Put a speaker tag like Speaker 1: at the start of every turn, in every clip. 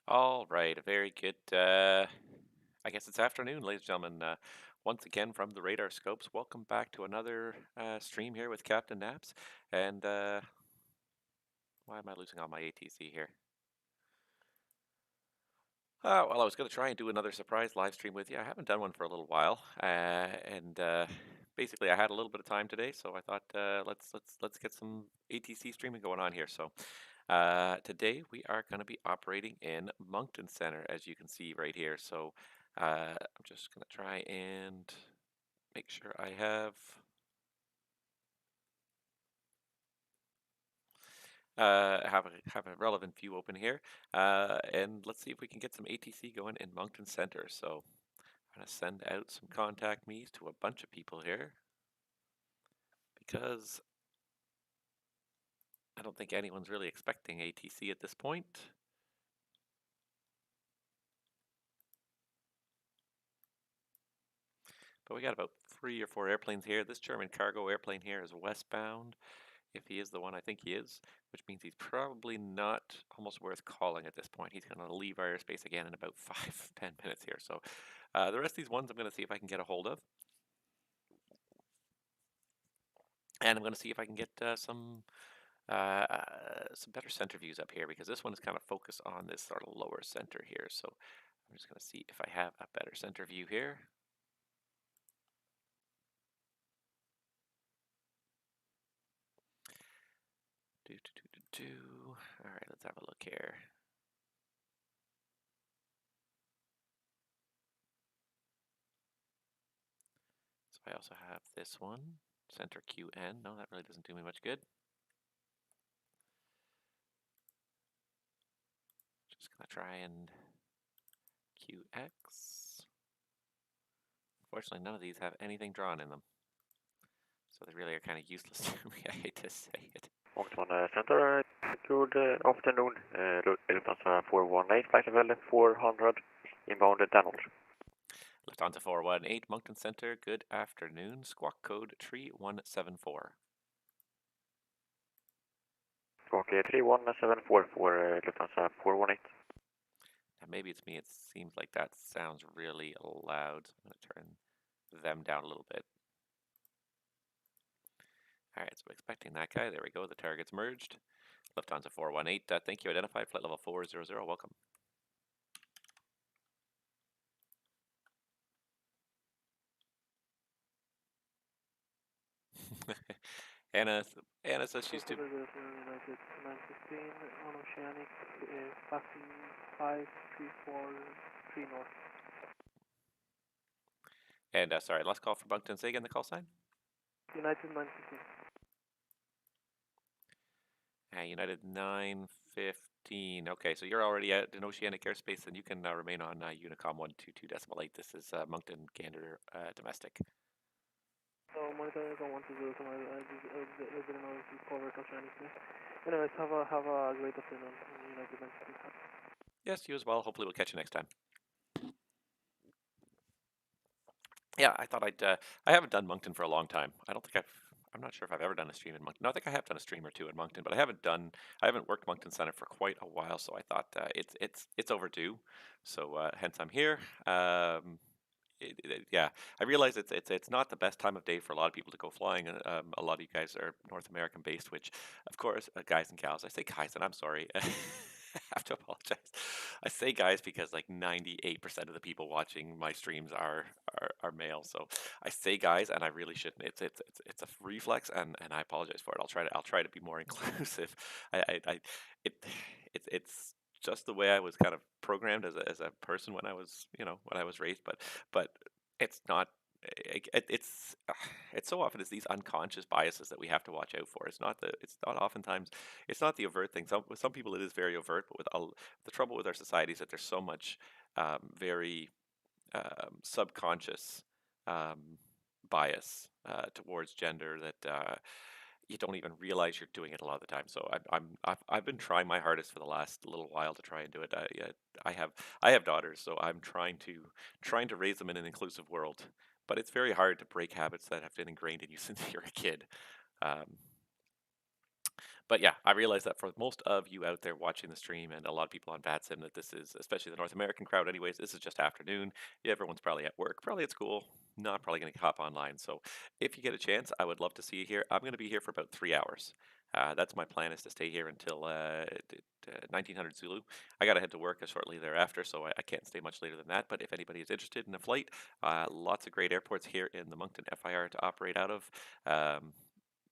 Speaker 1: All right, a very good, I guess it's afternoon, ladies and gentlemen. Once again from the radar scopes, welcome back to another stream here with Captain Naps. And why am I losing all my ATC here? Well, I was going to try and do another surprise live stream with you. I haven't done one for a little while, and basically I had a little bit of time today, so I thought let's get some ATC streaming going on here. So today we are going to be operating in Moncton Center, as you can see right here. So I'm just going to try and make sure I have a relevant view open here, and let's see if we can get some ATC going in Moncton Center. So I'm going to send out some contact me's to a bunch of people here because I don't think anyone's really expecting ATC at this point. But we got about 3 or 4 airplanes here. This German cargo airplane here is westbound. If he is the one I think he is, which means he's probably not almost worth calling at this point. He's going to leave our airspace again in about 5-10 minutes here. So the rest of these ones I'm going to see if I can get a hold of. And I'm going to see if I can get some better center views up here, because this one is kind of focused on this sort of lower center here. So I'm just going to see if I have a better center view here. All right, let's have a look here. So I also have this one, center QN. No, that really doesn't do me much good. Just gonna try and QX. Unfortunately, none of these have anything drawn in them, so they really are kind of useless to me. I hate to say it.
Speaker 2: Moncton Center, good afternoon. Lufthansa 418, flight level 400, inbound Donald.
Speaker 1: Lufthansa 418, Moncton Center, good afternoon. Squawk code 3174.
Speaker 2: Squawk 3174 for Lufthansa 418.
Speaker 1: Now maybe it's me, it seems like that sounds really loud. I'm going to turn them down a little bit. All right, so we're expecting that guy. There we go, the target's merged. Lufthansa 418, thank you, identified, flight level 400, welcome. Anna says she's too.
Speaker 3: United 915 on Oceanic, passing 5343 north.
Speaker 1: And sorry, last call for Moncton. Say again the call sign.
Speaker 3: United 915.
Speaker 1: United 915. Okay, so you're already at an oceanic airspace, and you can remain on Unicom 122.8. This is Moncton Gander domestic.
Speaker 3: So monitor 120, so I didn't know if you covered Oceanic. Anyways, have a great afternoon, United 915.
Speaker 1: Yes, you as well. Hopefully we'll catch you next time. Yeah, I thought I haven't done Moncton for a long time. I'm not sure if I've ever done a stream in Moncton. No, I think I have done a stream or two in Moncton, but I haven't worked Moncton Center for quite a while. So I thought it's overdue. So hence I'm here. Yeah, I realize it's not the best time of day for a lot of people to go flying. A lot of you guys are North American based, which, of course, guys and gals. I say guys, and I'm sorry. I have to apologize. I say guys because like 98% of the people watching my streams are male. So I say guys, and I really shouldn't. It's a reflex, and I apologize for it. I'll try to be more inclusive. I it it's just the way I was kind of programmed as a person when I was when I was raised, but it's not. It's so often it's these unconscious biases that we have to watch out for. It's not oftentimes it's not the overt thing. With some people it is very overt, but the trouble with our society is that there's so much very subconscious bias towards gender that you don't even realize you're doing it a lot of the time. So I've been trying my hardest for the last little while to try and do it. I have daughters, so I'm trying to raise them in an inclusive world. But it's very hard to break habits that have been ingrained in you since you're a kid. Um, But yeah, I realize that for most of you out there watching the stream and a lot of people on VATSIM, that this is, especially the North American crowd anyways, this is just afternoon. Yeah, everyone's probably at work, probably at school, not probably going to hop online. So if you get a chance, I would love to see you here. I'm going to be here for about 3 hours. That's my plan, is to stay here until 1900 Zulu. I got to head to work shortly thereafter, so I can't stay much later than that. But if anybody is interested in a flight, lots of great airports here in the Moncton FIR to operate out of.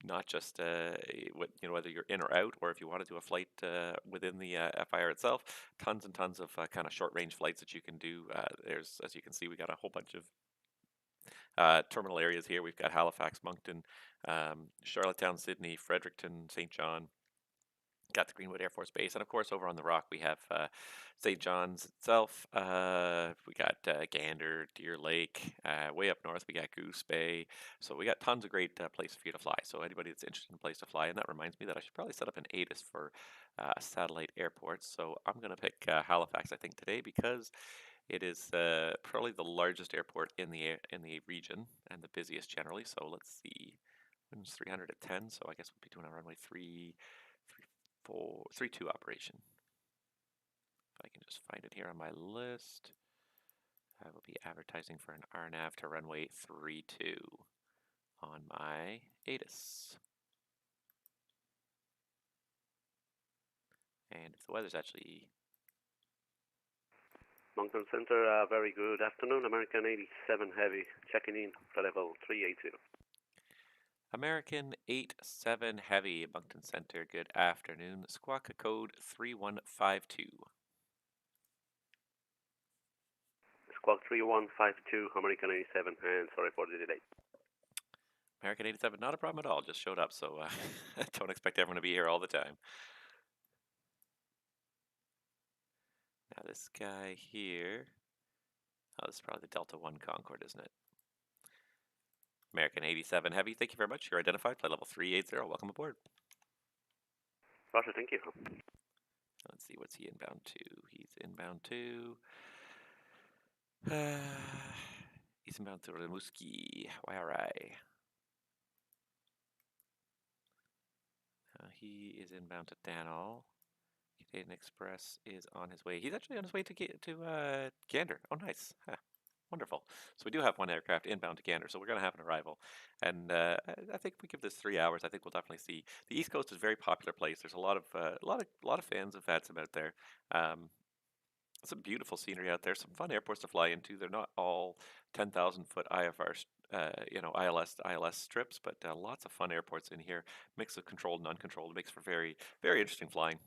Speaker 1: Not just whether you're in or out, or if you want to do a flight within the FIR itself. Tons and tons of kind of short range flights that you can do. There's, as you can see, we got a whole bunch of terminal areas here. We've got Halifax, Moncton, Charlottetown, Sydney, Fredericton, St. John. Got the Greenwood Air Force Base, and of course over on the Rock we have St. John's itself. We got Gander, Deer Lake. Way up north we got Goose Bay. So we got tons of great places for you to fly. So anybody that's interested in a place to fly, and that reminds me that I should probably set up an ATIS for satellite airports. So I'm gonna pick Halifax, I think, today, because it is probably the largest airport in the region and the busiest generally. So let's see, it's 300 at 10. So I guess we'll be doing a runway 3-2 operation. If I can just find it here on my list, I will be advertising for an RNAV to runway 32 on my ATIS. And if the weather's actually...
Speaker 4: Moncton Center, very good afternoon. American 87 Heavy, checking in for level 380.
Speaker 1: American 87 Heavy, Moncton Center, good afternoon. Squawk code 3152.
Speaker 4: Squawk 3152, American 87, and sorry for the delay.
Speaker 1: American 87, not a problem at all, just showed up, so don't expect everyone to be here all the time. Now this guy here, oh, this is probably the Delta 1 Concorde, isn't it? American 87 Heavy, thank you very much. You're identified, flight level 380, welcome aboard.
Speaker 4: Roger, thank you.
Speaker 1: Let's see, what's he inbound to? He's inbound to... he's inbound to Rimouski, Wairai. He is inbound to Danal. Canadian Express is on his way. He's actually on his way to Gander. Oh, nice. Huh. Wonderful. So we do have one aircraft inbound to Gander, so we're going to have an arrival. And I think if we give this 3 hours, I think we'll definitely see. The East Coast is a very popular place. There's a lot of fans of VATSIM out there. Some beautiful scenery out there. Some fun airports to fly into. They're not all 10,000-foot IFR, ILS strips, but lots of fun airports in here. Mix of controlled and uncontrolled. It makes for very, very interesting flying.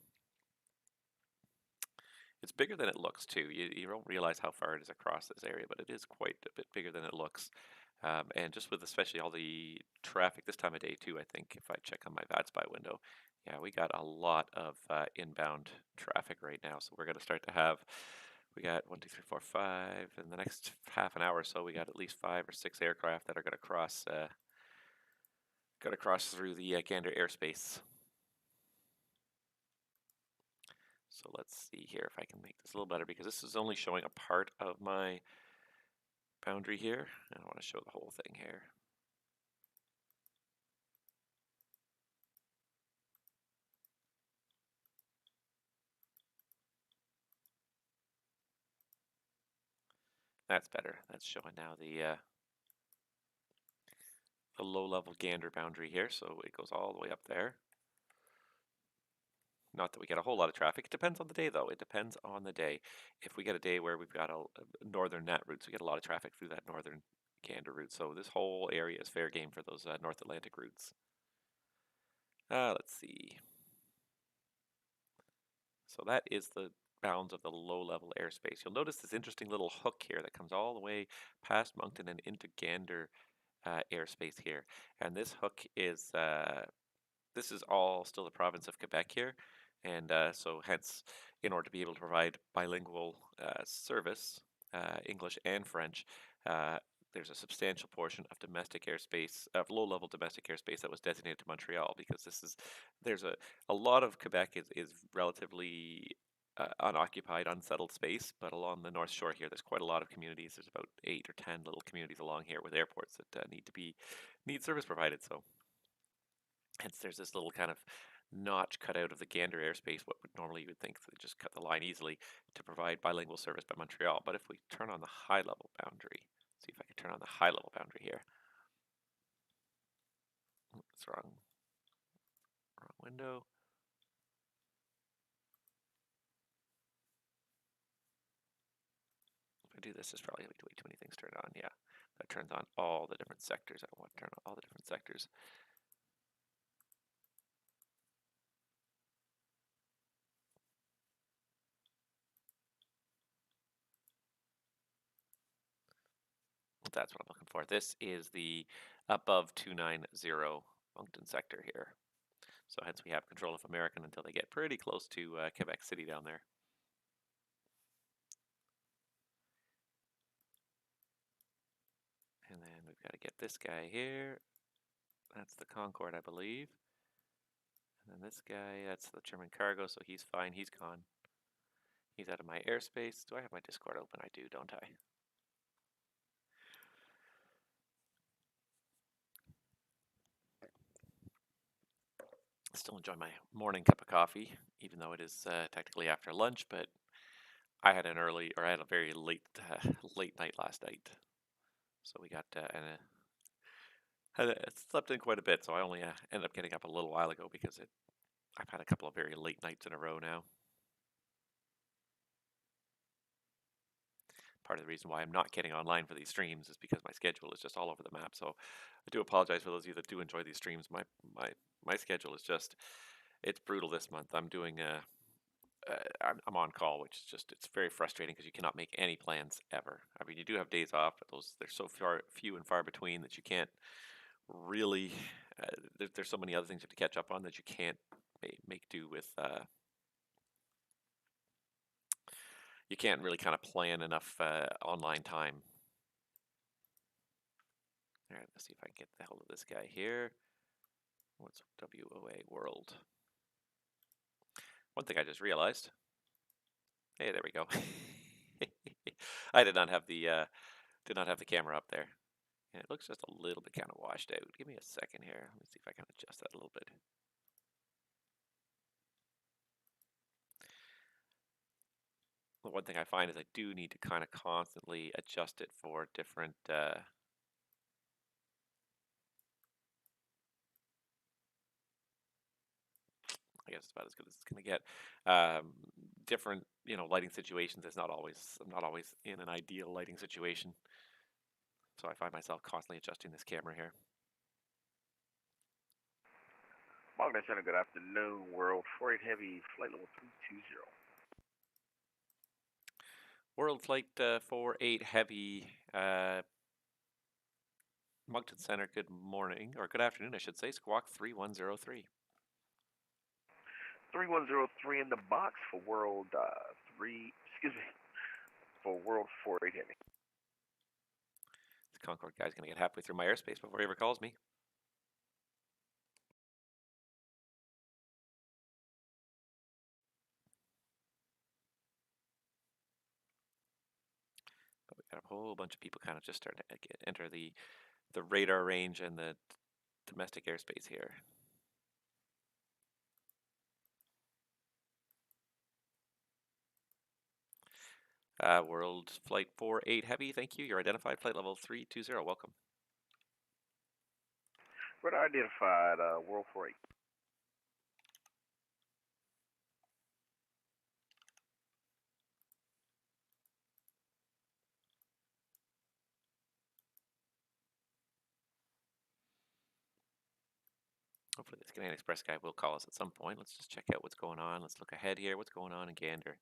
Speaker 1: It's bigger than it looks too. You don't realize how far it is across this area, but it is quite a bit bigger than it looks. And just with especially all the traffic this time of day too, I think if I check on my VATSPY window, yeah, we got a lot of inbound traffic right now. So we're going to start to have, we got 1, 2, 3, 4, 5. In the next half an hour or so, we got at least 5 or 6 aircraft that are going to cross through the Gander airspace. So let's see here if I can make this a little better, because this is only showing a part of my boundary here. I don't want to show the whole thing here. That's better. That's showing now the low-level Gander boundary here, so it goes all the way up there. Not that we get a whole lot of traffic. It depends on the day, though. It depends on the day. If we get a day where we've got a northern NAT routes, we get a lot of traffic through that northern Gander route. So this whole area is fair game for those North Atlantic routes. Let's see. So that is the bounds of the low-level airspace. You'll notice this interesting little hook here that comes all the way past Moncton and into Gander airspace here. And this hook is, this is all still the province of Quebec here. And so hence, in order to be able to provide bilingual service, English and French, there's a substantial portion of domestic airspace, of low-level domestic airspace that was designated to Montreal, because there's a lot of Quebec is relatively unoccupied, unsettled space, but along the North Shore here, there's quite a lot of communities. There's about 8 or 10 little communities along here with airports that need service provided. So hence there's this little kind of notch cut out of the Gander airspace, what would normally you would think they just cut the line easily to provide bilingual service by Montreal. But if we turn on the high level boundary, see if I can turn on the high level boundary here. It's wrong window. If I do this, there's probably way too many things turned on. Yeah, that turns on all the different sectors. I want to turn on all the different sectors. That's what I'm looking for. This is the above 290 Moncton sector here. So hence we have control of American until they get pretty close to Quebec City down there. And then we've got to get this guy here. That's the Concorde, I believe. And then this guy, that's the German cargo, so he's fine. He's gone. He's out of my airspace. Do I have my Discord open? I do, don't I? Still enjoy my morning cup of coffee, even though it is technically after lunch, but I had a very late night last night. So we got slept in quite a bit, so I only ended up getting up a little while ago because I've had a couple of very late nights in a row now. Part of the reason why I'm not getting online for these streams is because my schedule is just all over the map. So I do apologize for those of you that do enjoy these streams. My schedule is just, it's brutal this month. I'm doing I'm on call, which is just, it's very frustrating because you cannot make any plans ever. I mean, you do have days off, but they're so few and far between that you can't really, there's so many other things you have to catch up on that you can't make do with, you can't really kind of plan enough online time. All right, let's see if I can get the hold of this guy here. What's WOA world? One thing I just realized. Hey, there we go. I did not have the camera up there. And it looks just a little bit kind of washed out. Give me a second here. Let me see if I can adjust that a little bit. The one thing I find is I do need to kind of constantly adjust it for different I guess it's about as good as it's going to get. Different, lighting situations. I'm not always in an ideal lighting situation. So I find myself constantly adjusting this camera here.
Speaker 2: Moncton Center, good afternoon. World 48 Heavy, flight level 320.
Speaker 1: World Flight 48 Heavy, Moncton Center, good morning, or good afternoon, I should say. Squawk 3103.
Speaker 2: 3103 in the box for World for World 48 Heavy.
Speaker 1: This Concorde guy's going to get halfway through my airspace before he ever calls me. But we got a whole bunch of people kind of just starting to enter the radar range and the domestic airspace here. World Flight 48 Heavy, thank you. You're identified, flight level 320, welcome.
Speaker 2: Radar identified, World 48.
Speaker 1: Hopefully this Canadian Express guy will call us at some point. Let's just check out what's going on. Let's look ahead here. What's going on in Gander?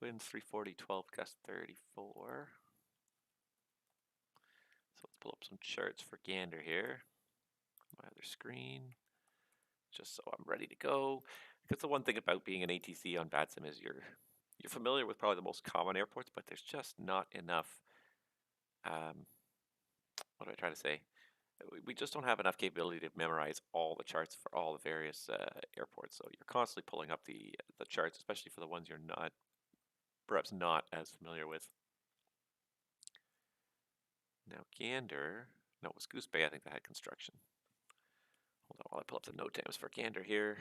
Speaker 1: Winds 340, 12, gust 34. So let's pull up some charts for Gander here. My other screen, just so I'm ready to go. Because the one thing about being an ATC on VATSIM is you're familiar with probably the most common airports, but there's just not enough. What do I try to say? We just don't have enough capability to memorize all the charts for all the various airports. So you're constantly pulling up the charts, especially for the ones you're perhaps not as familiar with. Now Gander, no, it was Goose Bay, I think that had construction. Hold on while I pull up the note times for Gander here.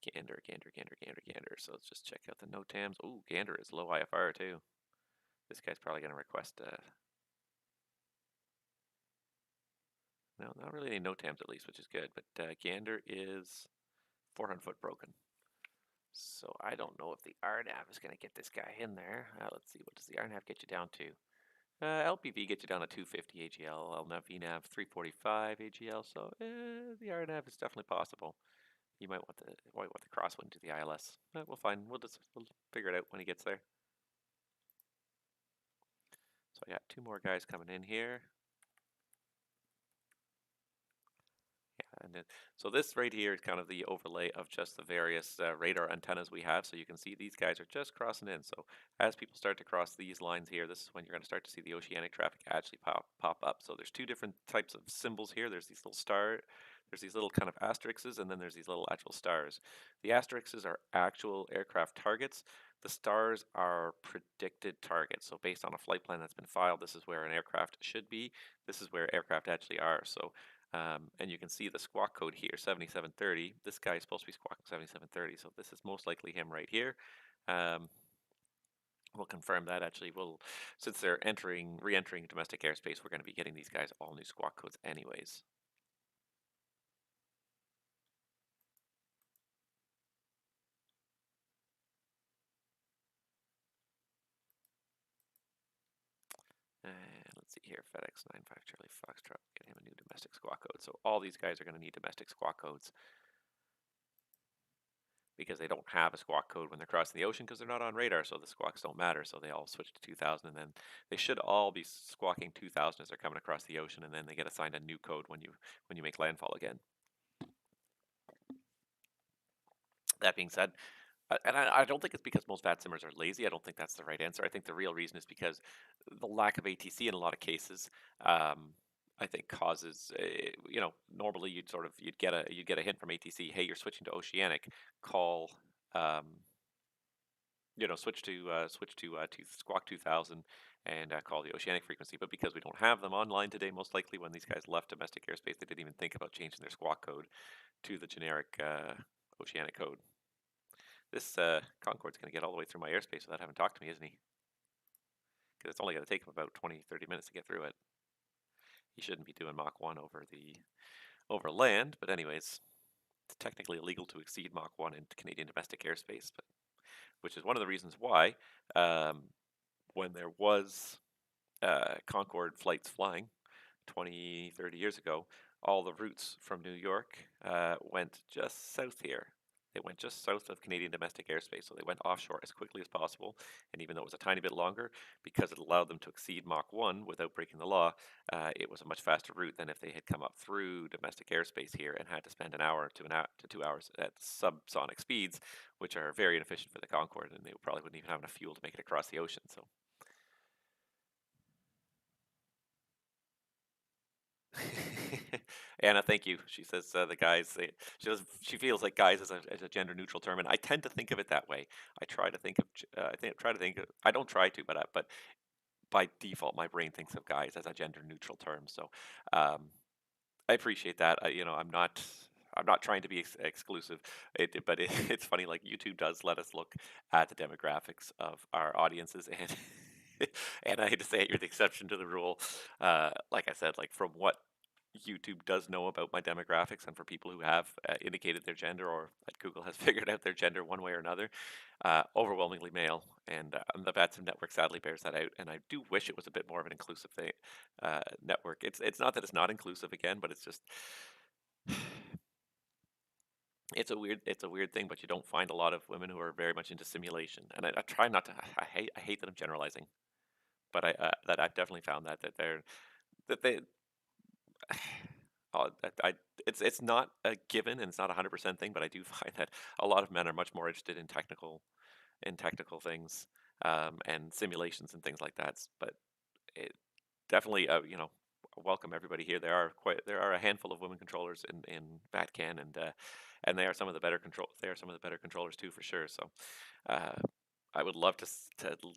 Speaker 1: Gander, gander, gander, gander, gander. So let's just check out the NOTAMs. Ooh, gander is low IFR too. This guy's probably going to request no, not really any NOTAMs at least, which is good. But gander is 400 foot broken. So I don't know if the RNAV is going to get this guy in there. Let's see, what does the RNAV get you down to? LPV gets you down to 250 AGL, LNAV, VNAV 345 AGL. So the RNAV is definitely possible. You might want the crosswind to the ILS. We'll find. We'll figure it out when he gets there. So I got 2 more guys coming in here. Yeah, and then, so this right here is kind of the overlay of just the various radar antennas we have. So you can see these guys are just crossing in. So as people start to cross these lines here, this is when you're going to start to see the oceanic traffic actually pop up. So there's 2 different types of symbols here. There's these little there's these little kind of asterisks, and then there's these little actual stars. The asterisks are actual aircraft targets. The stars are predicted targets. So based on a flight plan that's been filed, this is where an aircraft should be. This is where aircraft actually are. So and you can see the squawk code here, 7730. This guy is supposed to be squawking 7730, so this is most likely him right here. We'll confirm that actually. Since they're re-entering domestic airspace, we're going to be getting these guys all new squawk codes anyways. And let's see here, FedEx 95 Charlie Foxtrot, get him a new domestic squawk code. So all these guys are going to need domestic squawk codes because they don't have a squawk code when they're crossing the ocean because they're not on radar, so the squawks don't matter. So they all switch to 2000, and then they should all be squawking 2000 as they're coming across the ocean, and then they get assigned a new code when you make landfall again. That being said, and I don't think it's because most VATSIMers are lazy. I don't think that's the right answer. I think the real reason is because the lack of ATC in a lot of cases, I think causes, normally you'd get a hint from ATC, hey, you're switching to oceanic, call, switch to Squawk 2000 and call the oceanic frequency. But because we don't have them online today, most likely when these guys left domestic airspace, they didn't even think about changing their squawk code to the generic oceanic code. This Concorde's going to get all the way through my airspace without having talked to me, isn't he? Because it's only going to take him about 20-30 minutes to get through it. He shouldn't be doing Mach 1 over land, but anyways, it's technically illegal to exceed Mach 1 in Canadian domestic airspace, which is one of the reasons why when there was Concorde flights flying 20-30 years ago, all the routes from New York went just south here. They went just south of Canadian domestic airspace, so they went offshore as quickly as possible. And even though it was a tiny bit longer, because it allowed them to exceed Mach 1 without breaking the law, it was a much faster route than if they had come up through domestic airspace here and had to spend an hour to 2 hours at subsonic speeds, which are very inefficient for the Concorde, and they probably wouldn't even have enough fuel to make it across the ocean. So. Anna, thank you. She says the guys. She feels like guys as a gender neutral term, and I tend to think of it that way. I try to think of. I don't try to, but by default, my brain thinks of guys as a gender neutral term. So I appreciate that. I'm not trying to be exclusive, but it's funny. Like YouTube does let us look at the demographics of our audiences, and and I hate to say it, you're the exception to the rule. Like I said, like from what YouTube does know about my demographics, and for people who have indicated their gender, or that Google has figured out their gender one way or another, overwhelmingly male, and the VATSIM network sadly bears that out. And I do wish it was a bit more of an inclusive network. It's not that it's not inclusive again, but it's just it's a weird thing. But you don't find a lot of women who are very much into simulation, and I try not to. I hate that I'm generalizing, but I've definitely found that they it's not a given, and it's not a 100% thing, but I do find that a lot of men are much more interested in technical things and simulations and things like that. But it definitely, welcome everybody here. There are a handful of women controllers in VATCAN, and they are some of the better controllers too, for sure. So I would love to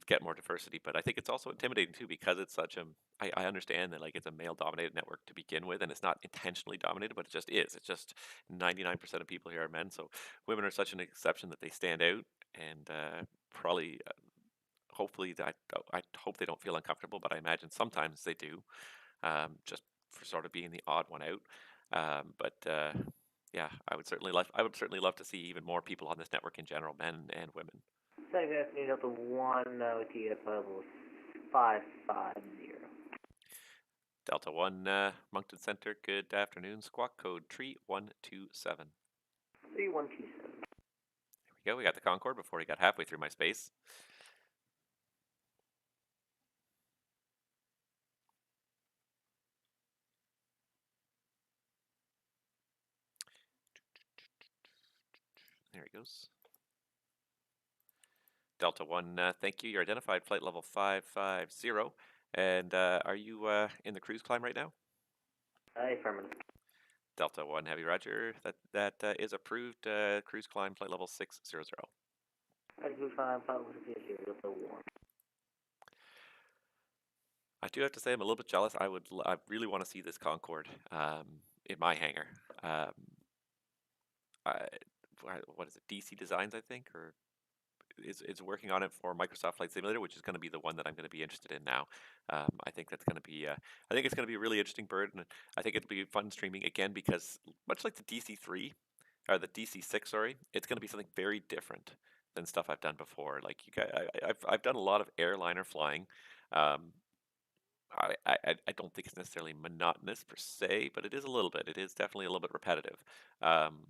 Speaker 1: get more diversity, but I think it's also intimidating too because it's such a. I understand that like it's a male-dominated network to begin with, and it's not intentionally dominated, but it just is. It's just 99% of people here are men, so women are such an exception that they stand out, and probably, hopefully, I hope they don't feel uncomfortable, but I imagine sometimes they do, just for sort of being the odd one out. But yeah, I would certainly love to see even more people on this network in general, men and women.
Speaker 5: Second afternoon, Delta 1, OT at level 550.
Speaker 1: Delta 1, Moncton Center, good afternoon. Squawk code 3127.
Speaker 5: 3127.
Speaker 1: There we go, we got the Concorde before he got halfway through my space. There he goes. Delta 1, thank you. You're identified flight level 550. And are you in the cruise climb right now?
Speaker 5: Affirmative.
Speaker 1: Delta 1, heavy roger. That is approved. Cruise climb flight level 600.
Speaker 5: Cruise climb, flight level 600, Delta 1.
Speaker 1: I do have to say I'm a little bit jealous. I really want to see this Concorde in my hangar. What is it? DC Designs, I think, or is working on it for Microsoft Flight Simulator, which is going to be the one that I'm going to be interested in now. I think that's going to be, I think it's going to be a really interesting bird, and I think it'll be fun streaming again because much like the DC3 or the DC6, sorry, it's going to be something very different than stuff I've done before. Like you guys, I've done a lot of airliner flying. Um, I don't think it's necessarily monotonous per se, but it is a little bit. It is definitely a little bit repetitive.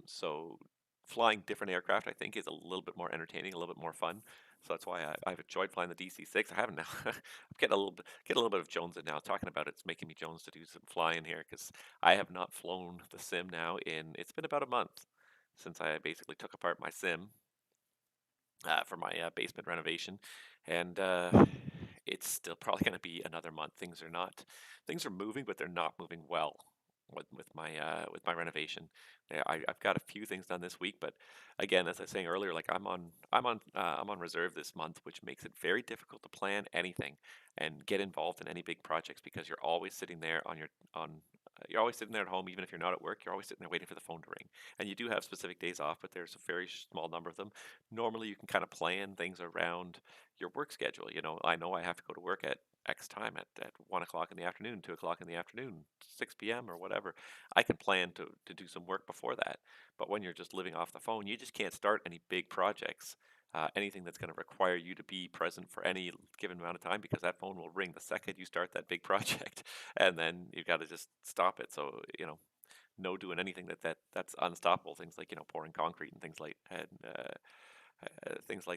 Speaker 1: So flying different aircraft, I think, is a little bit more entertaining, a little bit more fun. So that's why I've enjoyed flying the DC6. I haven't now. I'm getting a little bit of Jones in now. Talking about it's making me Jones to do some flying here because I have not flown the sim now it's been about a month since I basically took apart my sim for my basement renovation, and it's still probably going to be another month. Things are moving, but they're not moving well with my renovation. Yeah, I've got a few things done this week, but again, as I was saying earlier, like I'm on reserve this month, which makes it very difficult to plan anything and get involved in any big projects because you're always sitting there on. You're always sitting there at home, even if you're not at work. You're always sitting there waiting for the phone to ring. And you do have specific days off, but there's a very small number of them. Normally, you can kind of plan things around your work schedule. I know I have to go to work at X time at 1 o'clock in the afternoon, 2 o'clock in the afternoon, 6 p.m. or whatever. I can plan to do some work before that. But when you're just living off the phone, you just can't start any big projects. Anything that's going to require you to be present for any given amount of time because that phone will ring the second you start that big project, and then you've got to just stop it. So no doing anything that's unstoppable. Things like pouring concrete and things like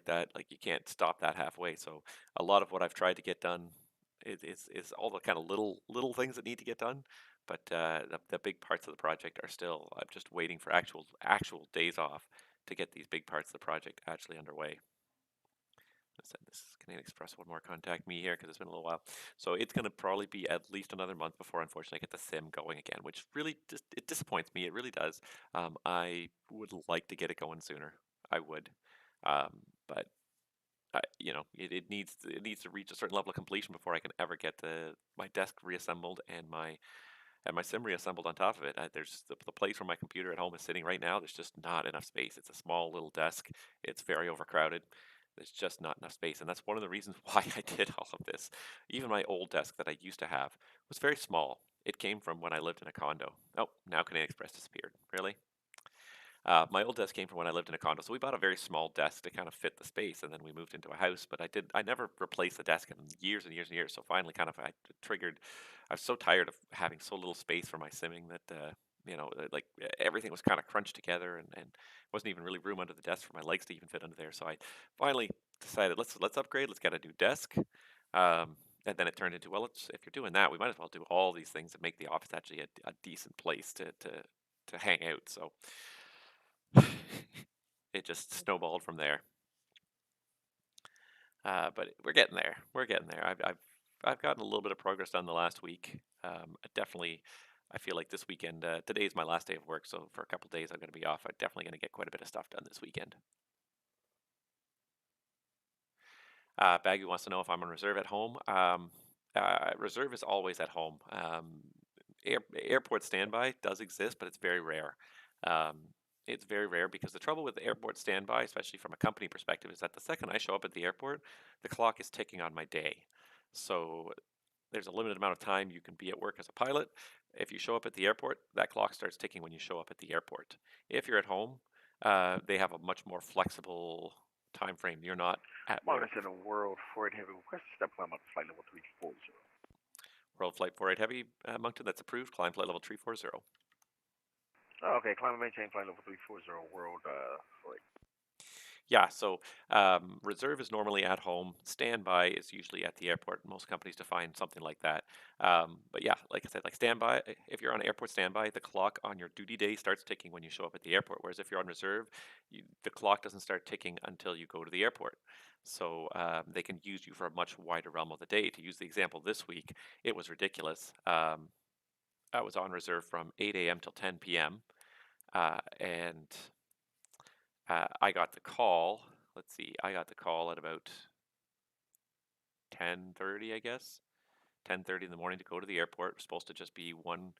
Speaker 1: that. Like you can't stop that halfway. So a lot of what I've tried to get done is all the kind of little things that need to get done. But the big parts of the project are still. I'm just waiting for actual days off to get these big parts of the project actually underway. Let's send this Canadian Express one more contact me here because it's been a little while. So it's going to probably be at least another month before, unfortunately, I get the sim going again, which really just it disappoints me. It really does. I would like to get it going sooner. I would, but it needs to reach a certain level of completion before I can ever get my desk reassembled and my sim reassembled on top of it. There's the place where my computer at home is sitting right now. There's just not enough space. It's a small little desk. It's very overcrowded. There's just not enough space, and that's one of the reasons why I did all of this. Even my old desk that I used to have was very small. It came from when I lived in a condo. Oh, now Canadian Express disappeared. Really? My old desk came from when I lived in a condo, so we bought a very small desk to kind of fit the space, and then we moved into a house. But I never replaced the desk in years and years and years. So finally, kind of, I triggered. I was so tired of having so little space for my simming that like everything was kind of crunched together, and wasn't even really room under the desk for my legs to even fit under there. So I finally decided let's upgrade. Let's get a new desk. And then it turned into, well, if you're doing that, we might as well do all these things and make the office actually a decent place to hang out. So it just snowballed from there. But we're getting there. We're getting there. I've gotten a little bit of progress done the last week. I feel like this weekend. Today is my last day of work, so for a couple days I'm going to be off. I'm definitely going to get quite a bit of stuff done this weekend. Baggy wants to know if I'm on reserve at home. Reserve is always at home. Airport standby does exist, but it's very rare. Um, it's very rare because the trouble with the airport standby, especially from a company perspective, is that the second I show up at the airport, the clock is ticking on my day. So there's a limited amount of time you can be at work as a pilot. If you show up at the airport, that clock starts ticking when you show up at the airport. If you're at home, they have a much more flexible time frame. You're not at work.
Speaker 2: Moncton World Ford Heavy request step climb up flight level 340.
Speaker 1: World Flight 48 Heavy, Moncton, that's approved. Climb flight level 340.
Speaker 2: Oh, okay, climb and maintain flight level 340 World Flight.
Speaker 1: Yeah, so reserve is normally at home. Standby is usually at the airport. Most companies define something like that. But yeah, like I said, like standby, if you're on airport standby, the clock on your duty day starts ticking when you show up at the airport. Whereas if you're on reserve, the clock doesn't start ticking until you go to the airport. So they can use you for a much wider realm of the day. To use the example this week, it was ridiculous. I was on reserve from 8 a.m. till 10 p.m. And I got the call. Let's see. I got the call at about 10:30, I guess. 10:30 in the morning to go to the airport. It was supposed to just be one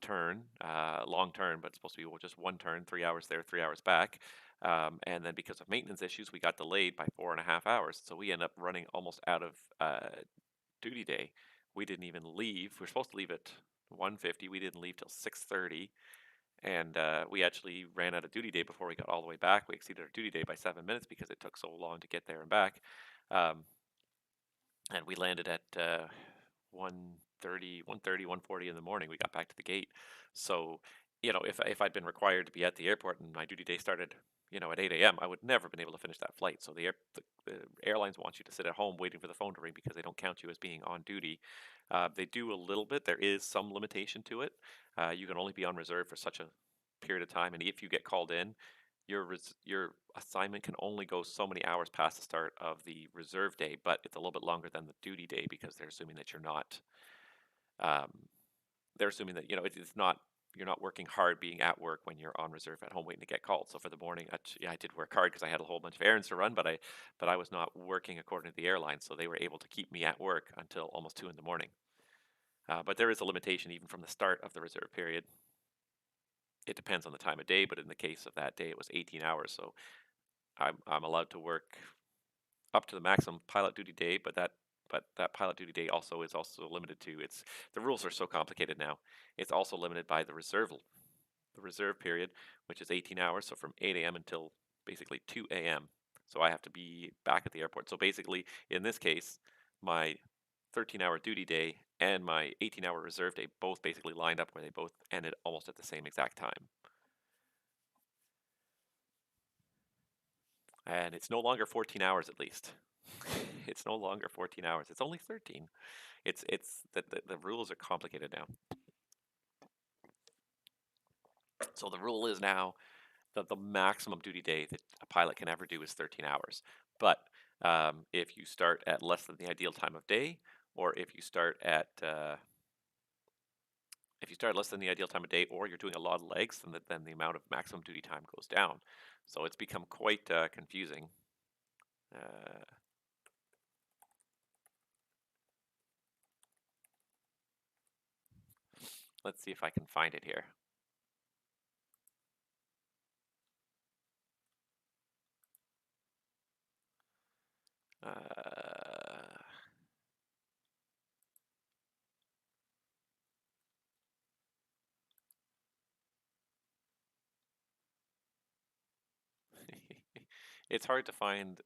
Speaker 1: turn, long turn, but it's supposed to be just one turn, 3 hours there, 3 hours back. And then because of maintenance issues, we got delayed by 4.5 hours. So we ended up running almost out of duty day. We didn't even leave. We were supposed to leave at 1:50. We didn't leave till 6:30. And we actually ran out of duty day before we got all the way back. We exceeded our duty day by 7 minutes because it took so long to get there and back. And we landed at 1:30, 1:40 in the morning. We got back to the gate. So, if I'd been required to be at the airport and my duty day started, at 8 a.m., I would never been able to finish that flight. So the airlines want you to sit at home waiting for the phone to ring because they don't count you as being on duty. They do a little bit. There is some limitation to it. You can only be on reserve for such a period of time, and if you get called in, your assignment can only go so many hours past the start of the reserve day, but it's a little bit longer than the duty day because they're assuming that you're not. Um, they're assuming that it's not you're not working hard being at work when you're on reserve at home waiting to get called. So for the morning, I did work hard because I had a whole bunch of errands to run, but I was not working according to the airline, so they were able to keep me at work until almost 2 in the morning. But there is a limitation even from the start of the reserve period. It depends on the time of day, but in the case of that day, it was 18 hours. So I'm allowed to work up to the maximum pilot duty day, but that pilot duty day also is also limited to the rules are so complicated now. It's also limited by the reserve period, which is 18 hours, so from 8 a.m. until basically 2 a.m. So I have to be back at the airport. So basically, in this case, my 13-hour duty day and my 18-hour reserve day both basically lined up where they both ended almost at the same exact time. And it's no longer 14 hours at least. It's no longer 14 hours. It's only 13. It's the rules are complicated now. So the rule is now that the maximum duty day that a pilot can ever do is 13 hours. But if you start at less than the ideal time of day, or if you start less than the ideal time of day, or you're doing a lot of legs, then the amount of maximum duty time goes down. So it's become quite confusing. Let's see if I can find it here. It's hard to find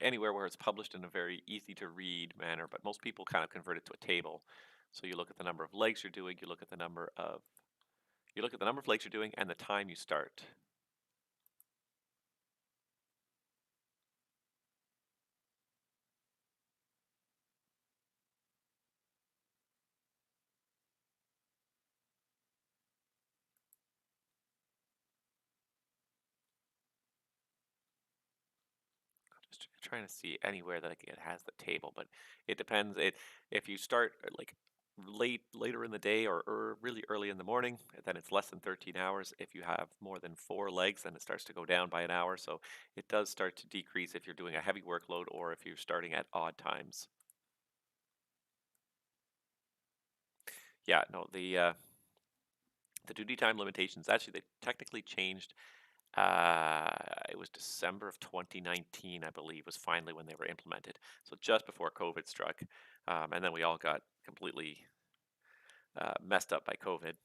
Speaker 1: anywhere where it's published in a very easy to read manner, but most people kind of convert it to a table. So you look at the number of legs you're doing, you look at the number of legs you're doing and the time you start. Just trying to see anywhere that it has the table, but it depends. If you start like later in the day or really early in the morning, then it's less than 13 hours. If you have more than 4 legs, then it starts to go down by an hour. So it does start to decrease if you're doing a heavy workload or if you're starting at odd times. Yeah, no, the duty time limitations, actually, they technically changed. It was December of 2019, I believe, was finally when they were implemented. So just before COVID struck. And then we all got completely messed up by COVID.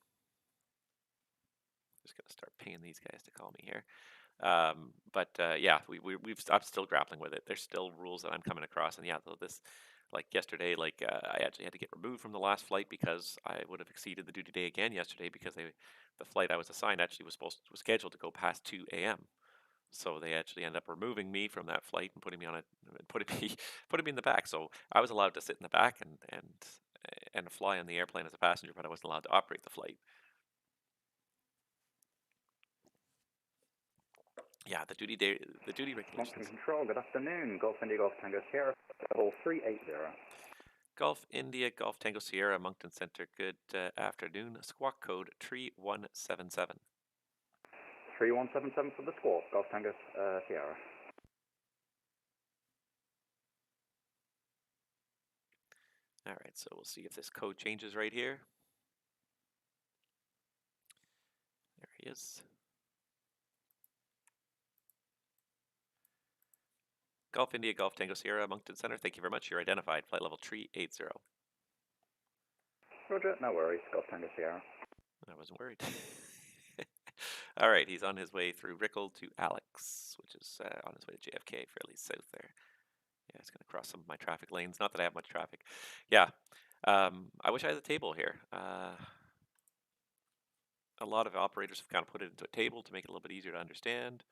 Speaker 1: Just going to start paying these guys to call me here. Yeah, I'm still grappling with it. There's still rules that I'm coming across. And yeah, though this, like yesterday, I actually had to get removed from the last flight because I would have exceeded the duty day again yesterday because the flight I was assigned actually was scheduled to go past 2 a.m. So they actually ended up removing me from that flight and putting me putting me in the back. So I was allowed to sit in the back and fly on the airplane as a passenger, but I wasn't allowed to operate the flight. Yeah, the duty regulations.
Speaker 6: Moncton Control, good afternoon. Golf India Golf Tango Sierra, level 380.
Speaker 1: Golf India Golf Tango Sierra, Moncton Center, good afternoon. Squawk code 3177.
Speaker 6: 3177 for the squawk, Golf Tango Sierra.
Speaker 1: All right, so we'll see if this code changes right here. There he is. Golf India Golf Tango Sierra, Moncton Center, thank you very much. You're identified, flight level 380.
Speaker 6: Roger, no worries, Golf Tango Sierra.
Speaker 1: I wasn't worried. All right, he's on his way through Rickle to Alex, which is on his way to JFK, fairly south there. Yeah, he's going to cross some of my traffic lanes. Not that I have much traffic. Yeah, I wish I had a table here. A lot of operators have kind of put it into a table to make it a little bit easier to understand.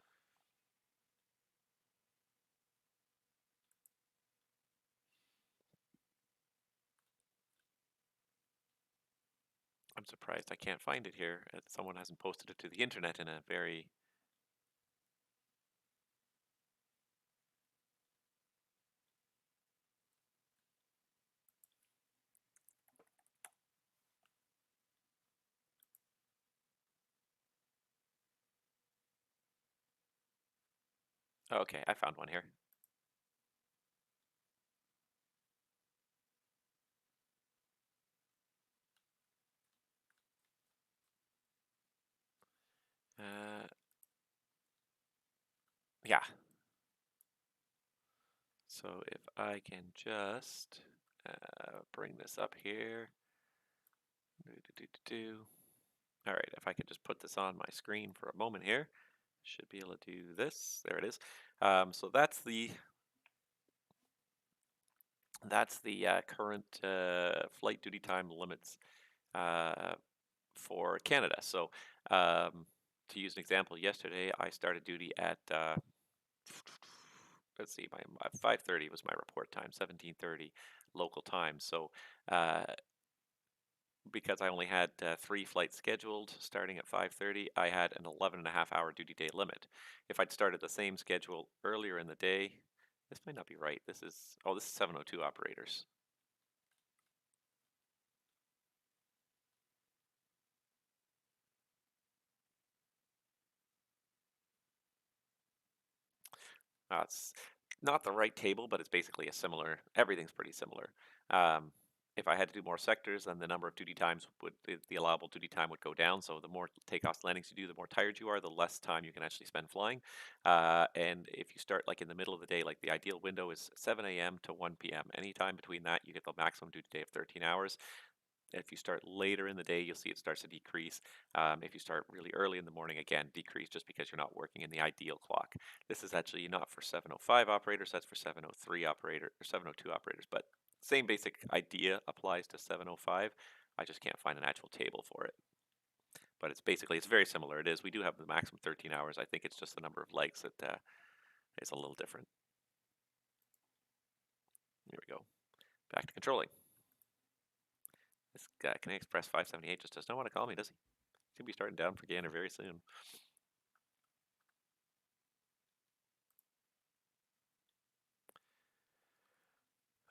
Speaker 1: I'm surprised I can't find it here. Someone hasn't posted it to the internet in a very... Okay, I found one here. Yeah. So if I can just bring this up here. All right, if I could just put this on my screen for a moment here, should be able to do this. There it is. So that's the current flight duty time limits for Canada. So to use an example, yesterday I started duty at let's see, my 5:30 was my report time, 17:30 local time. So because I only had 3 flights scheduled starting at 5:30, I had an 11.5-hour duty day limit. If I'd started the same schedule earlier in the day, this might not be right. This is 702 operators. It's not the right table, but it's basically a similar, everything's pretty similar. If I had to do more sectors, then the number of duty times the allowable duty time would go down. So the more takeoffs, landings you do, the more tired you are, the less time you can actually spend flying. And if you start like in the middle of the day, like the ideal window is 7 a.m. to 1 p.m. Anytime between that, you get the maximum duty day of 13 hours. If you start later in the day, you'll see it starts to decrease. If you start really early in the morning, again, decrease just because you're not working in the ideal clock. This is actually not for 705 operators, that's for 703 operator or 702 operators, but same basic idea applies to 705. I just can't find an actual table for it. But it's very similar. It is. We do have the maximum 13 hours. I think it's just the number of legs that is a little different. Here we go. Back to controlling. This guy, Canadian Express 578, just does not want to call me, does he? He's going to be starting down for Gander very soon.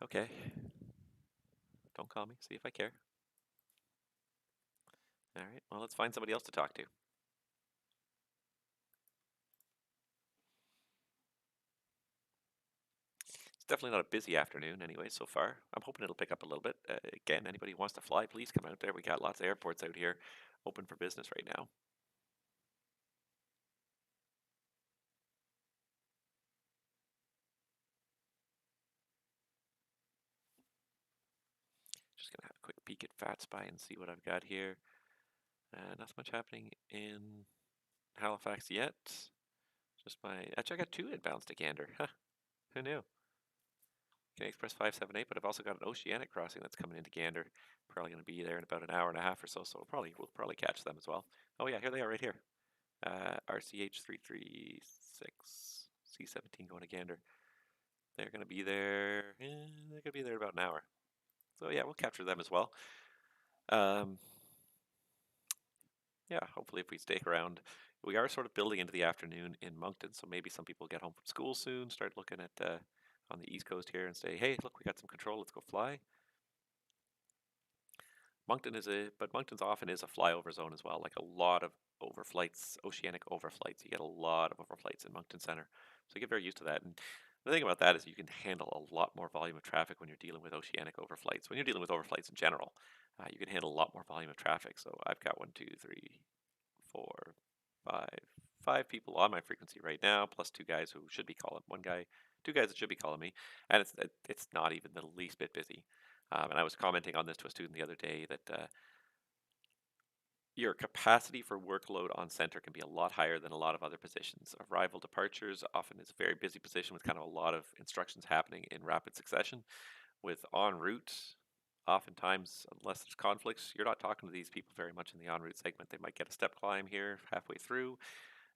Speaker 1: Okay. Don't call me. See if I care. All right, well, let's find somebody else to talk to. It's definitely not a busy afternoon anyway so far. I'm hoping it'll pick up a little bit. Again, anybody who wants to fly, please come out there. We got lots of airports out here open for business right now. Just gonna have a quick peek at VATSIM and see what I've got here. Not much happening in Halifax yet. Actually, I got 2 inbounds to Gander. Huh, who knew? Canadian Express 578, but I've also got an oceanic crossing that's coming into Gander. Probably going to be there in about an hour and a half or so, so we'll probably catch them as well. Oh yeah, here they are right here. RCH 336 C17 going to Gander. They're going to be there. They're going to be there about an hour. So yeah, we'll capture them as well. Yeah, hopefully if we stick around. We are sort of building into the afternoon in Moncton, so maybe some people get home from school soon, start looking at on the East Coast here and say, hey, look, we got some control, let's go fly. But Moncton's often is a flyover zone as well, like a lot of overflights, oceanic overflights. You get a lot of overflights in Moncton Center, so you get very used to that. And the thing about that is you can handle a lot more volume of traffic when you're dealing with oceanic overflights. When you're dealing with overflights in general, you can handle a lot more volume of traffic. So I've got 1, 2, 3, 4, 5 people on my frequency right now, plus 2 guys who should be calling, 2 guys that should be calling me, and it's not even the least bit busy. And I was commenting on this to a student the other day that your capacity for workload on center can be a lot higher than a lot of other positions. Arrival departures often is a very busy position with kind of a lot of instructions happening in rapid succession. With en route, oftentimes, unless there's conflicts, you're not talking to these people very much in the en route segment. They might get a step climb here halfway through,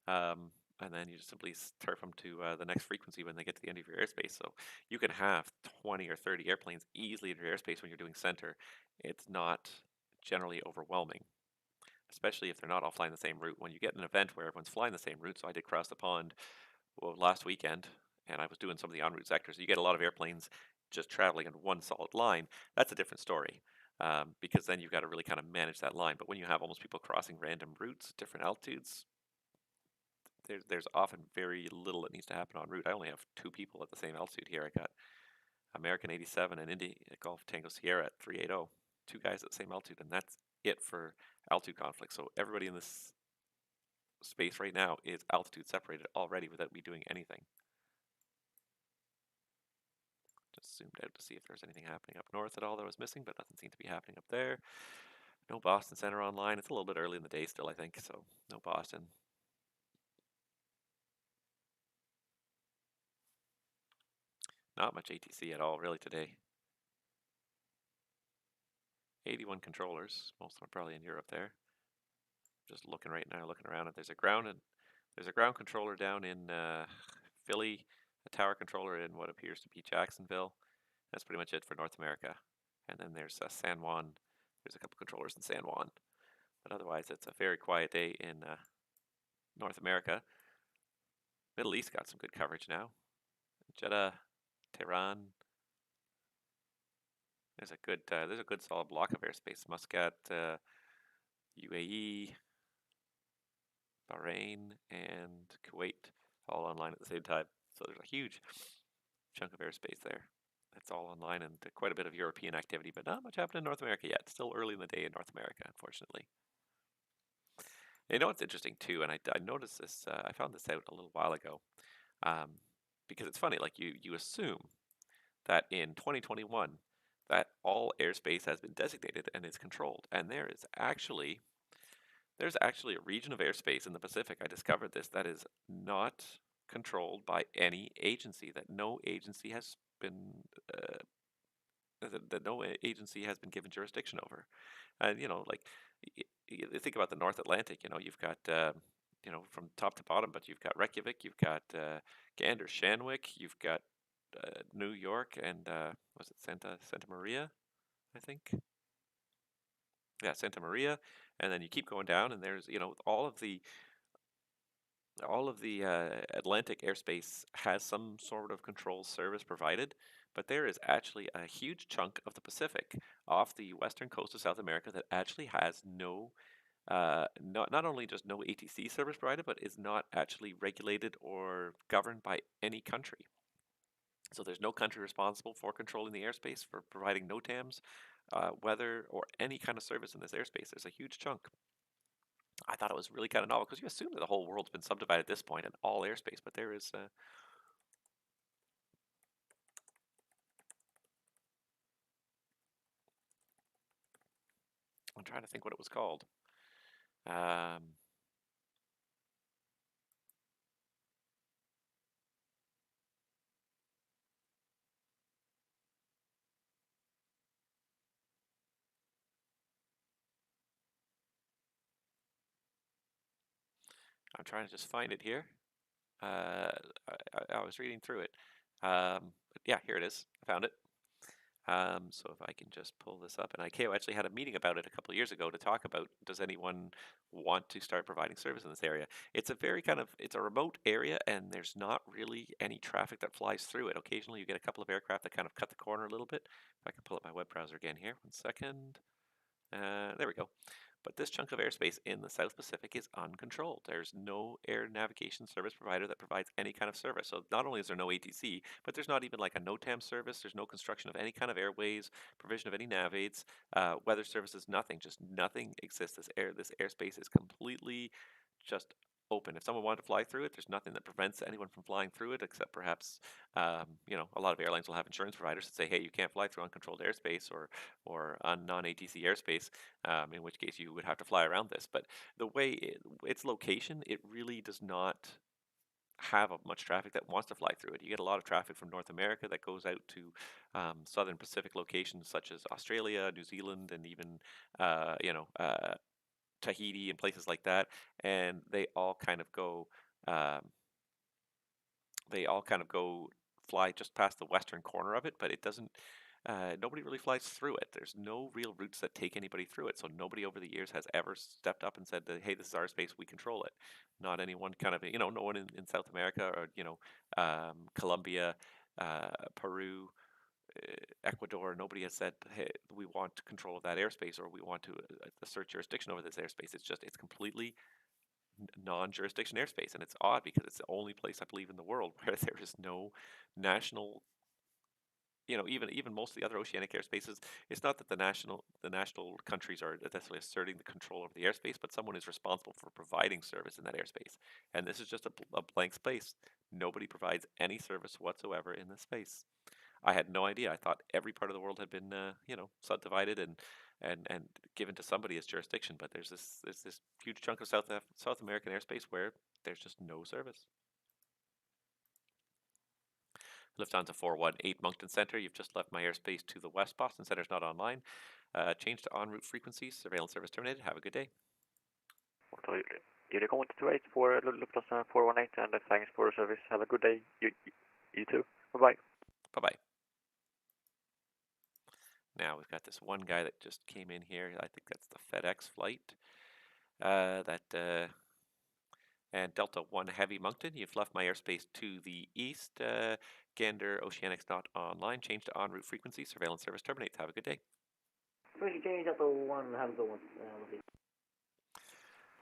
Speaker 1: and then you just simply turf them to the next frequency when they get to the end of your airspace. So you can have 20 or 30 airplanes easily in your airspace when you're doing center. It's not generally overwhelming, especially if they're not all flying the same route. When you get an event where everyone's flying the same route, so I did cross the pond last weekend, and I was doing some of the en route sectors. You get a lot of airplanes just traveling in one solid line. That's a different story. Because then you've got to really kind of manage that line. But when you have almost people crossing random routes, different altitudes, there's often very little that needs to happen en route. I only have 2 people at the same altitude here. I got American 87 and Indy Golf Tango Sierra at 380. 2 guys at the same altitude, and that's it for altitude conflict. So everybody in this space right now is altitude separated already without me doing anything. Just zoomed out to see if there's anything happening up north at all that was missing, but nothing seemed to be happening up there. No Boston Center online. It's a little bit early in the day still, I think, so no Boston. Not much ATC at all, really, today. 81 controllers. Most of them are probably in Europe there. Just looking right now, looking around, and there's a ground controller down in Philly, a tower controller in what appears to be Jacksonville. That's pretty much it for North America. And then there's San Juan. There's a couple controllers in San Juan. But otherwise, it's a very quiet day in North America. Middle East got some good coverage now. Jeddah, Tehran. There's a good solid block of airspace. Muscat, UAE, Bahrain, and Kuwait all online at the same time. So there's a huge chunk of airspace there. That's all online, and quite a bit of European activity, but not much happening in North America yet. Still early in the day in North America, unfortunately. You know what's interesting too, and I noticed this, I found this out a little while ago, because it's funny, like you assume that in 2021 that all airspace has been designated and is controlled, and there's actually a region of airspace in the Pacific, I discovered this, that is not controlled by any agency, that no agency has been given jurisdiction over. And like you think about the North Atlantic, you've got from top to bottom, but you've got Reykjavik, you've got Gander, Shanwick, you've got New York, and was it Santa Maria, I think. Yeah, Santa Maria, and then you keep going down, and there's all of the Atlantic airspace has some sort of control service provided, but there is actually a huge chunk of the Pacific off the western coast of South America that actually has no not only just no ATC service provided, but is not actually regulated or governed by any country. So there's no country responsible for controlling the airspace, for providing NOTAMs, weather, or any kind of service in this airspace. There's a huge chunk. I thought it was really kind of novel because you assume that the whole world's been subdivided at this point and all airspace, but there is. I'm trying to think what it was called. I'm trying to just find it here. I was reading through it. But yeah, here it is. I found it. So if I can just pull this up, and ICAO actually had a meeting about it a couple of years ago to talk about, does anyone want to start providing service in this area? It's a very it's a remote area, and there's not really any traffic that flies through it. Occasionally you get a couple of aircraft that kind of cut the corner a little bit. If I can pull up my web browser again here, 1 second. There we go. But this chunk of airspace in the South Pacific is uncontrolled. There's no air navigation service provider that provides any kind of service. So not only is there no ATC, but there's not even like a NOTAM service. There's no construction of any kind of airways, provision of any nav aids, weather services, nothing. Just nothing exists. This airspace is completely just open. If someone wanted to fly through it, there's nothing that prevents anyone from flying through it, except perhaps, a lot of airlines will have insurance providers that say, hey, you can't fly through uncontrolled airspace or on non-ATC airspace, in which case you would have to fly around this. But the way its location, it really does not have much traffic that wants to fly through it. You get a lot of traffic from North America that goes out to southern Pacific locations such as Australia, New Zealand, and even Tahiti and places like that, and they all kind of go fly just past the western corner of it, but it doesn't. Nobody really flies through it. There's no real routes that take anybody through it, so nobody over the years has ever stepped up and said that, hey, this is our space, we control it. Not anyone no one in South America or Colombia, Peru, Ecuador, nobody has said, hey, we want control of that airspace or we want to assert jurisdiction over this airspace. It's completely non-jurisdiction airspace, and it's odd because it's the only place I believe in the world where there is no national. Even most of the other oceanic airspaces, it's not that the national countries are necessarily asserting the control over the airspace, but someone is responsible for providing service in that airspace. And this is just a blank space. Nobody provides any service whatsoever in this space. I had no idea. I thought every part of the world had been, subdivided and given to somebody as jurisdiction. But there's this huge chunk of South American airspace where there's just no service. Lufthansa 418 Moncton Center. You've just left my airspace to the west. Boston Center's not online. Change to en route frequencies. Surveillance service terminated. Have a good day.
Speaker 2: Unicorn 128 for Lufthansa 418, and thanks for the service. Have a good day. You too. Bye-bye.
Speaker 1: Bye-bye. Now we've got this one guy that just came in here. I think that's the FedEx flight. And Delta 1 Heavy Moncton, you've left my airspace to the east. Gander Oceanics not online. Change to en route frequency. Surveillance service terminates. Have a good day.
Speaker 5: First change Delta 1, have a good one.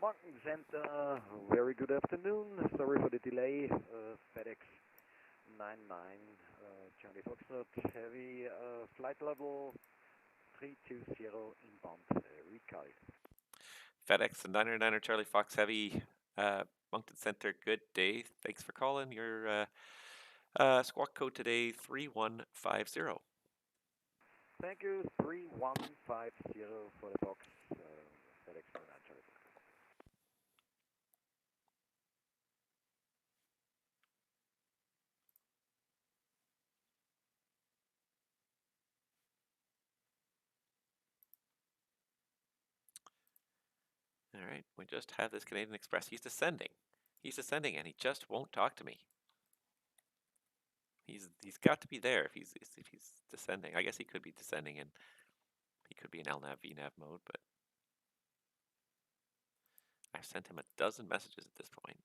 Speaker 7: Moncton Center, very good afternoon. Sorry for the delay. FedEx 99, Charlie Foxtrot Heavy, flight level 320 inbound, recall.
Speaker 1: FedEx 999 Charlie Fox Heavy, Moncton Center, good day. Thanks for calling. Your squawk code today 3150.
Speaker 7: Thank you, 3150 for the box, FedEx 99 Charlie Fox.
Speaker 1: All right, we just have this Canadian Express. He's descending. He's descending, and he just won't talk to me. He's got to be there if he's descending. I guess he could be descending, and he could be in LNAV VNAV mode, but I've sent him a dozen messages at this point.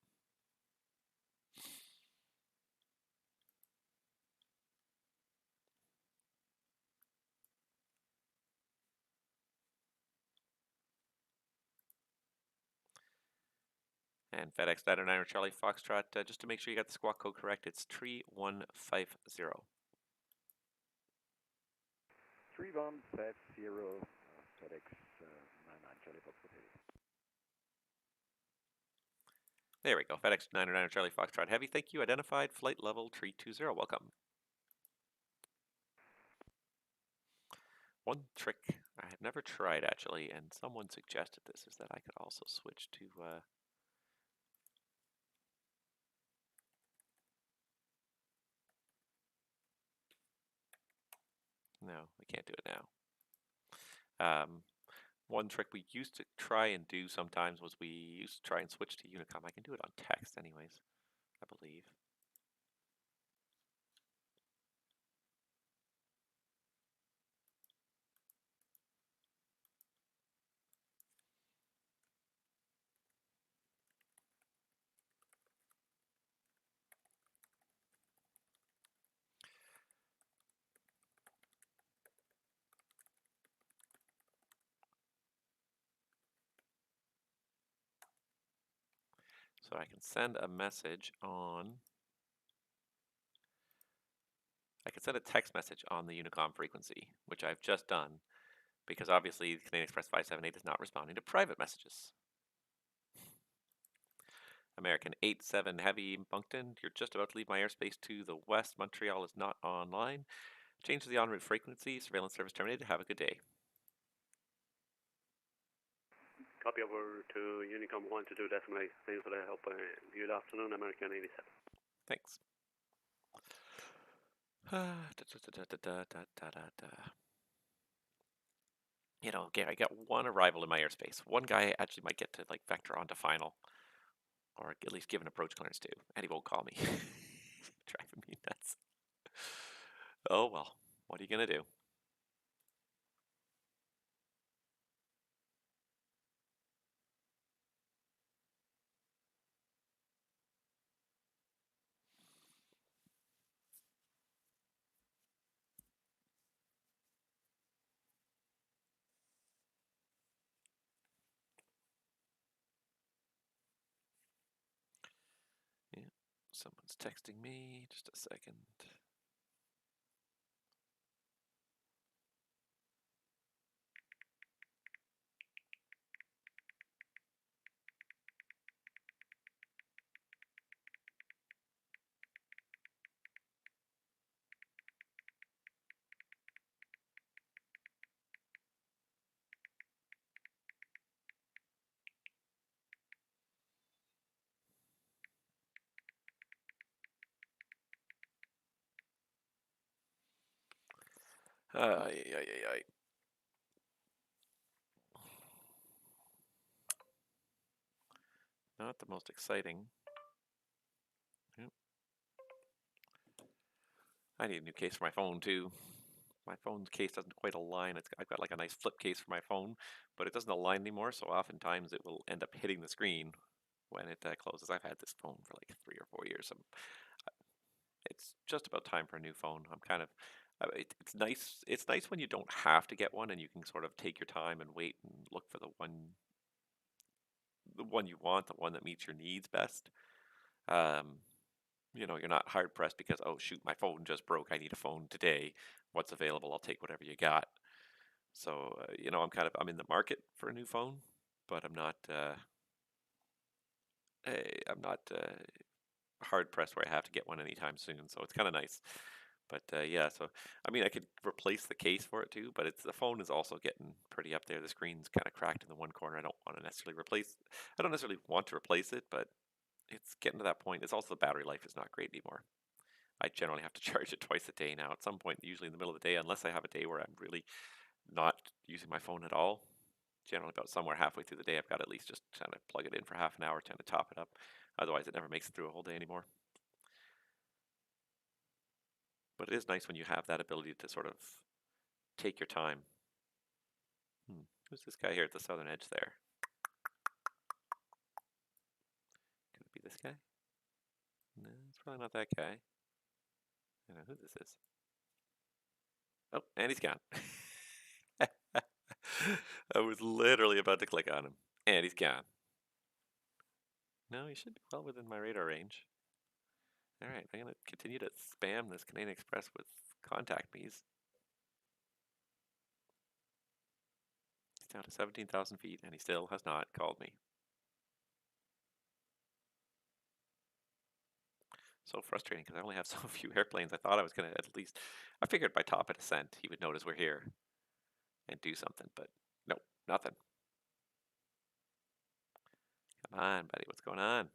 Speaker 1: And FedEx 99 Charlie Foxtrot, just to make sure you got the squawk code correct, it's 3150.
Speaker 7: 3150, FedEx 99 Charlie Foxtrot Heavy.
Speaker 1: There we go. FedEx 99 Charlie Foxtrot Heavy. Thank you. Identified. Flight level 320. Welcome. One trick I had never tried actually, and someone suggested this, is that I could also switch to no, we can't do it now. One trick we used to try and do sometimes was we used to try and switch to Unicom. I can do it on text anyways, I believe. So I can send a message on, I can send a text message on the Unicom frequency, which I've just done, because obviously Canadian Express 578 is not responding to private messages. American 87 Heavy Moncton, you're just about to leave my airspace to the west. Montreal is not online. Change to the en route frequency. Surveillance service terminated. Have a good day.
Speaker 4: Copy over to Unicom 122 Decimal. Thanks for the help. Good afternoon, American 87.
Speaker 1: Thanks. You know, okay, I got one arrival in my airspace. One guy actually might get to like vector onto final, or at least give an approach clearance to, and he won't call me. Driving me nuts. Oh well, what are you gonna do? Yeah, someone's texting me. Just a second. Ay. Not the most exciting. Yep. I need a new case for my phone too. My phone's case doesn't quite align. I've got like a nice flip case for my phone, but it doesn't align anymore, so oftentimes it will end up hitting the screen when it closes. I've had this phone for like 3 or 4 years. It's just about time for a new phone. I'm kind of, it's nice. It's nice when you don't have to get one and you can sort of take your time and wait and look for the one you want, the one that meets your needs best. You know, you're not hard pressed because, oh shoot, my phone just broke. I need a phone today. What's available? I'll take whatever you got. So, you know, I'm in the market for a new phone, but I'm not hard pressed where I have to get one anytime soon. So it's kind of nice. But yeah, so I mean, I could replace the case for it too, but the phone is also getting pretty up there. The screen's kind of cracked in the one corner. I don't necessarily want to replace it, but it's getting to that point. It's also the battery life is not great anymore. I generally have to charge it twice a day now. At some point, usually in the middle of the day, unless I have a day where I'm really not using my phone at all. Generally, about somewhere halfway through the day, I've got to at least just kind of plug it in for half an hour, trying to top it up. Otherwise, it never makes it through a whole day anymore. But it is nice when you have that ability to sort of take your time. Who's this guy here at the southern edge there? Could it be this guy? No, it's probably not that guy. I don't know who this is. Oh, and he's gone. I was literally about to click on him, and he's gone. No, you should be well within my radar range. All right, I'm going to continue to spam this Canadian Express with contact me's. He's down to 17,000 feet, and he still has not called me. So frustrating because I only have so few airplanes. I thought I was going to at least, I figured by top of descent he would notice we're here and do something, but nope, nothing. Come on, buddy, what's going on?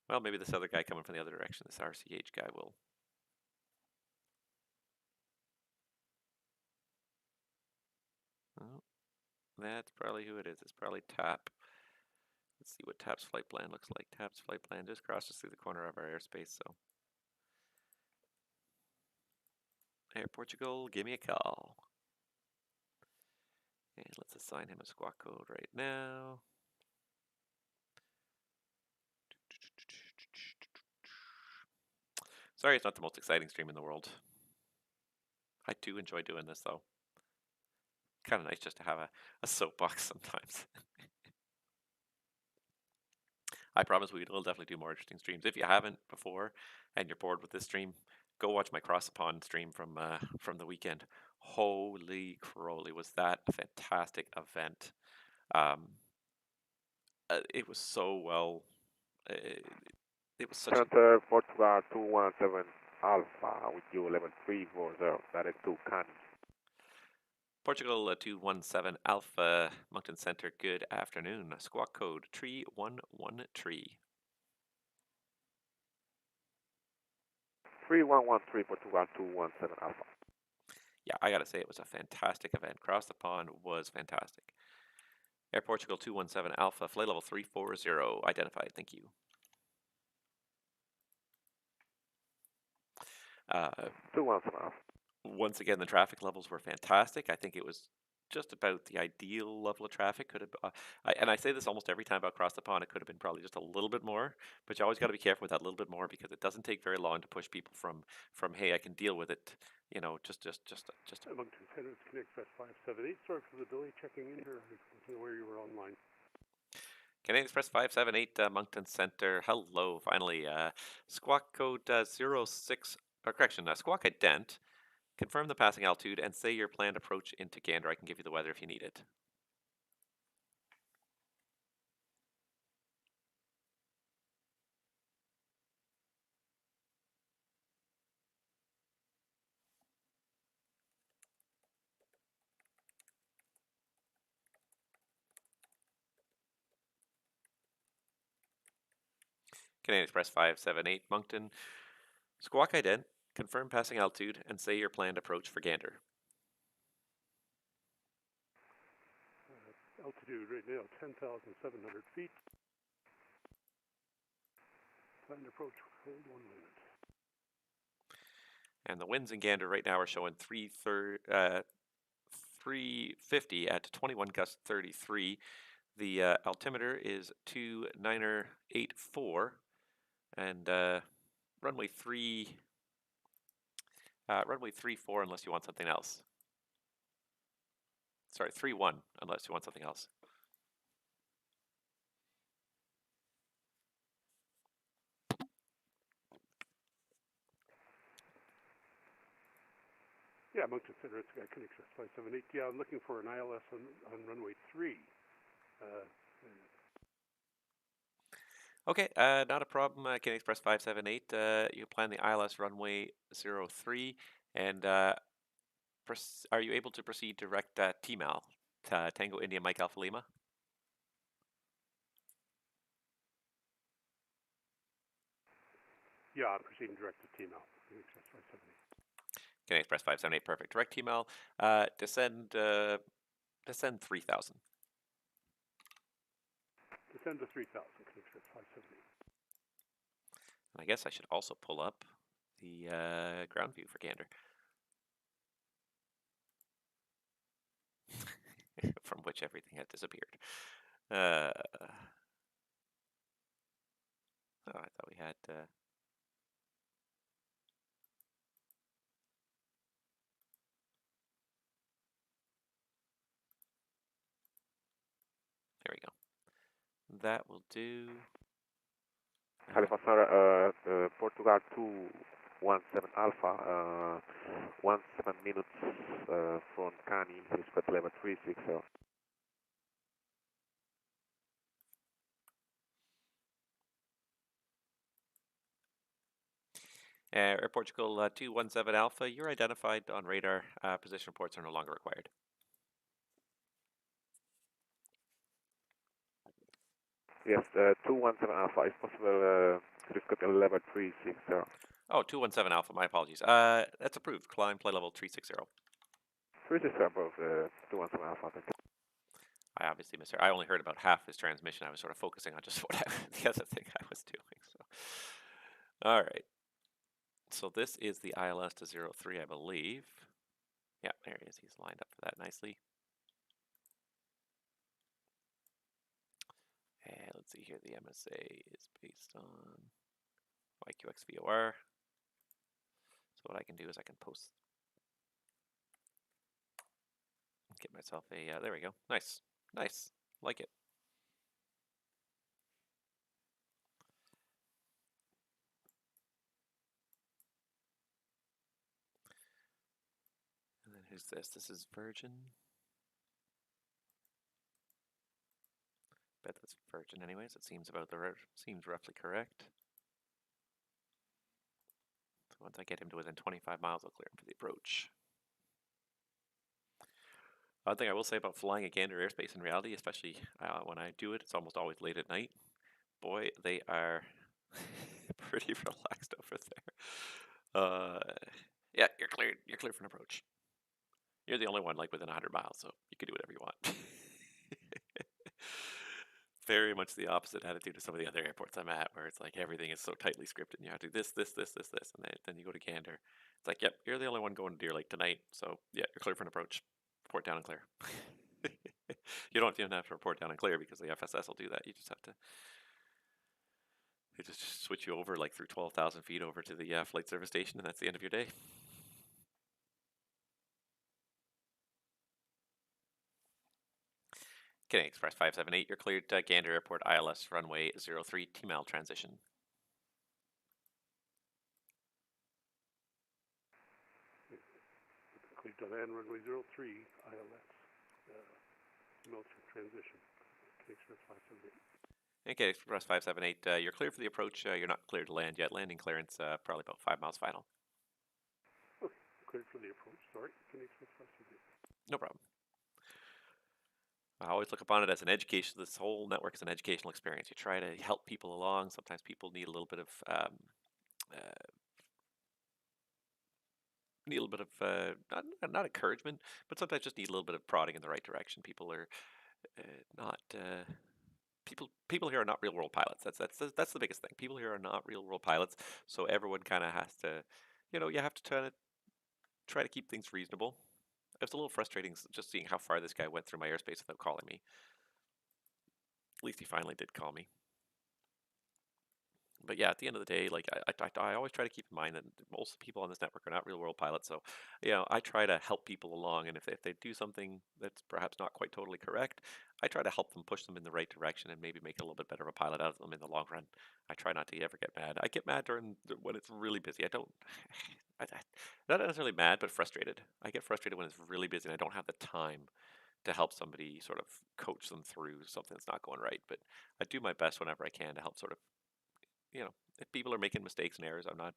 Speaker 1: Well, maybe this other guy coming from the other direction, this RCH guy will. Oh, that's probably who it is. It's probably TAP. Let's see what TAP's flight plan looks like. TAP's flight plan just crosses through the corner of our airspace, so. Air Portugal, give me a call. And let's assign him a squawk code right now. Sorry, it's not the most exciting stream in the world. I do enjoy doing this, though. Kind of nice just to have a soapbox sometimes. I promise we will definitely do more interesting streams. If you haven't before and you're bored with this stream, go watch my Cross the Pond stream from the weekend. Holy crowley, was that a fantastic event. It was so well. It was such
Speaker 2: Center Portugal 217 Alpha with you 11340. That is 2 can.
Speaker 1: Portugal 217 Alpha, Moncton Center, good afternoon. Squawk code 3113.
Speaker 2: 3113 Portugal 217 Alpha.
Speaker 1: Yeah, I gotta say it was a fantastic event. Cross the Pond was fantastic. Air Portugal 217 Alpha, flight level 340, identified, thank you.
Speaker 2: 217 Alpha.
Speaker 1: Once again, the traffic levels were fantastic. I think it was just about the ideal level of traffic. Could have, and I say this almost every time about Cross the Pond, it could have been probably just a little bit more, but you always got to be careful with that little bit more because it doesn't take very long to push people from hey, I can deal with it, you know, just.
Speaker 4: Moncton Center, it's Connect Express 578. Sorry for the delay checking in here. I don't know where you were online.
Speaker 1: Canadian Express 578, Moncton Center. Hello, finally. Squawk code 06, or correction, squawk ident. Confirm the passing altitude and say your planned approach into Gander. I can give you the weather if you need it. Canadian Express 578, Moncton. Squawk ident. Confirm passing altitude and say your planned approach for Gander.
Speaker 4: Altitude right now, 10,700 feet. Planned approach, hold 1 minute.
Speaker 1: And the winds in Gander right now are showing 350 at 21 gust 33. The altimeter is 2984 and runway 34 unless you want something else. Sorry, 31 unless you want something else.
Speaker 4: Yeah, Moncton Center, it's Connect Express 578. Yeah, I'm looking for an ILS on runway 3.
Speaker 1: Okay, not a problem. Canadian Express 578. You plan the ILS runway 03, and are you able to proceed direct TMAL, Tango India Mike Alpha Lima?
Speaker 4: Yeah, I'm proceeding direct to TMAL. Canadian Express 578.
Speaker 1: Canadian Express 578, perfect. Direct TMAL, descend 3,000.
Speaker 4: Descend to 3,000, Canadian Express 578.
Speaker 1: And I guess I should also pull up the ground view for Gander. From which everything had disappeared. Oh, I thought we had... There we go. That will do.
Speaker 2: Halifax, Portugal 217 Alpha, 17 minutes from Cani, squad level 360.
Speaker 1: Air Portugal 217 Alpha, you're identified on radar. Position reports are no longer required.
Speaker 2: Yes, 217 Alpha, if possible, squad level 360.
Speaker 1: Oh, 217 Alpha, my apologies. That's approved. Climb flight level 360.
Speaker 2: 360 above 217 Alpha, thank you.
Speaker 1: I obviously misheard. I only heard about half his transmission. I was sort of focusing on just what the other thing I was doing. So, all right. So this is the ILS to 03, I believe. Yeah, there he is. He's lined up for that nicely. And let's see here. The MSA is based on YQXVOR. So what I can do is I can post, get myself a, there we go. Nice. Nice. Like it. And then who's this? This is Virgin. Bet that's Virgin anyways. It seems about seems roughly correct. So once I get him to within 25 miles, I'll clear him for the approach. One thing I will say about flying a Gander airspace in reality, especially when I do it, it's almost always late at night. Boy, they are pretty relaxed over there. Yeah, you're cleared. You're cleared for an approach. You're the only one like within 100 miles, so you can do whatever you want. Very much the opposite attitude of some of the other airports I'm at, where it's like everything is so tightly scripted, and you have to do this, and then you go to Gander. It's like, yep, you're the only one going to Deer Lake tonight, so yeah, you're clear for an approach. Report down and clear. You don't even have to report down and clear because the FSS will do that. You just have to. They just switch you over like through 12,000 feet over to the flight service station, and that's the end of your day. Kidding Express 578, you're cleared Gander Airport ILS runway 03 T-Mal transition.
Speaker 4: Cleared to land runway 03 ILS, transition. Express 578.
Speaker 1: Okay, Express 578, you're cleared for the approach. You're not cleared to land yet. Landing clearance probably about 5 miles final.
Speaker 4: Okay, cleared for the approach. Sorry, Express 578.
Speaker 1: No problem. I always look upon it as an education. This whole network is an educational experience. You try to help people along. Sometimes people need a little bit of not encouragement, but sometimes just need a little bit of prodding in the right direction. People are not people here are not real world pilots. That's the biggest thing. People here are not real world pilots, so everyone kind of has to, you have to try to keep things reasonable. It was a little frustrating just seeing how far this guy went through my airspace without calling me. At least he finally did call me. But yeah, at the end of the day, like I always try to keep in mind that most people on this network are not real world pilots. So, I try to help people along, and if they do something that's perhaps not quite totally correct, I try to help them, push them in the right direction, and maybe make a little bit better of a pilot out of them in the long run. I try not to ever get mad. I get mad when it's really busy. I don't. Not necessarily mad, but frustrated. I get frustrated when it's really busy and I don't have the time to help somebody sort of coach them through something that's not going right. But I do my best whenever I can to help sort of, if people are making mistakes and errors, I'm not,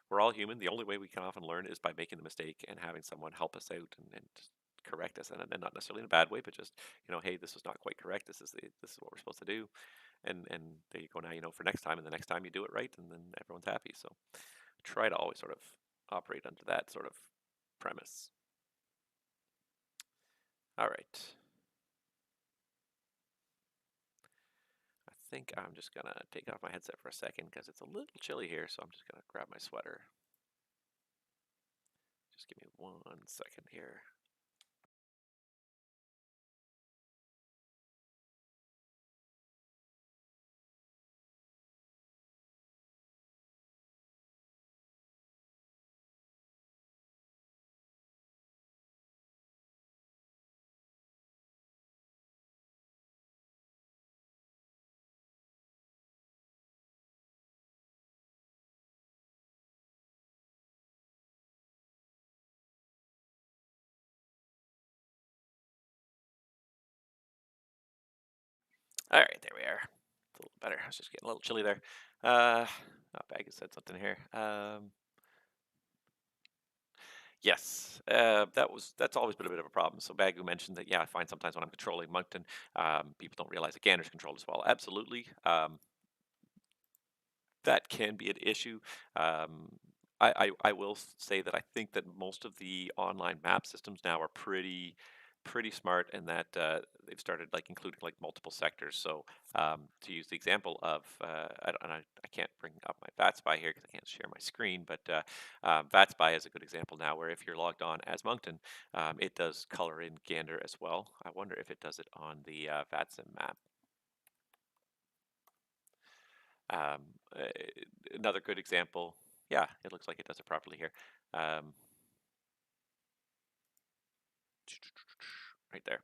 Speaker 1: we're all human. The only way we can often learn is by making the mistake and having someone help us out and correct us, and not necessarily in a bad way, but just, hey, this is not quite correct. This is what we're supposed to do. And there you go. Now, for next time, and the next time you do it right, and then everyone's happy. So try to always sort of operate under that sort of premise. All right. I think I'm just going to take off my headset for a second because it's a little chilly here, so I'm just going to grab my sweater. Just give me 1 second here. All right, there we are. It's a little better. I was just getting a little chilly there. Oh, Bagu said something here. Yes, that's always been a bit of a problem. So Bagu mentioned that, yeah, I find sometimes when I'm controlling Moncton, people don't realize that Gander's controlled as well. Absolutely. That can be an issue. I will say that I think that most of the online map systems now are pretty smart, and that they've started like including like multiple sectors. So to use the example of I can't bring up my VATSPy here because I can't share my screen, but VATSPy is a good example now where if you're logged on as Moncton, it does color in Gander as well. I wonder if it does it on the VATSIM map. Um, uh, Another good example, yeah, it looks like it does it properly here. Right there.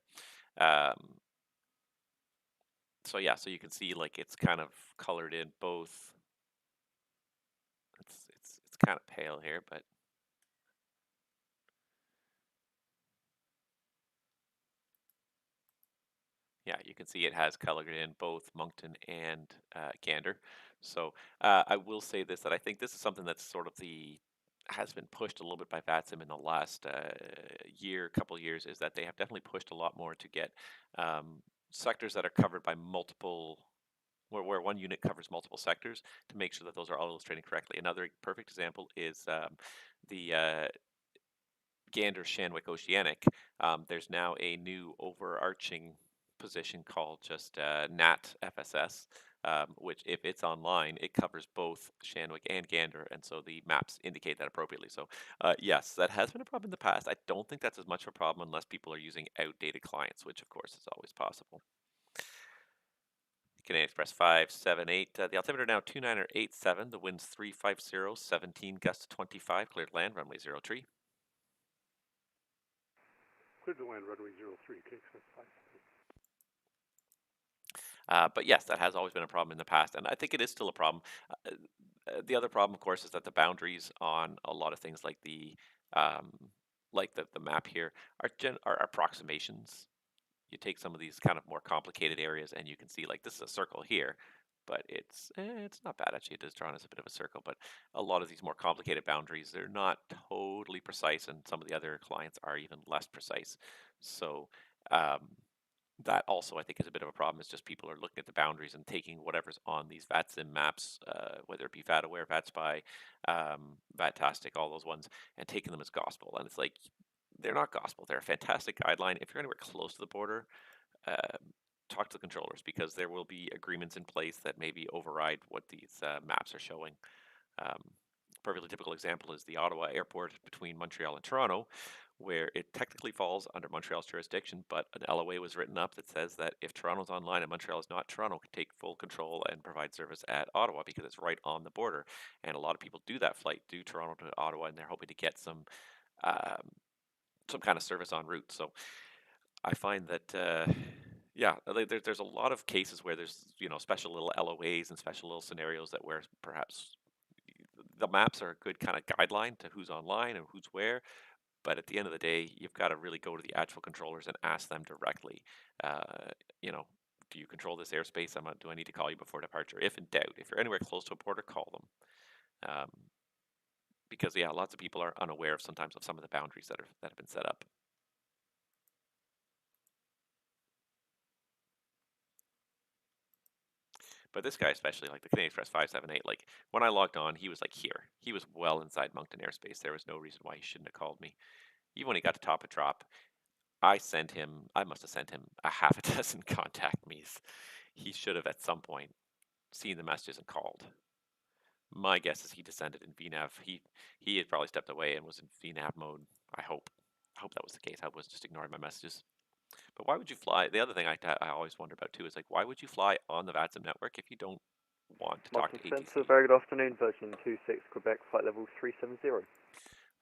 Speaker 1: So yeah, so you can see like it's kind of colored in both. It's kind of pale here, but yeah, you can see it has colored in both Moncton and Gander. So I will say this, that I think this is something that's sort of has been pushed a little bit by VATSIM in the last couple years, is that they have definitely pushed a lot more to get sectors that are covered by multiple, where one unit covers multiple sectors, to make sure that those are all illustrating correctly. Another perfect example is the Gander Shanwick Oceanic. There's now a new overarching position called just NAT FSS, which if it's online, it covers both Shanwick and Gander, and so the maps indicate that appropriately. So yes, that has been a problem in the past. I don't think that's as much of a problem unless people are using outdated clients, which of course is always possible. Canadian Express 578. The altimeter now 2987. The wind's 350, 17 gusts to 25. Cleared land, runway 03.
Speaker 4: Cleared the land, runway 03.
Speaker 1: But yes, that has always been a problem in the past, and I think it is still a problem. The other problem, of course, is that the boundaries on a lot of things like the map here are approximations. You take some of these kind of more complicated areas, and you can see like this is a circle here, but it's not bad actually. It is drawn as a bit of a circle, but a lot of these more complicated boundaries, they're not totally precise, and some of the other clients are even less precise. So that also I think is a bit of a problem. Is just people are looking at the boundaries and taking whatever's on these VATSIM maps, whether it be VATAware, VATSPy, VATtastic, all those ones, and taking them as gospel. And it's like, they're not gospel. They're a fantastic guideline. If you're anywhere close to the border, talk to the controllers, because there will be agreements in place that maybe override what these maps are showing. Perfectly typical example is the Ottawa airport between Montreal and Toronto, where it technically falls under Montreal's jurisdiction, but an LOA was written up that says that if Toronto's online and Montreal is not, Toronto can take full control and provide service at Ottawa because it's right on the border. And a lot of people do that flight, do Toronto to Ottawa, and they're hoping to get some kind of service en route. So I find that yeah, there's a lot of cases where there's special little LOAs and special little scenarios that where perhaps the maps are a good kind of guideline to who's online and who's where, but at the end of the day, you've got to really go to the actual controllers and ask them directly. You know, do you control this airspace? Do I need to call you before departure? If in doubt, if you're anywhere close to a border, call them. Because yeah, lots of people are unaware of sometimes of some of the boundaries that have been set up. But this guy especially, like the Canadian Express 578, like when I logged on, he was like here. He was well inside Moncton airspace. There was no reason why he shouldn't have called me. Even when he got to top of drop, I must have sent him a half a dozen contact me's. He should have at some point seen the messages and called. My guess is he descended in VNAV. He had probably stepped away and was in VNAV mode. I hope that was the case. I was just ignoring my messages. But why would you fly? The other thing I always wonder about too is like, why would you fly on the VATSIM network if you don't want to talk to ATC?
Speaker 2: Moncton Centre, very good afternoon, version 26 Quebec, flight level 370.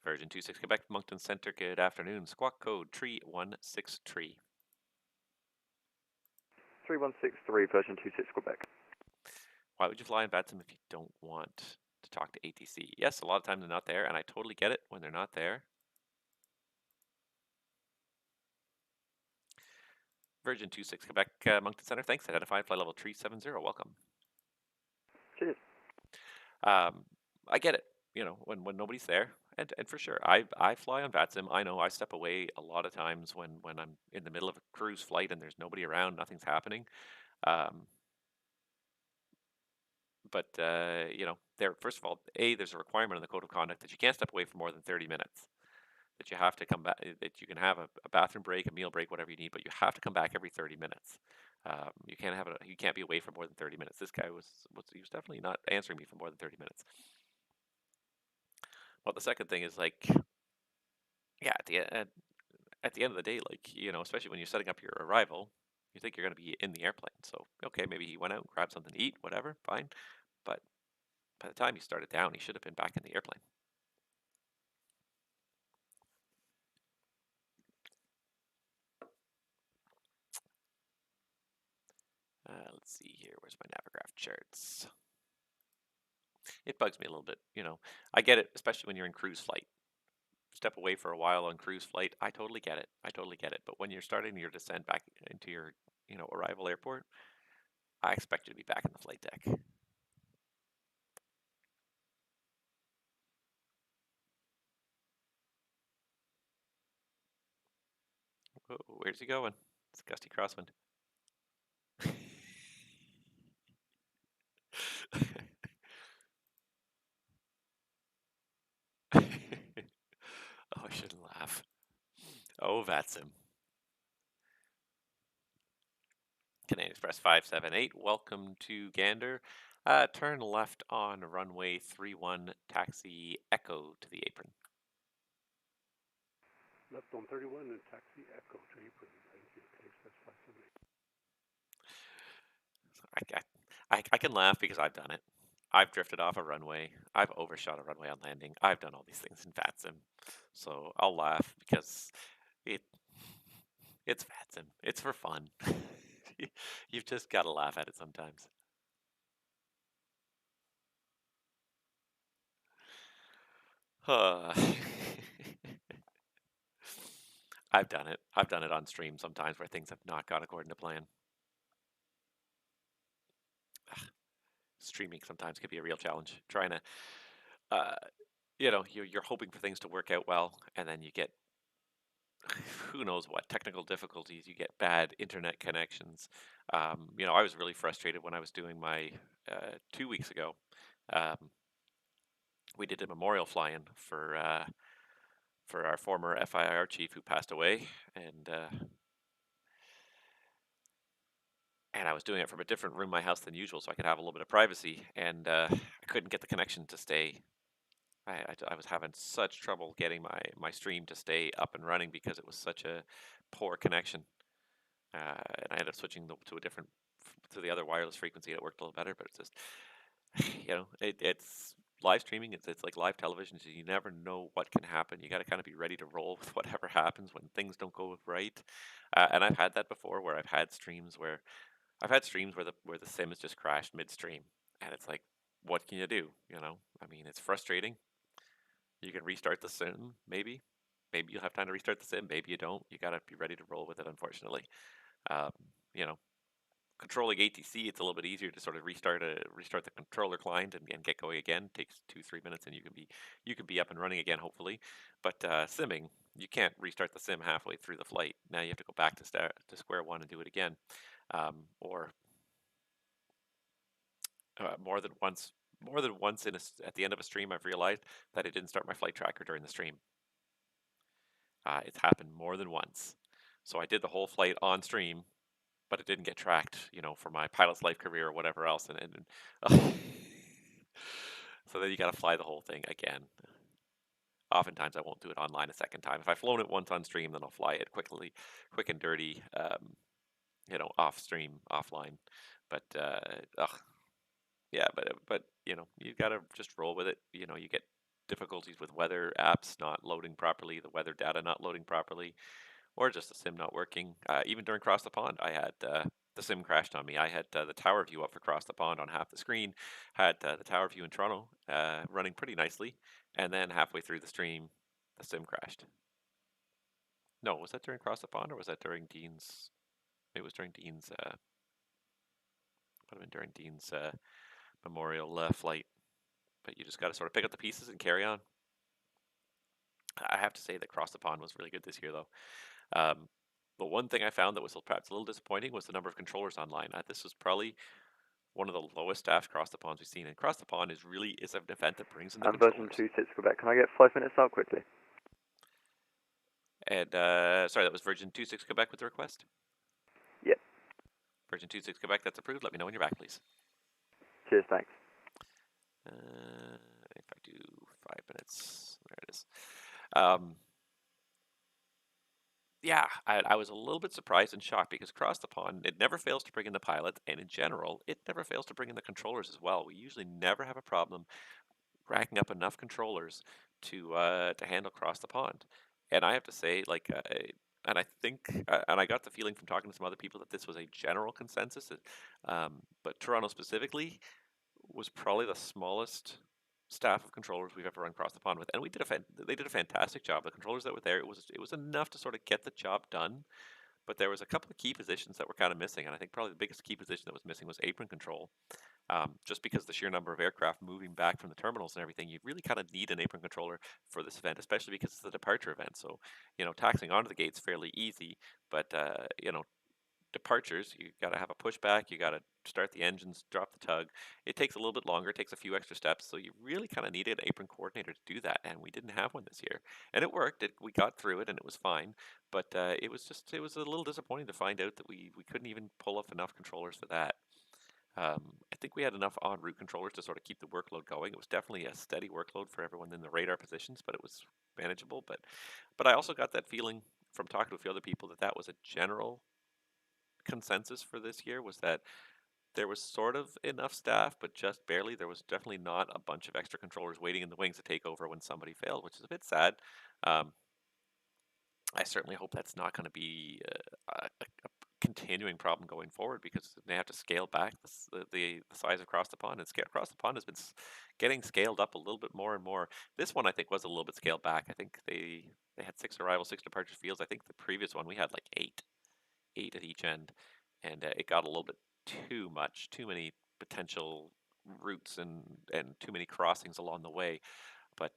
Speaker 1: Version 26 Quebec, Moncton Centre, good afternoon. Squawk code 3163.
Speaker 2: 3163, version 26 Quebec.
Speaker 1: Why would you fly in VATSIM if you don't want to talk to ATC? Yes, a lot of times they're not there, and I totally get it when they're not there. Virgin 26 Quebec, Moncton Center. Thanks. Identified flight level 370. Welcome.
Speaker 2: Cheers.
Speaker 1: I get it. You know, when nobody's there, and for sure, I fly on VATSIM. I know I step away a lot of times when I'm in the middle of a cruise flight and there's nobody around, nothing's happening. But you know, there first of all, there's a requirement in the code of conduct that you can't step away for more than 30 minutes. That you have to come back. That you can have a bathroom break, a meal break, whatever you need, but you have to come back every 30 minutes. You can't have you can't be away for more than 30 minutes. This guy was definitely not answering me for more than 30 minutes. But the second thing is like, yeah, at the end of the day, like, you know, especially when you're setting up your arrival, you think you're going to be in the airplane. So okay, maybe he went out and grabbed something to eat, whatever, fine. But by the time he started down, he should have been back in the airplane. Let's see here. Where's my Navigraph charts? It bugs me a little bit. You know, I get it, especially when you're in cruise flight. Step away for a while on cruise flight. I totally get it. I totally get it. But when you're starting your descent back into your, you know, arrival airport, I expect you to be back in the flight deck. Whoa, where's he going? It's a gusty crosswind. Oh, I shouldn't laugh. Oh, VATSIM. Canadian Express 578, welcome to Gander. Turn left on runway 31, taxi Echo to the apron.
Speaker 4: Left on 31 and taxi Echo to apron. Thank you. Canadian Express 578.
Speaker 1: I can laugh because I've done it. I've drifted off a runway. I've overshot a runway on landing. I've done all these things in VATSIM. So I'll laugh because it's VATSIM. It's for fun. You've just got to laugh at it sometimes. I've done it. I've done it on stream sometimes where things have not gone according to plan. Streaming sometimes can be a real challenge. Trying to, you know, you're hoping for things to work out well, and then you get who knows what technical difficulties. You get bad internet connections. You know, I was really frustrated when I was doing my 2 weeks ago. We did a memorial fly-in for our former FIR chief who passed away, and I was doing it from a different room in my house than usual, so I could have a little bit of privacy. And I couldn't get the connection to stay. I was having such trouble getting my stream to stay up and running because it was such a poor connection. And I ended up switching to the other wireless frequency. It worked a little better, but it's just, you know, it's live streaming. It's like live television. So you never know what can happen. You got to kind of be ready to roll with whatever happens when things don't go right. And I've had that before, where I've had streams where the sim has just crashed midstream, and it's like, what can you do? You know, I mean, it's frustrating. You can restart the sim, maybe you'll have time to restart the sim. Maybe you don't. You gotta be ready to roll with it. Unfortunately, you know, controlling ATC, it's a little bit easier to sort of restart the controller client and get going again. It takes 2-3 minutes, and you can be up and running again, hopefully. But simming, you can't restart the sim halfway through the flight. Now you have to go back to square one and do it again. Or more than once at the end of a stream, I've realized that I didn't start my flight tracker during the stream. It's happened more than once. So I did the whole flight on stream, but it didn't get tracked, you know, for my pilot's life career or whatever else. And so then you got to fly the whole thing again. Oftentimes I won't do it online a second time. If I've flown it once on stream, then I'll fly it quick and dirty, you know, off stream, offline. But yeah, but you know, you gotta just roll with it. You know, you get difficulties with weather apps not loading properly, the weather data not loading properly, or just the sim not working. Even during Cross the Pond, I had the sim crashed on me. I had the tower view up for Cross the Pond on half the screen, had the tower view in Toronto running pretty nicely, and then halfway through the stream, the sim crashed. No, was that during Cross the Pond or was that during Dean's? It was during Dean's, would have been during Dean's memorial flight. But you just got to sort of pick up the pieces and carry on. I have to say that Cross the Pond was really good this year, though. But one thing I found that was perhaps a little disappointing was the number of controllers online. This was probably one of the lowest staffed Cross the Ponds we've seen. And Cross the Pond is an event that brings in the controllers.
Speaker 2: Version 26 Quebec, can I get 5 minutes out quickly?
Speaker 1: And, sorry, that was Virgin 26 Quebec with the request?
Speaker 2: Yep.
Speaker 1: Virgin 26 Quebec, that's approved. Let me know when you're back, please.
Speaker 2: Cheers, thanks.
Speaker 1: If I do 5 minutes, there it is. Yeah, I was a little bit surprised and shocked because Cross the Pond, it never fails to bring in the pilots, and in general, it never fails to bring in the controllers as well. We usually never have a problem racking up enough controllers to handle Cross the Pond. And I have to say, like, and I think, and I got the feeling from talking to some other people that this was a general consensus, but Toronto specifically was probably the smallest staff of controllers we've ever run Cross the Pond with, and they did a fantastic job. The controllers that were there, it was enough to sort of get the job done, but there was a couple of key positions that were kind of missing, and I think probably the biggest key position that was missing was apron control. Just because the sheer number of aircraft moving back from the terminals and everything, you really kind of need an apron controller for this event, especially because it's a departure event. So, taxing onto the gate's fairly easy, but departures, you got to have a pushback, you got to start the engines, drop the tug. It takes a little bit longer, it takes a few extra steps, so you really kind of needed an apron coordinator to do that, and we didn't have one this year. And it worked, we got through it, and it was fine, but it was a little disappointing to find out that we couldn't even pull off enough controllers for that. I think we had enough en route controllers to sort of keep the workload going. It was definitely a steady workload for everyone in the radar positions, but it was manageable. But I also got that feeling from talking to a few other people that was a general consensus for this year, was that there was sort of enough staff, but just barely. There was definitely not a bunch of extra controllers waiting in the wings to take over when somebody failed, which is a bit sad. I certainly hope that's not going to be a continuing problem going forward, because they have to scale back the size across the pond. And across the pond has been getting scaled up a little bit more and more. This one, I think, was a little bit scaled back. I think they had 6 arrivals, 6 departure fields. I think the previous one we had like 8 at each end, and it got a little bit too much, too many potential routes and too many crossings along the way. But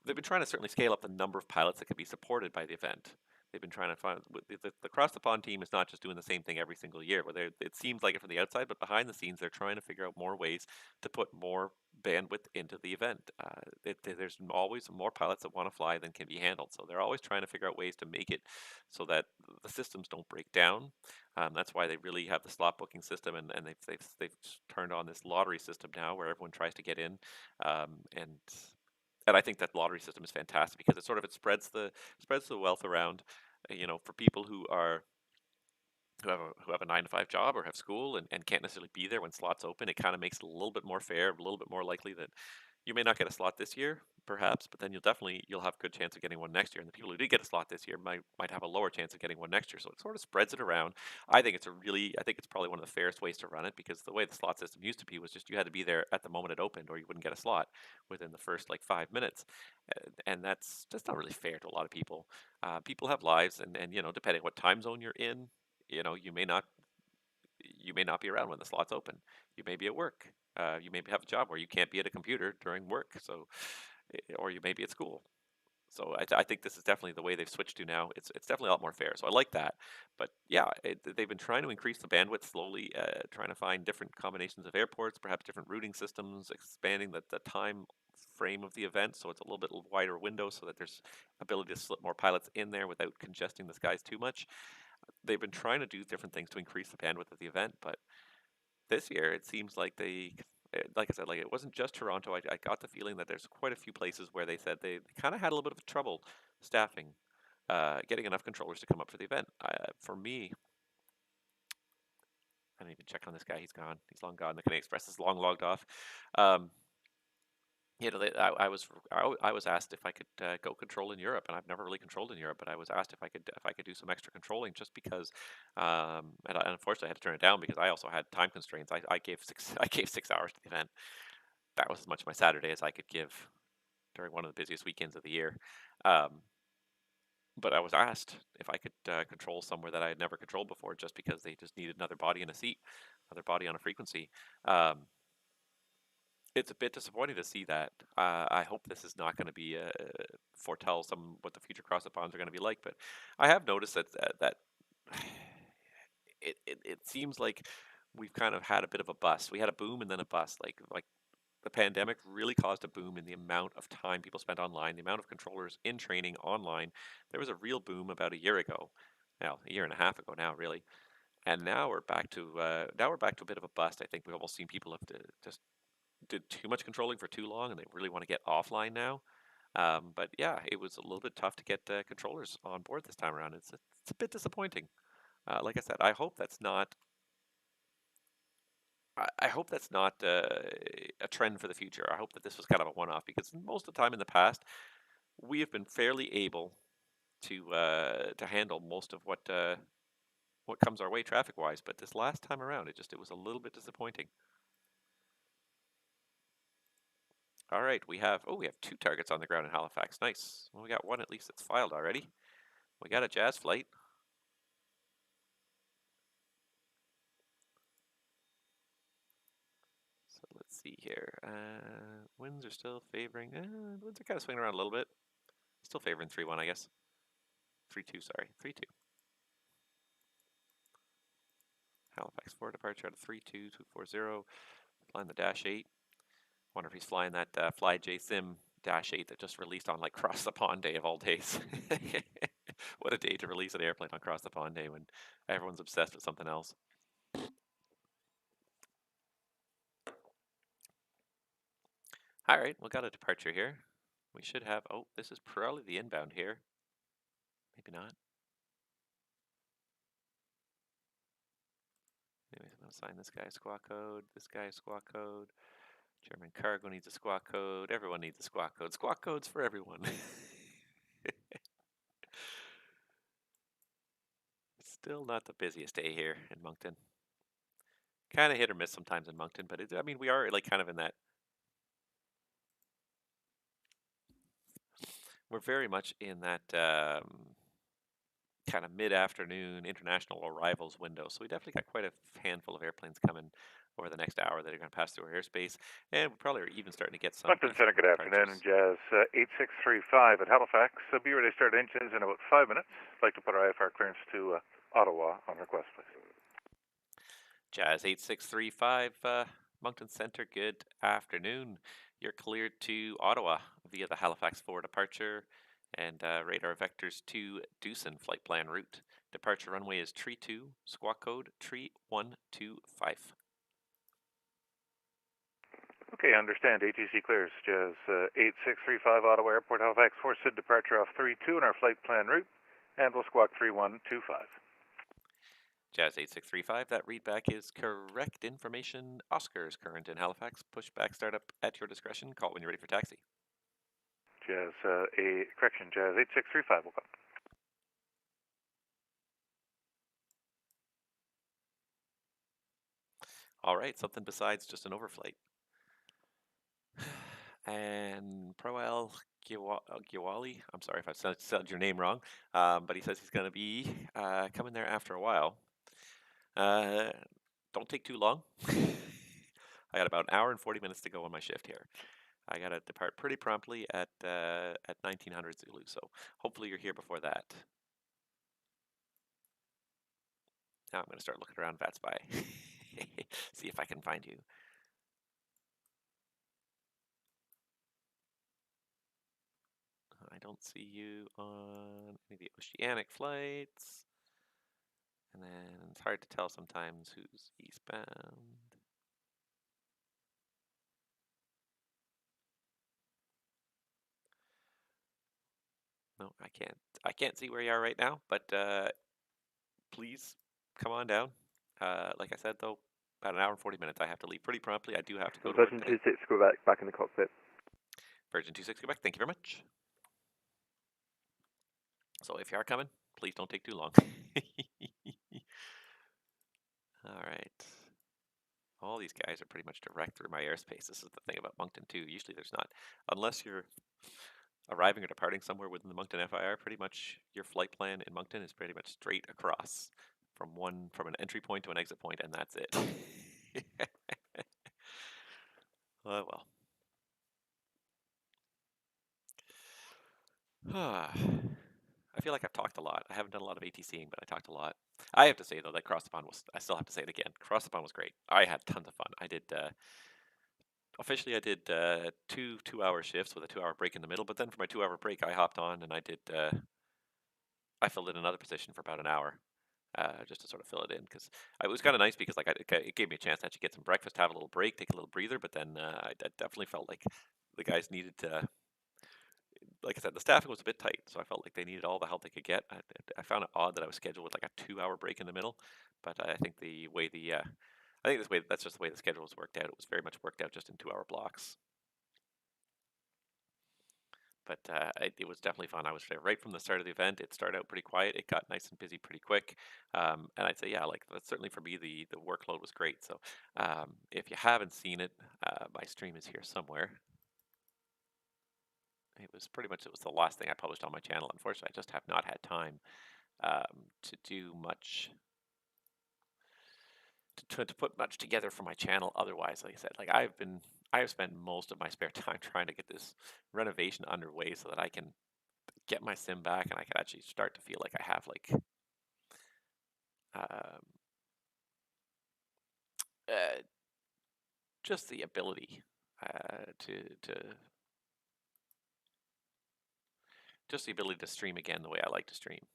Speaker 1: they've been trying to certainly scale up the number of pilots that could be supported by the event. They've been trying to find the Cross the Pond team is not just doing the same thing every single year. Where it seems like it from the outside, but behind the scenes, they're trying to figure out more ways to put more bandwidth into the event. There's always more pilots that want to fly than can be handled, so they're always trying to figure out ways to make it so that the systems don't break down. That's why they really have the slot booking system, and they've turned on this lottery system now, where everyone tries to get in, and I think that lottery system is fantastic because it spreads the wealth around, for people who have a 9 to 5 job or have school and can't necessarily be there when slots open. It kind of makes it a little bit more fair, a little bit more likely that you may not get a slot this year, perhaps, but then you'll have a good chance of getting one next year. And the people who did get a slot this year might have a lower chance of getting one next year. So it sort of spreads it around. I think it's probably one of the fairest ways to run it, because the way the slot system used to be was just you had to be there at the moment it opened, or you wouldn't get a slot within the first like 5 minutes. And that's not really fair to a lot of people. People have lives, and depending on what time zone you're in, you may not be around when the slot's open. You may be at work. You may have a job where you can't be at a computer during work. So, or you may be at school. So I think this is definitely the way they've switched to now. It's definitely a lot more fair. So I like that. But yeah, they've been trying to increase the bandwidth slowly, trying to find different combinations of airports, perhaps different routing systems, expanding the time frame of the event so it's a little bit wider window, so that there's ability to slip more pilots in there without congesting the skies too much. They've been trying to do different things to increase the bandwidth of the event, but this year it seems like like I said, like it wasn't just Toronto. I got the feeling that there's quite a few places where they said they kind of had a little bit of trouble staffing, getting enough controllers to come up for the event. For me, I didn't even check on this guy. He's gone. He's long gone. The Canadian Express is long logged off. I was asked if I could go control in Europe, and I've never really controlled in Europe. But I was asked if I could do some extra controlling, just because, and unfortunately I had to turn it down because I also had time constraints. I gave 6 hours to the event. That was as much of my Saturday as I could give during one of the busiest weekends of the year. but I was asked if I could control somewhere that I had never controlled before, just because they just needed another body in a seat, another body on a frequency. It's a bit disappointing to see that. I hope this is not going to be foretell some what the future cross ponds are going to be like. But I have noticed that it seems like we've kind of had a bit of a bust. We had a boom and then a bust. Like the pandemic really caused a boom in the amount of time people spent online, the amount of controllers in training online. There was a real boom about a year ago, now a year and a half ago now, really. And now we're back to a bit of a bust. I think we've almost seen people have just did too much controlling for too long, and they really want to get offline now. But yeah, it was a little bit tough to get controllers on board this time around. It's a bit disappointing. Like I said, I hope that's not. I hope that's not a trend for the future. I hope that this was kind of a one-off, because most of the time in the past, we have been fairly able to handle most of what comes our way traffic-wise. But this last time around, it was a little bit disappointing. All right, we have 2 targets on the ground in Halifax. Nice. Well, we got one at least that's filed already. We got a Jazz flight. So let's see here. Winds are still favoring. Winds are kind of swinging around a little bit. Still favoring 3-1, I guess. 3-2, sorry. 3-2. Halifax 4 departure out of 3-2-240. Flying the Dash 8. Wonder if he's flying that Fly JSIM Dash 8 that just released on like Cross the Pond Day of all days. What a day to release an airplane on Cross the Pond Day when everyone's obsessed with something else. All right, we got a departure here. We should have, this is probably the inbound here. Maybe not. Anyways, I'm going to assign this guy a squawk code, this guy a squawk code. German cargo needs a squawk code. Everyone needs a squawk code. Squawk codes for everyone. Still not the busiest day here in Moncton. Kind of hit or miss sometimes in Moncton, but I mean, we are like kind of in that. We're very much in that kind of mid-afternoon international arrivals window. So we definitely got quite a handful of airplanes coming over the next hour that are going to pass through our airspace, and we probably are even starting to get some.
Speaker 8: Moncton Center, good afternoon. Jazz 8635 at Halifax. Be ready to start engines in about 5 minutes. I'd like to put our IFR clearance to Ottawa on request, please.
Speaker 1: Jazz 8635, Moncton Center, good afternoon. You're cleared to Ottawa via the Halifax 4 departure and radar vectors to Dewson flight plan route. Departure runway is 32, squawk code 3125.
Speaker 8: Okay, understand. ATC clears. Jazz 8635 Ottawa Airport, Halifax 4 SID departure off 32 in our flight plan route, and we'll squawk 3125.
Speaker 1: Jazz 8635, that readback is correct information. Oscar is current in Halifax. Pushback startup at your discretion. Call when you're ready for taxi.
Speaker 8: Jazz Jazz 8635 will come.
Speaker 1: All right, something besides just an overflight. And Proel Giwali, I'm sorry if I said your name wrong, but he says he's going to be coming there after a while. Don't take too long. I got about an hour and 40 minutes to go on my shift here. I got to depart pretty promptly at 1900 Zulu, so hopefully you're here before that. Now I'm going to start looking around VATSIM. See if I can find you. I don't see you on any of the oceanic flights. And then it's hard to tell sometimes who's eastbound. No, I can't see where you are right now, but please come on down. Like I said, though, about an hour and 40 minutes. I have to leave pretty promptly. I do have to go to
Speaker 2: Virgin
Speaker 1: work.
Speaker 2: 26, go back in the cockpit.
Speaker 1: Virgin 26, Quebec, thank you very much. So if you are coming, please don't take too long. All right. All these guys are pretty much direct through my airspace. This is the thing about Moncton too. Usually there's not, unless you're arriving or departing somewhere within the Moncton FIR, pretty much your flight plan in Moncton is pretty much straight across from an entry point to an exit point, and that's it. Well. I feel like I've talked a lot. I haven't done a lot of ATCing, but I talked a lot. I have to say though that Cross the Pond was. I still have to say it again. Cross the Pond was great. I had tons of fun. I did. Officially, I did 2 2-hour shifts with a 2-hour break in the middle. But then for my 2-hour break, I hopped on and I did. I filled in another position for about an hour, just to sort of fill it in because it was kind of nice because like it gave me a chance to actually get some breakfast, have a little break, take a little breather. But then I definitely felt like the guys needed to. Like I said, the staffing was a bit tight, so I felt like they needed all the help they could get. I found it odd that I was scheduled with like a 2-hour break in the middle, but I think that's just the way the schedule was worked out. It was very much worked out just in 2-hour blocks. But it was definitely fun. I was there right from the start of the event. It started out pretty quiet. It got nice and busy pretty quick. And I'd say, yeah, like that's certainly for me, the workload was great. So if you haven't seen it, my stream is here somewhere. It was the last thing I published on my channel. Unfortunately, I just have not had time to do much, to put much together for my channel. Otherwise, like I said, like I have spent most of my spare time trying to get this renovation underway so that I can get my sim back and I can actually start to feel like I have like just the ability to stream again the way I like to stream.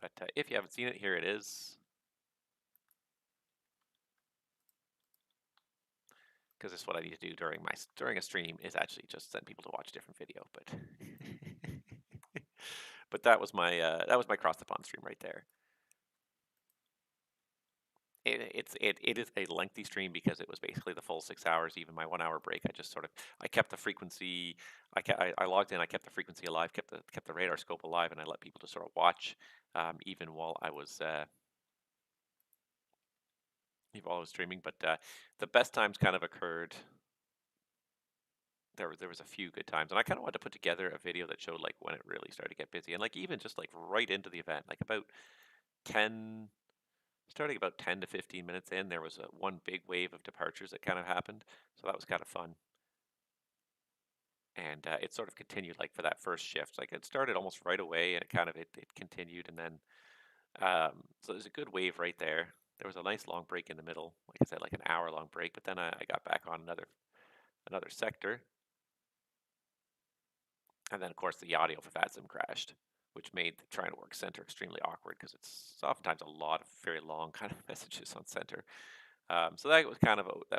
Speaker 1: But if you haven't seen it, here it is. Because this is what I need to do during a stream is actually just send people to watch a different video. But but that was my Cross the Pond stream right there. It is a lengthy stream because it was basically the full 6 hours. Even my 1-hour break, I kept the frequency. I logged in. I kept the frequency alive. Kept the radar scope alive, and I let people to sort of watch even while I was streaming. But the best times kind of occurred. There was a few good times, and I kind of wanted to put together a video that showed like when it really started to get busy, and like even just like right into the event, like starting about 10 to 15 minutes in, there was one big wave of departures that kind of happened, so that was kind of fun. And it sort of continued like for that first shift, like it started almost right away, and it continued, and then so there's a good wave right there. There was a nice long break in the middle, like I said, like an hour-long break, but then I got back on another sector. And then, of course, the audio for VATSIM crashed, which made trying to work center extremely awkward because it's oftentimes a lot of very long kind of messages on center. So that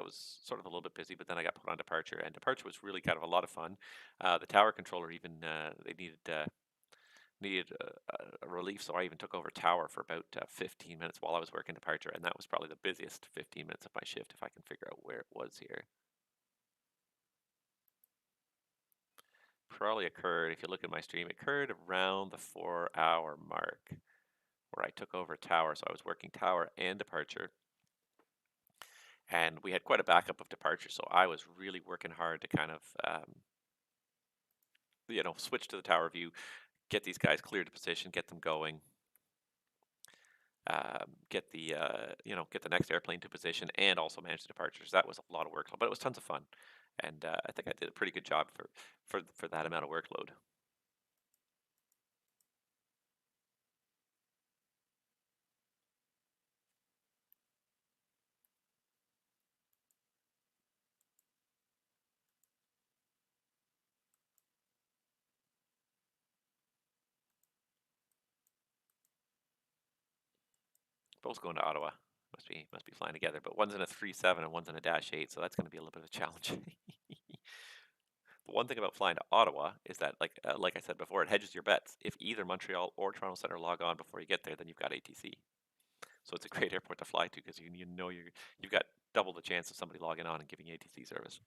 Speaker 1: was sort of a little bit busy, but then I got put on departure, and departure was really kind of a lot of fun. The tower controller even they needed a relief, so I even took over tower for about 15 minutes while I was working departure, and that was probably the busiest 15 minutes of my shift if I can figure out where it was here. Probably occurred, if you look at my stream, it occurred around the 4-hour mark where I took over tower. So I was working tower and departure, and we had quite a backup of departure. So I was really working hard to kind of, switch to the tower view, get these guys cleared to position, get them going, get the next airplane to position, and also manage the departures. That was a lot of work, but it was tons of fun. And I think I did a pretty good job for that amount of workload. Both going to Ottawa. Must be flying together, but one's in a 3.7 and one's in a -8, so that's going to be a little bit of a challenge. The one thing about flying to Ottawa is that, like I said before, it hedges your bets. If either Montreal or Toronto Centre log on before you get there, then you've got ATC. So it's a great airport to fly to because you've got double the chance of somebody logging on and giving ATC service.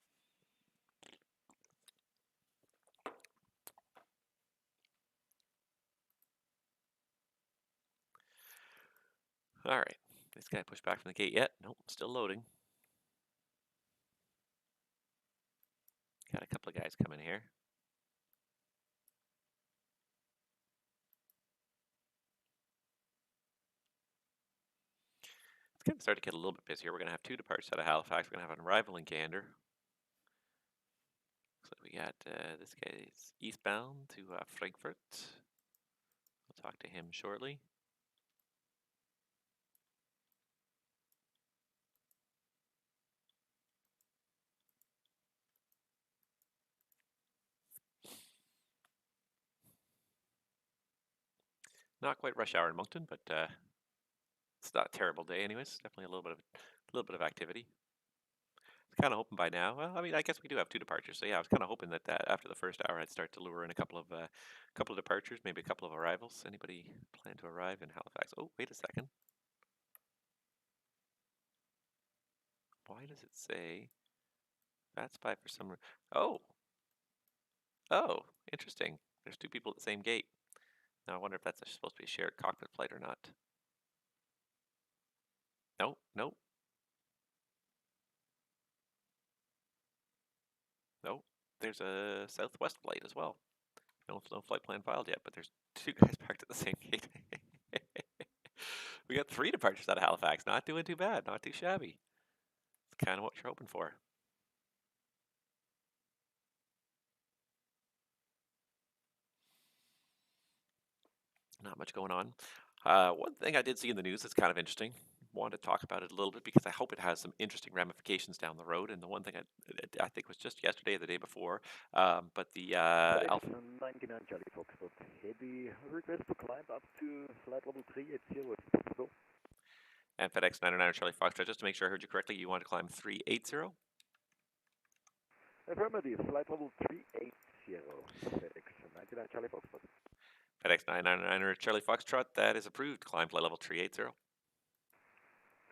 Speaker 1: All right, this guy pushed back from the gate yet? Nope, still loading. Got a couple of guys coming here. going to start to get a little bit busier. We're going to have 2 departures out of Halifax. We're going to have an arrival in Gander. So we got this guy's eastbound to Frankfurt. We'll talk to him shortly. Not quite rush hour in Moncton, but it's not a terrible day anyways. Definitely a little bit of activity. I was kind of hoping by now. Well, I mean, I guess we do have 2 departures, so yeah, I was kind of hoping that after the first hour, I'd start to lure in a couple of departures, maybe a couple of arrivals. Anybody plan to arrive in Halifax? Oh, wait a second. Why does it say that's by for some? Oh, interesting. There's 2 people at the same gate. Now I wonder if that's supposed to be a shared cockpit flight or not. No, no. No, there's a Southwest flight as well. No flight plan filed yet, but there's 2 guys parked at the same gate. We got 3 departures out of Halifax. Not doing too bad. Not too shabby. It's kind of what you're hoping for. Not much going on. One thing I did see in the news that's kind of interesting. Wanted to talk about it a little bit because I hope it has some interesting ramifications down the road. And the one thing I think was just yesterday or the day before, but the Alpha
Speaker 7: 99 Charlie Foxtrot Heavy request to climb up to flight level 380 if possible.
Speaker 1: and FedEx 99 Charlie Foxtrot. Just to make sure I heard you correctly, you want to climb 380.
Speaker 7: Affirmative, flight level 380, FedEx 99 Charlie Foxtrot.
Speaker 1: FedEx 999 Charlie Foxtrot, that is approved. Climb flight level 380.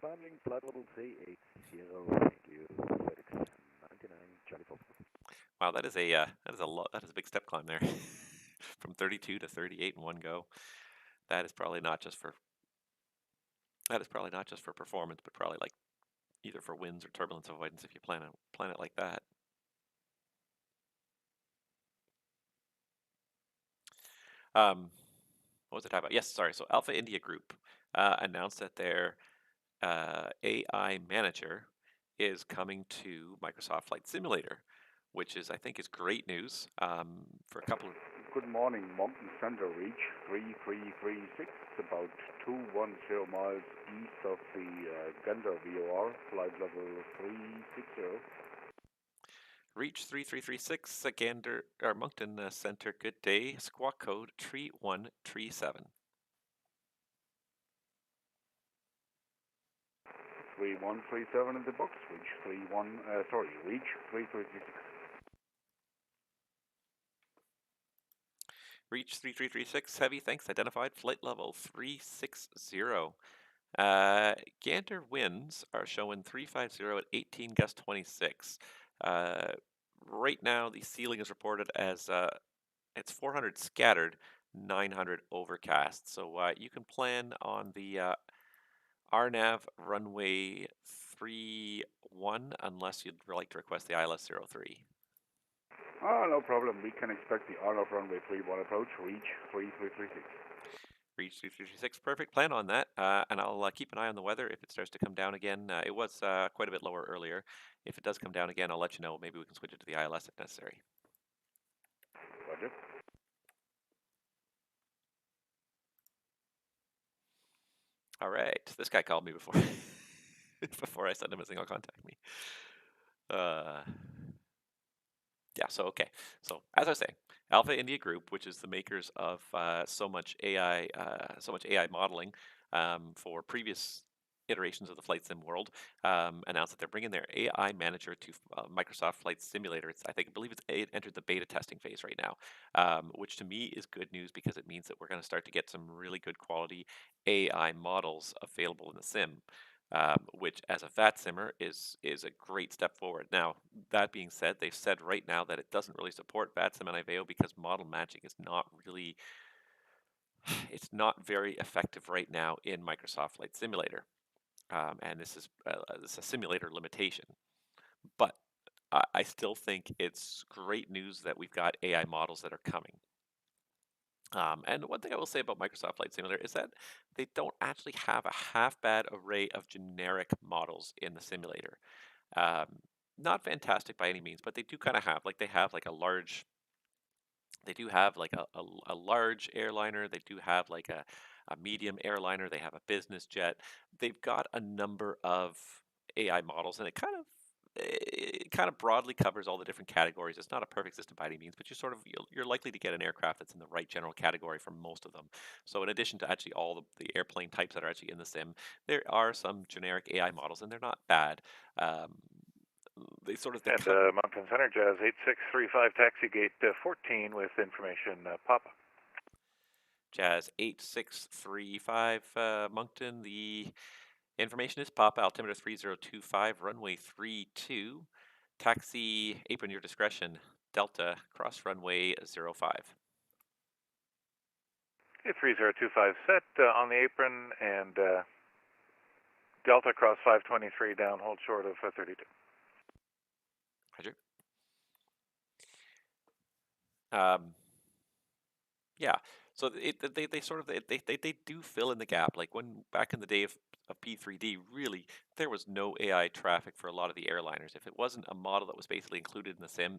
Speaker 7: Climbing flight level 380, thank you, FedEx 99 Charlie Foxtrot.
Speaker 1: Wow, that is a big step climb there. From 32 to 38 in one go. That is probably not just for performance, but probably like either for winds or turbulence avoidance if you plan it like that. What was I talking about? Yes, sorry. So Alpha India Group announced that their AI manager is coming to Microsoft Flight Simulator, which I think is great news for a couple of...
Speaker 8: Good morning, Moncton Center, reach 3336, about 210 miles east of the Gander VOR, flight level 360.
Speaker 1: Reach 3336, Gander, or Moncton Center, good day, squawk code 3137.
Speaker 8: 3137 in the box, reach 3336.
Speaker 1: Reach 3336, heavy, thanks, identified, flight level 360. Gander winds are showing 350 at 18 gust 26. Right now, the ceiling is reported as it's 400 scattered, 900 overcast. So you can plan on the RNAV runway 31 unless you'd like to request the ILS 03.
Speaker 8: No problem. We can expect the RNAV runway 31 approach, reach 3336.
Speaker 1: Reach 3336, perfect. Plan on that, and I'll keep an eye on the weather. If it starts to come down again, it was quite a bit lower earlier. If it does come down again, I'll let you know. Maybe we can switch it to the ILS if necessary.
Speaker 8: Roger.
Speaker 1: All right, this guy called me before before I sent him a single contact me. Yeah, so okay. So as I was saying, Alpha India Group, which is the makers of so much AI modeling for previous iterations of the flight sim world, announced that they're bringing their AI manager to Microsoft Flight Simulator. I believe it entered the beta testing phase right now, which to me is good news because it means that we're going to start to get some really good quality AI models available in the sim. Which as a VATSIMmer is a great step forward. Now, that being said, they've said right now that it doesn't really support VATSIM and IVAO because model matching is not really, it's not very effective right now in Microsoft Flight Simulator. And this is a simulator limitation. But I still think it's great news that we've got AI models that are coming. And one thing I will say about Microsoft Flight Simulator is that they don't actually have a half bad array of generic models in the simulator. Um, not fantastic by any means, but they do kind of have, like, they have like a large, they do have like a large airliner. They do have like a medium airliner. They have a business jet. They've got a number of AI models, and it kind of broadly covers all the different categories. It's not a perfect system by any means, but you're likely to get an aircraft that's in the right general category for most of them. So in addition to actually all the airplane types that are actually in the sim, there are some generic AI models, and they're not bad. Um, they sort of they
Speaker 9: And
Speaker 1: cover.
Speaker 9: Moncton Center, Jazz 8635, taxi gate 14 with information, Papa.
Speaker 1: Jazz 8635 Moncton. The information is Papa, altimeter 3025, runway 32. Taxi, apron your discretion, Delta, cross runway 05.
Speaker 9: Okay, 3025 set on the apron, and Delta cross 523 down, hold short of 32.
Speaker 1: Roger. Yeah, so they sort of they do fill in the gap. Like when back in the day of P3D, really there was no AI traffic for a lot of the airliners. If it wasn't a model that was basically included in the sim,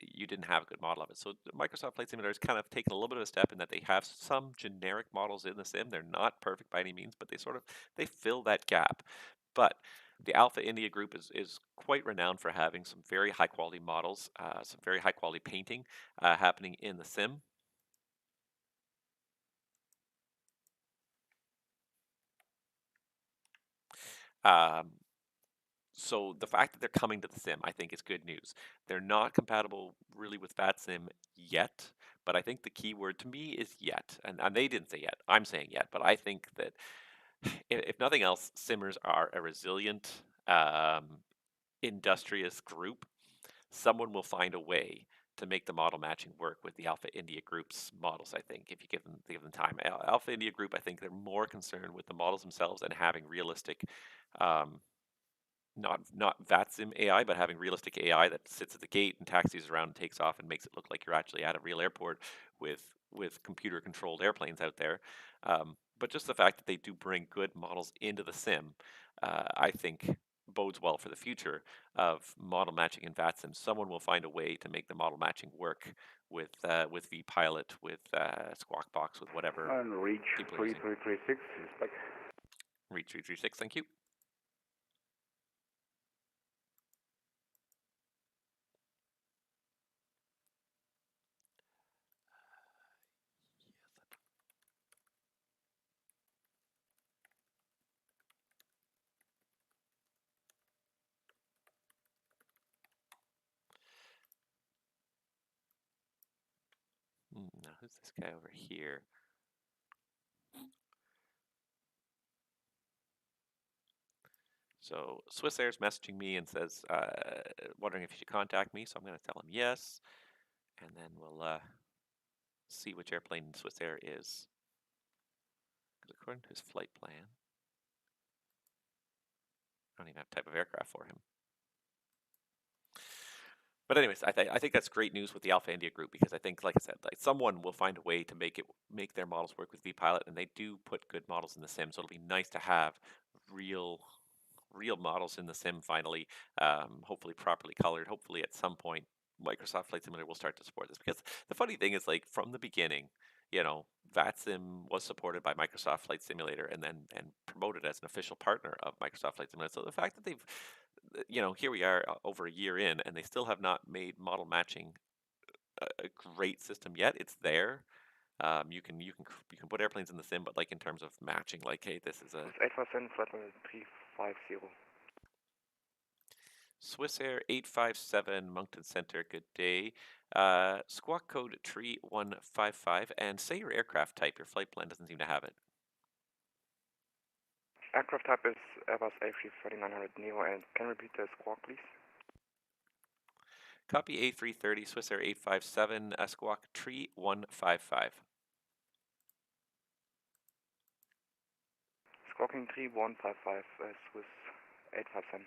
Speaker 1: you didn't have a good model of it. So Microsoft Flight Simulator has kind of taken a little bit of a step in that they have some generic models in the sim. They're not perfect by any means, but they fill that gap. But the Alpha India group is quite renowned for having some very high quality models, some very high quality painting happening in the sim. Um, so the fact that they're coming to the sim, I think, is good news. They're not compatible really with VATSIM yet, but I think the key word to me is yet. And they didn't say yet. I'm saying yet, but I think that if nothing else, simmers are a resilient, industrious group. Someone will find a way to make the model matching work with the Alpha India Group's models, I think, if you give them time. Alpha India Group, I think they're more concerned with the models themselves and having realistic um, not VATSIM AI, but having realistic AI that sits at the gate and taxis around and takes off and makes it look like you're actually at a real airport with computer controlled airplanes out there. But just the fact that they do bring good models into the sim, I think bodes well for the future of model matching in VATSIM. Someone will find a way to make the model matching work with vPilot, with Squawk Box, with whatever.
Speaker 8: And reach
Speaker 1: people are using.
Speaker 8: 3336 is back.
Speaker 1: Reach 336, thank you. Now who's this guy over here? So Swiss Air's messaging me and says, wondering if you should contact me. So I'm going to tell him yes, and then we'll see which airplane Swiss Air is. Because according to his flight plan, I don't even have a type of aircraft for him. But anyways, I think that's great news with the Alpha India group, because I think, like I said, like someone will find a way to make their models work with vPilot, and they do put good models in the sim. So it'll be nice to have real models in the sim finally, hopefully properly colored. Hopefully at some point Microsoft Flight Simulator will start to support this, because the funny thing is, like, from the beginning, VATSIM was supported by Microsoft Flight Simulator and promoted as an official partner of Microsoft Flight Simulator. So the fact that they've, here we are over a year in, and they still have not made model matching a great system yet. It's there. You can put airplanes in the sim, but like in terms of matching, like, hey, this is a
Speaker 2: 8% flight level 350.
Speaker 1: Swiss Air 857 Moncton Center, good day. Squawk code tree 155, and say your aircraft type. Your flight plan doesn't seem to have it.
Speaker 2: Aircraft type is Airbus A330-900neo, and can you repeat the squawk, please?
Speaker 1: Copy A330, Swiss Air 857, Squawk tree 155.
Speaker 2: Squawking 3155, Swiss 857.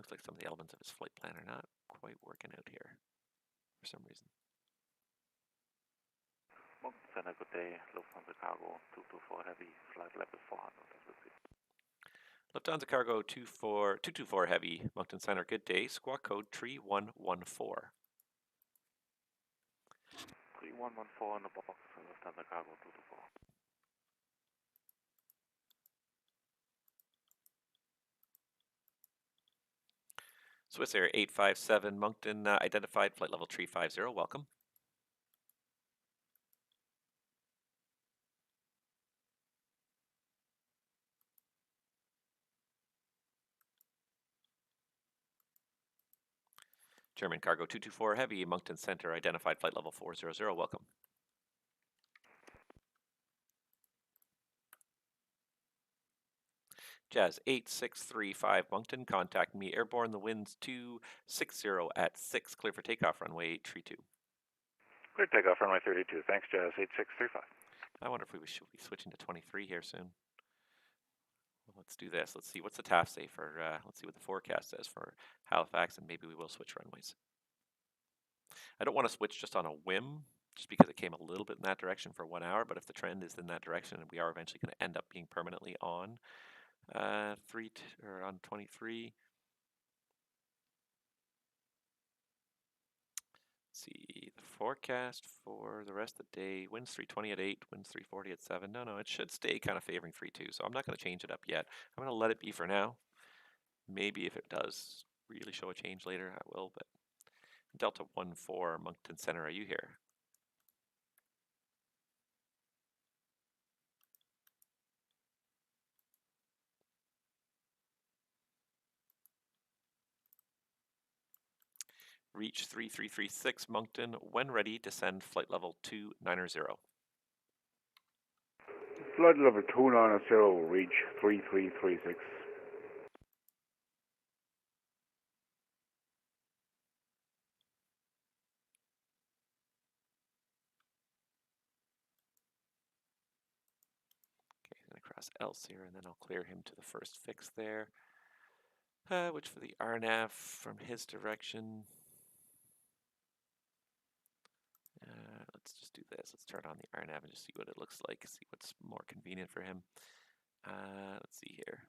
Speaker 1: looks like some of the elements of his flight plan are not quite working out here for some reason.
Speaker 2: Moncton Center, good day. Lufthansa Cargo 224 Heavy, flight level 400.
Speaker 1: Lufthansa Cargo 224 Heavy, Moncton Center, good day. Squawk code 3114.
Speaker 2: 3114 in the box, Lufthansa Cargo 224.
Speaker 1: Swiss Air 857 Moncton, identified flight level 350, welcome. German Cargo 224 Heavy, Moncton Center, identified flight level 400, welcome. Jazz 8635 Moncton, contact me airborne, the wind's 260 at 6, clear for takeoff, runway 32.
Speaker 9: Clear takeoff, runway 32. Thanks, Jazz 8635.
Speaker 1: I wonder if we should be switching to 23 here soon. Well, let's do this. Let's see what's the TAF say for, let's see what the forecast says for Halifax, and maybe we will switch runways. I don't want to switch just on a whim, just because it came a little bit in that direction for 1 hour, but if the trend is in that direction and we are eventually going to end up being permanently on on 23. Let's see the forecast for the rest of the day. Winds 320 at 8, winds 340 at 7. No, it should stay kind of favoring 3-2, so I'm not going to change it up yet. I'm going to let it be for now. Maybe if it does really show a change later, I will, but Delta 14 Moncton Center, are you here? Reach 3336 Moncton, when ready, descend flight level 290.
Speaker 8: Flight level 290, reach 3336.
Speaker 1: Okay, I'm going to cross Else here, and then I'll clear him to the first fix there. Which for the RNAV from his direction. Let's just do this. Let's turn on the RNAV and just see what it looks like, see what's more convenient for him. Let's see here.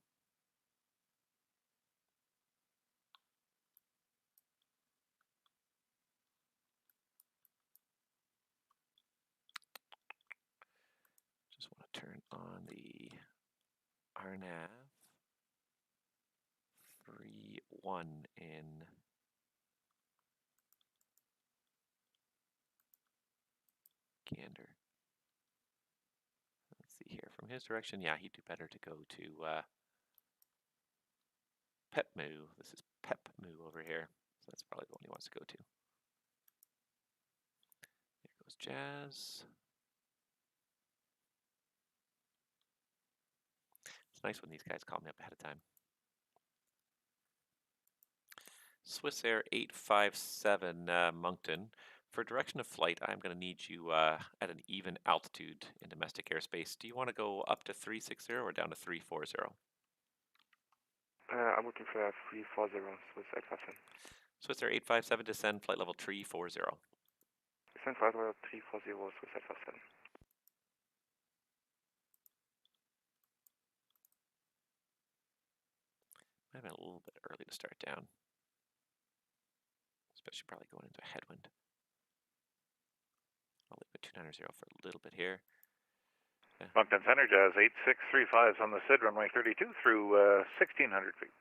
Speaker 1: Just want to turn on the RNAV 3-1 in Gander. Let's see here. From his direction, yeah, he'd do better to go to PEPMU. This is PEPMU over here. So that's probably the one he wants to go to. There goes Jazz. It's nice when these guys call me up ahead of time. Swiss Air 857 Moncton. For direction of flight, I'm going to need you at an even altitude in domestic airspace. Do you want to go up to 360 or down to 340?
Speaker 2: I'm looking for 340, Swiss 857.
Speaker 1: Swiss Air 857, descend flight level 340.
Speaker 2: Descend flight level 340, Swiss 857.
Speaker 1: Might have been a little bit early to start down, especially probably going into a headwind. I'll leave it 290 for a little bit here. Yeah.
Speaker 9: Moncton Center, Jazz 8635 is on the SID, runway 32 through 1600 feet.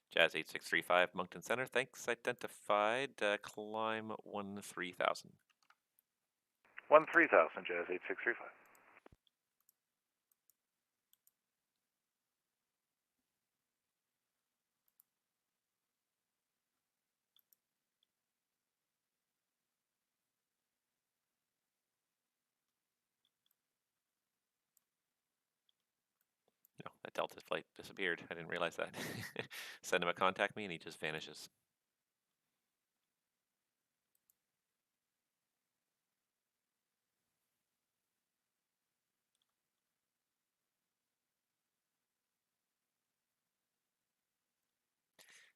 Speaker 1: Jazz 8635, Moncton Center, thanks. Identified, climb 13,000.
Speaker 9: 13,000, Jazz 8635.
Speaker 1: No, that Delta flight disappeared. I didn't realize that. Send him a contact me and he just vanishes.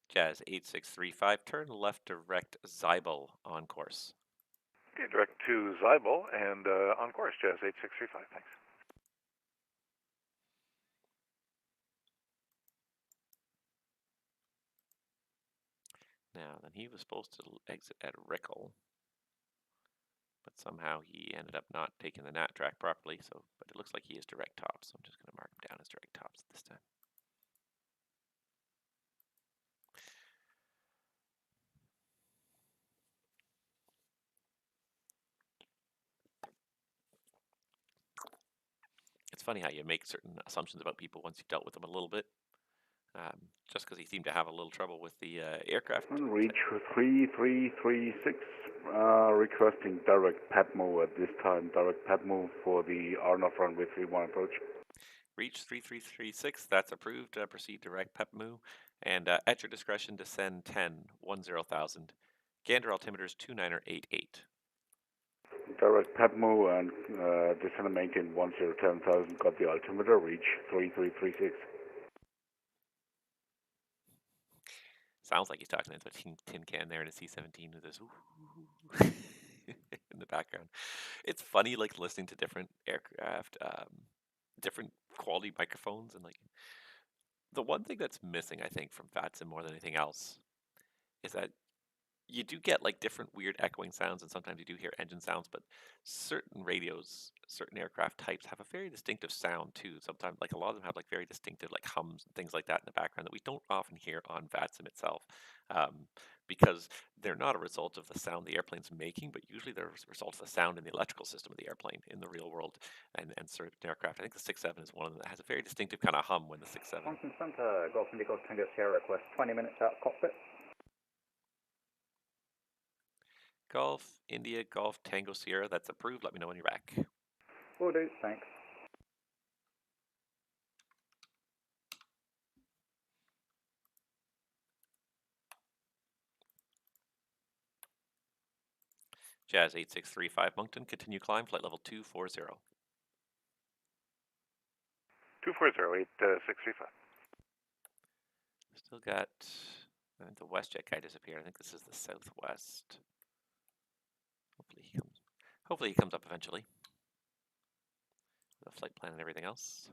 Speaker 1: Jazz 8635, turn left direct Zybel on course.
Speaker 9: Okay, direct to Zybel and on course, Jazz 8635, thanks.
Speaker 1: Now, then he was supposed to exit at Rickle, but somehow he ended up not taking the nat track properly, so, but it looks like he is direct top, so I'm just going to mark him down as direct tops this time. It's funny how you make certain assumptions about people once you've dealt with them a little bit. Just because he seemed to have a little trouble with the aircraft.
Speaker 8: Reach 3336, requesting direct Padmo at this time. Direct Padmo for the Arnold runway 31 approach.
Speaker 1: Reach 3336, that's approved. Proceed direct Pepmu. And at your discretion, descend 10,000. Gander altimeters 2988.
Speaker 8: Direct Padmo and descend and maintain 10,000. Got the altimeter. Reach 3336.
Speaker 1: Sounds like he's talking into a tin can there in a C-17 with this ooh in the background. It's funny, like, listening to different aircraft, different quality microphones, and like the one thing that's missing, I think, from VATSIM more than anything else is that you do get like different weird echoing sounds, and sometimes you do hear engine sounds, but certain radios, certain aircraft types have a very distinctive sound too. Sometimes, like a lot of them have like very distinctive like hums and things like that in the background that we don't often hear on VATSIM itself, because they're not a result of the sound the airplane's making, but usually they're a result of the sound in the electrical system of the airplane in the real world, and certain aircraft. I think the 67 is one of them that has a very distinctive kind of hum when the 67.
Speaker 6: Moncton Center, Golf Indigo Tango Sierra request 20 minutes out of cockpit.
Speaker 1: Golf India Golf Tango Sierra, that's approved. Let me know when you're back.
Speaker 6: Will do, thanks.
Speaker 1: Jazz 8635 Moncton, continue climb, flight level 240.
Speaker 9: 240, 8635.
Speaker 1: Still got, I think the WestJet guy disappeared. I think this is the Southwest. Hopefully he comes up eventually. The flight plan and everything else.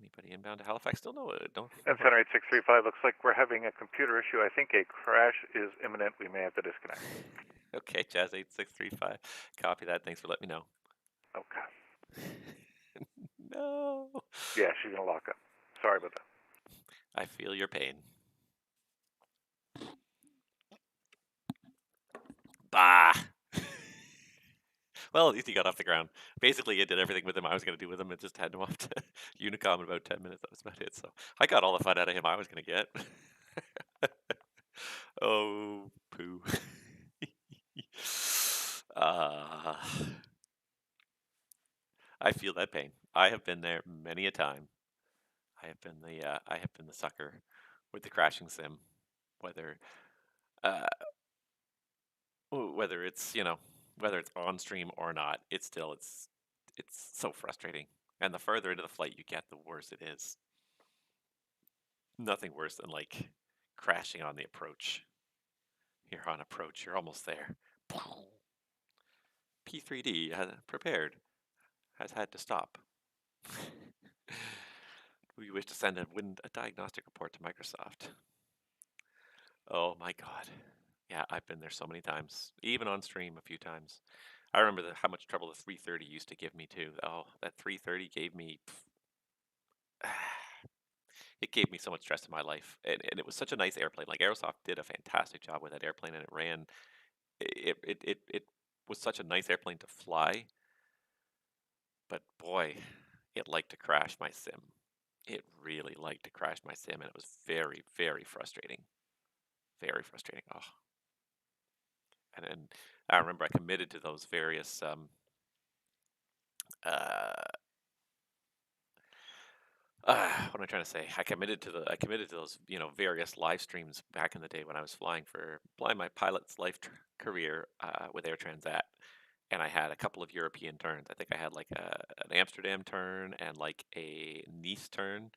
Speaker 1: Anybody inbound to Halifax? Still no, don't.
Speaker 9: And Center 8635, looks like we're having a computer issue. I think a crash is imminent. We may have to disconnect.
Speaker 1: Okay, Jazz 8635. Copy that. Thanks for letting me know.
Speaker 9: Okay.
Speaker 1: No.
Speaker 9: Yeah, she's going to lock up. Sorry about that.
Speaker 1: I feel your pain. Bah! Well, at least he got off the ground. Basically, it did everything with him I was going to do with him. It just had him off to Unicom in about 10 minutes. That was about it. So I got all the fun out of him I was going to get. Oh, poo. I feel that pain. I have been there many a time. I have been the sucker with the crashing sim, whether it's whether it's on stream or not. It's so frustrating. And the further into the flight you get, the worse it is. Nothing worse than like crashing on the approach. You're on approach. You're almost there. P3D prepared has had to stop. We wish to send a diagnostic report to Microsoft. Oh my God. Yeah, I've been there so many times, even on stream a few times. I remember how much trouble the 330 used to give me too. Oh, that 330 gave me, it gave me so much stress in my life. And it was such a nice airplane. Like Aerosoft did a fantastic job with that airplane, and it ran, it was such a nice airplane to fly. But boy, it liked to crash my sim. It really liked to crash my sim, and it was very, very frustrating. Very frustrating. Oh. And then I remember I committed to those various what am I trying to say? I committed to those various live streams back in the day when I was flying my pilot's life career with Air Transat, and I had a couple of European turns. I think I had like an Amsterdam turn and like a Nice turn,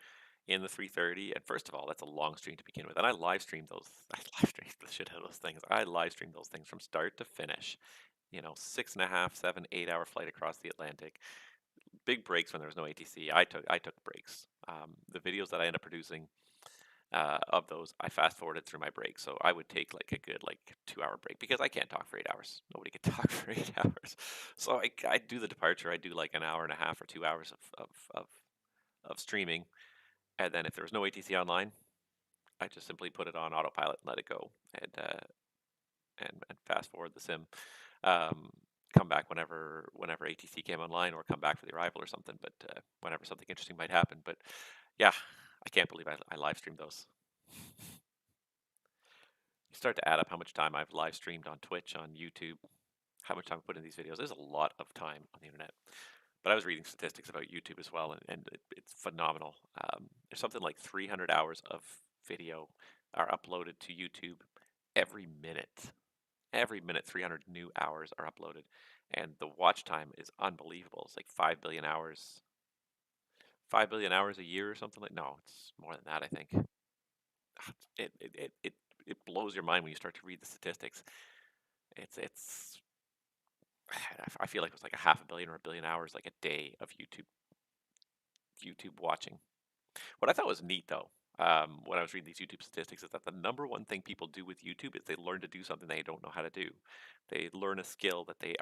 Speaker 1: in the 330. And first of all, that's a long stream to begin with. And I live streamed those. I live streamed the shit out of those things. I live streamed those things from start to finish. 6.5, 7, 8 hour flight across the Atlantic. Big breaks when there was no ATC. I took breaks. The videos that I end up producing of those, I fast forwarded through my breaks. So I would take like a good 2 hour break because I can't talk for 8 hours. Nobody can talk for 8 hours. So I do the departure. I do like an hour and a half or 2 hours of streaming. And then if there was no ATC online, I just simply put it on autopilot and let it go, and fast forward the sim. Come back whenever ATC came online, or come back for the arrival or something. But whenever something interesting might happen. But yeah, I can't believe I live streamed those. You start to add up how much time I've live streamed on Twitch, on YouTube, how much time I put in these videos. There's a lot of time on the internet. But I was reading statistics about YouTube as well, and it's phenomenal. There's something like 300 hours of video are uploaded to YouTube every minute. Every minute, 300 new hours are uploaded, and the watch time is unbelievable. It's like 5 billion hours. 5 billion hours a year or something like. No, it's more than that, I think. It blows your mind when you start to read the statistics. It's I feel like it was like a half a billion or a billion hours like a day of YouTube watching. What I thought was neat though, when I was reading these YouTube statistics, is that the number one thing people do with YouTube is they learn to do something they don't know how to do. They learn a skill that they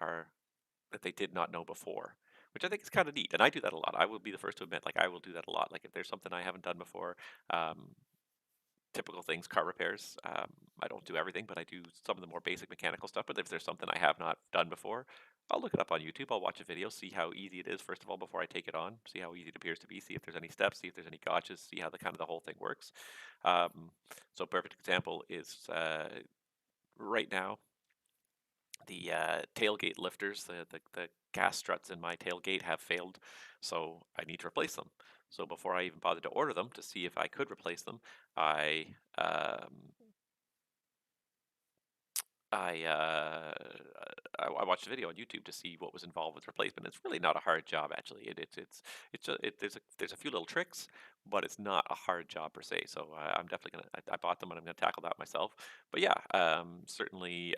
Speaker 1: did not know before, which I think is kind of neat. And I do that a lot. I will be the first to admit, like, I will do that a lot. Like if there's something I haven't done before, typical things, car repairs. I don't do everything, but I do some of the more basic mechanical stuff. But if there's something I have not done before, I'll look it up on YouTube. I'll watch a video, see how easy it is, first of all, before I take it on, see how easy it appears to be, see if there's any steps, see if there's any gotchas, see how the whole thing works. So a perfect example is right now, the tailgate lifters, the gas struts in my tailgate have failed, so I need to replace them. So before I even bothered to order them to see if I could replace them, I watched a video on YouTube to see what was involved with replacement. It's really not a hard job, actually. There's a few little tricks, but it's not a hard job per se. So I'm definitely gonna. I bought them and I'm gonna tackle that myself. But yeah, certainly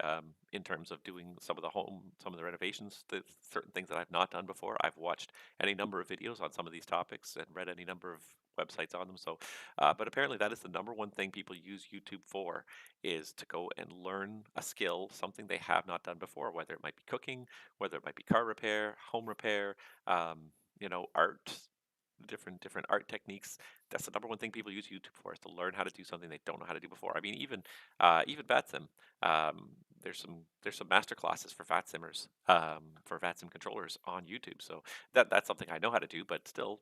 Speaker 1: in terms of doing some of the renovations, the certain things that I've not done before. I've watched any number of videos on some of these topics and read any number of websites on them. So, but apparently that is the number one thing people use YouTube for, is to go and learn a skill, something they have not done before, whether it might be cooking, whether it might be car repair, home repair, art, different art techniques. That's the number one thing people use YouTube for, is to learn how to do something they don't know how to do before. I mean, even VATSIM. There's some master classes for VATSIMers, for VATSIM controllers on YouTube. So that's something I know how to do, but still,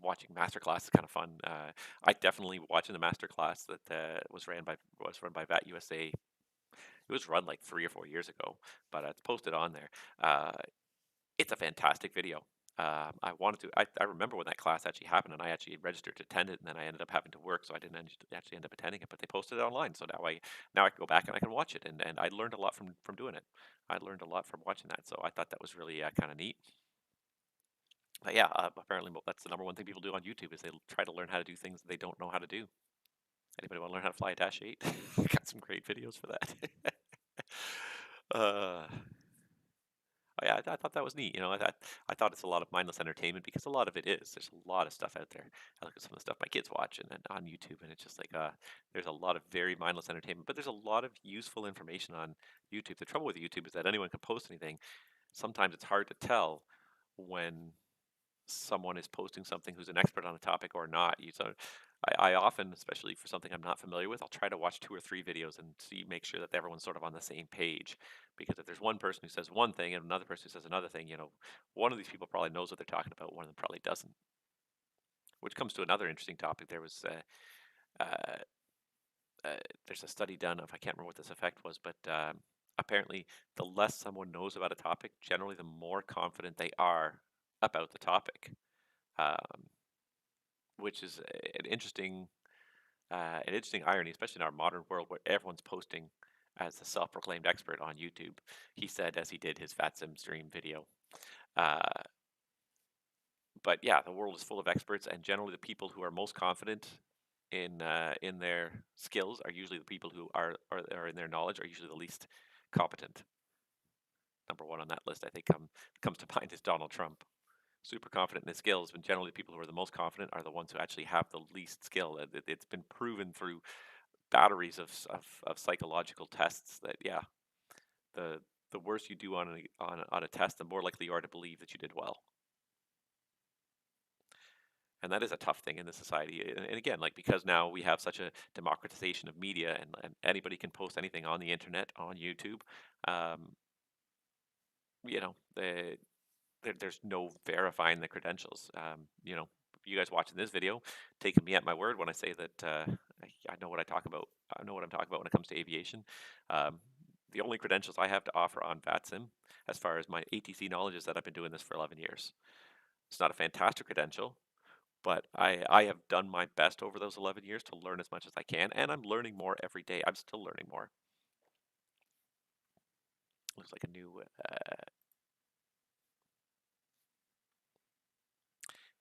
Speaker 1: watching master class is kind of fun. I definitely, watching the master class that was run by VAT USA. It was run like 3 or 4 years ago, but it's posted on there. It's a fantastic video. I remember when that class actually happened, and I actually registered to attend it, and then I ended up having to work, so I didn't actually end up attending it. But they posted it online, so now I can go back and I can watch it, and I learned a lot from doing it. I learned a lot from watching that, so I thought that was really kind of neat. But yeah, apparently that's the number one thing people do on YouTube, is they try to learn how to do things they don't know how to do. Anybody want to learn how to fly a Dash 8? Got some great videos for that. Yeah, I thought that was neat. I thought it's a lot of mindless entertainment, because a lot of it is. There's a lot of stuff out there. I look at some of the stuff my kids watch and on YouTube, and it's just like there's a lot of very mindless entertainment, but there's a lot of useful information on YouTube. The trouble with YouTube is that anyone can post anything. Sometimes it's hard to tell when someone is posting something who's an expert on a topic or not. I often, especially for something I'm not familiar with, I'll try to watch 2 or 3 videos and make sure that everyone's sort of on the same page. Because if there's one person who says one thing and another person who says another thing, one of these people probably knows what they're talking about, one of them probably doesn't. Which comes to another interesting topic. There's a study done of, I can't remember what this effect was, but apparently the less someone knows about a topic, generally the more confident they are about the topic. Which is an interesting irony, especially in our modern world where everyone's posting as a self-proclaimed expert on YouTube. He said, as he did his VATSIM stream video, But yeah, the world is full of experts, and generally the people who are most confident in their skills are usually the people who are in their knowledge are usually the least competent. Number one on that list, I think, comes to mind is Donald Trump. Super confident in his skills, but generally the people who are the most confident are the ones who actually have the least skill. It's been proven through batteries of psychological tests that yeah, the worse you do on a test, the more likely you are to believe that you did well. And that is a tough thing in the society. And again, like because now we have such a democratization of media, and anybody can post anything on the internet, on YouTube. You know, there's no verifying the credentials. You guys watching this video, taking me at my word when I say that I know what I talk about. I know what I'm talking about when it comes to aviation. The only credentials I have to offer on VATSIM, as far as my ATC knowledge, is that I've been doing this for 11 years. It's not a fantastic credential, but I have done my best over those 11 years to learn as much as I can, and I'm learning more every day. I'm still learning more. Looks like a new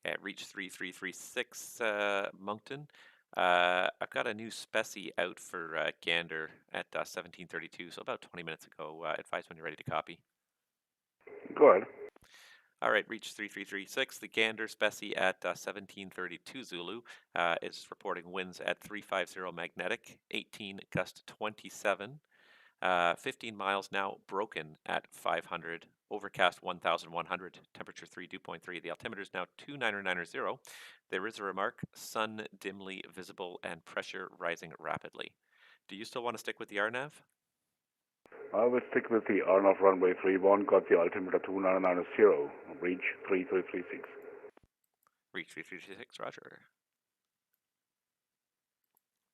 Speaker 1: at Reach 3336 Moncton. I've got a new specie out for Gander at 1732, so about 20 minutes ago. Advise when you're ready to copy.
Speaker 8: Go ahead.
Speaker 1: All right, Reach 3336, the Gander specie at 1732 Zulu is reporting winds at 350 magnetic, 18 gust 27. 15 miles now, broken at 500, overcast 1100, temperature 3, dew point 3. The altimeter is now 2990. There is a remark, sun dimly visible and pressure rising rapidly. Do you still want to stick with the RNAV?
Speaker 8: I will stick with the RNAV runway 31, got the altimeter 2990, reach 3336.
Speaker 1: Reach 3336, roger.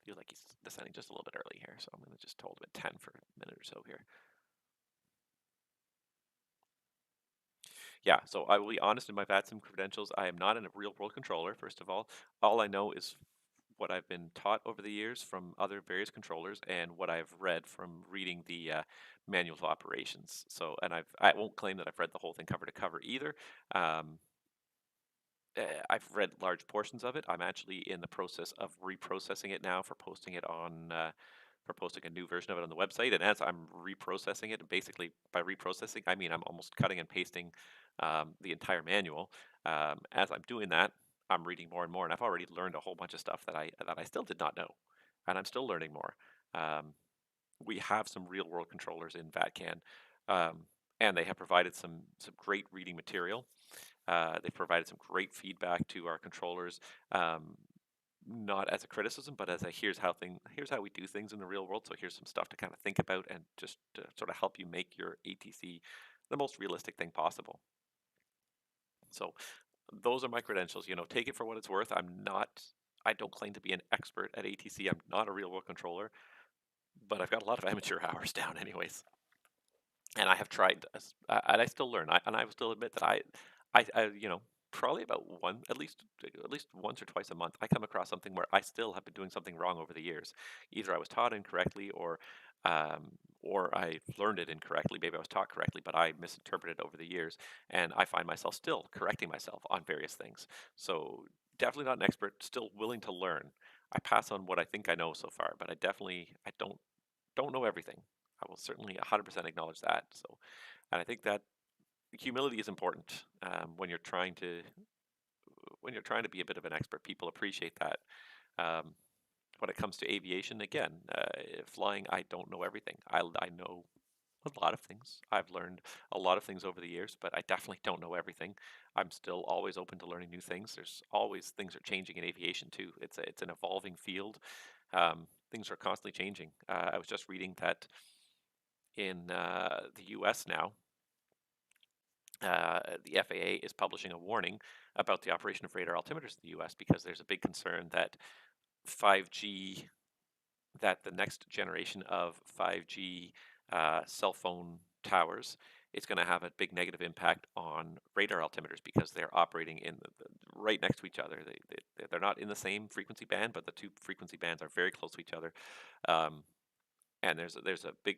Speaker 1: Feel like he's descending just a little bit early here, so I'm going to just hold him at 10 for a minute or so here. Yeah, so I will be honest in my VATSIM credentials. I am not a real-world controller, first of all. All I know is what I've been taught over the years from other various controllers and what I've read from reading the manual of operations. So, and I won't claim that I've read the whole thing cover to cover either. I've read large portions of it. I'm actually in the process of reprocessing it now for posting it on for posting a new version of it on the website. And as I'm reprocessing it, basically by reprocessing, I mean I'm almost cutting and pasting the entire manual. As I'm doing that, I'm reading more and more, and I've already learned a whole bunch of stuff that I still did not know, and I'm still learning more. We have some real world controllers in VATCAN, and they have provided some great reading material. They've provided some great feedback to our controllers, not as a criticism, but as a here's how we do things in the real world. So here's some stuff to kind of think about and just to sort of help you make your ATC the most realistic thing possible. So those are my credentials. Take it for what it's worth. I don't claim to be an expert at ATC. I'm not a real world controller, but I've got a lot of amateur hours down anyways. And I have tried, and I still learn. I will still admit that I probably about at least once or twice a month, I come across something where I still have been doing something wrong over the years. Either I was taught incorrectly, or I learned it incorrectly. Maybe I was taught correctly, but I misinterpreted over the years, and I find myself still correcting myself on various things. So definitely not an expert. Still willing to learn. I pass on what I think I know so far, but I don't know everything. I will certainly 100% acknowledge that. So, and I think that humility is important when you're trying to be a bit of an expert. People appreciate that. When it comes to aviation, again, flying, I don't know everything. I know a lot of things. I've learned a lot of things over the years, but I definitely don't know everything. I'm still always open to learning new things. There's always things are changing in aviation too. It's an evolving field. Things are constantly changing. I was just reading that in the U.S. now, the FAA is publishing a warning about the operation of radar altimeters in the U.S. because there's a big concern that 5G, that the next generation of 5G cell phone towers is going to have a big negative impact on radar altimeters because they're operating in right next to each other. They're not in the same frequency band, but the two frequency bands are very close to each other. And there's a big,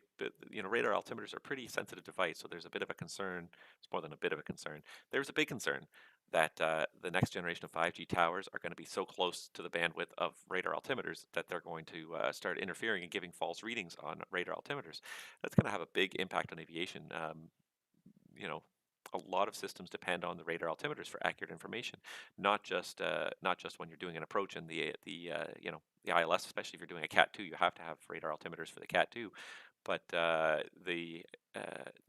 Speaker 1: radar altimeters are a pretty sensitive device, so there's a bit of a concern. It's more than a bit of a concern. There's a big concern that the next generation of 5G towers are going to be so close to the bandwidth of radar altimeters that they're going to start interfering and giving false readings on radar altimeters. That's going to have a big impact on aviation. You know, a lot of systems depend on the radar altimeters for accurate information, not just when you're doing an approach and the ILS, especially if you're doing a Cat 2, you have to have radar altimeters for the Cat 2. But the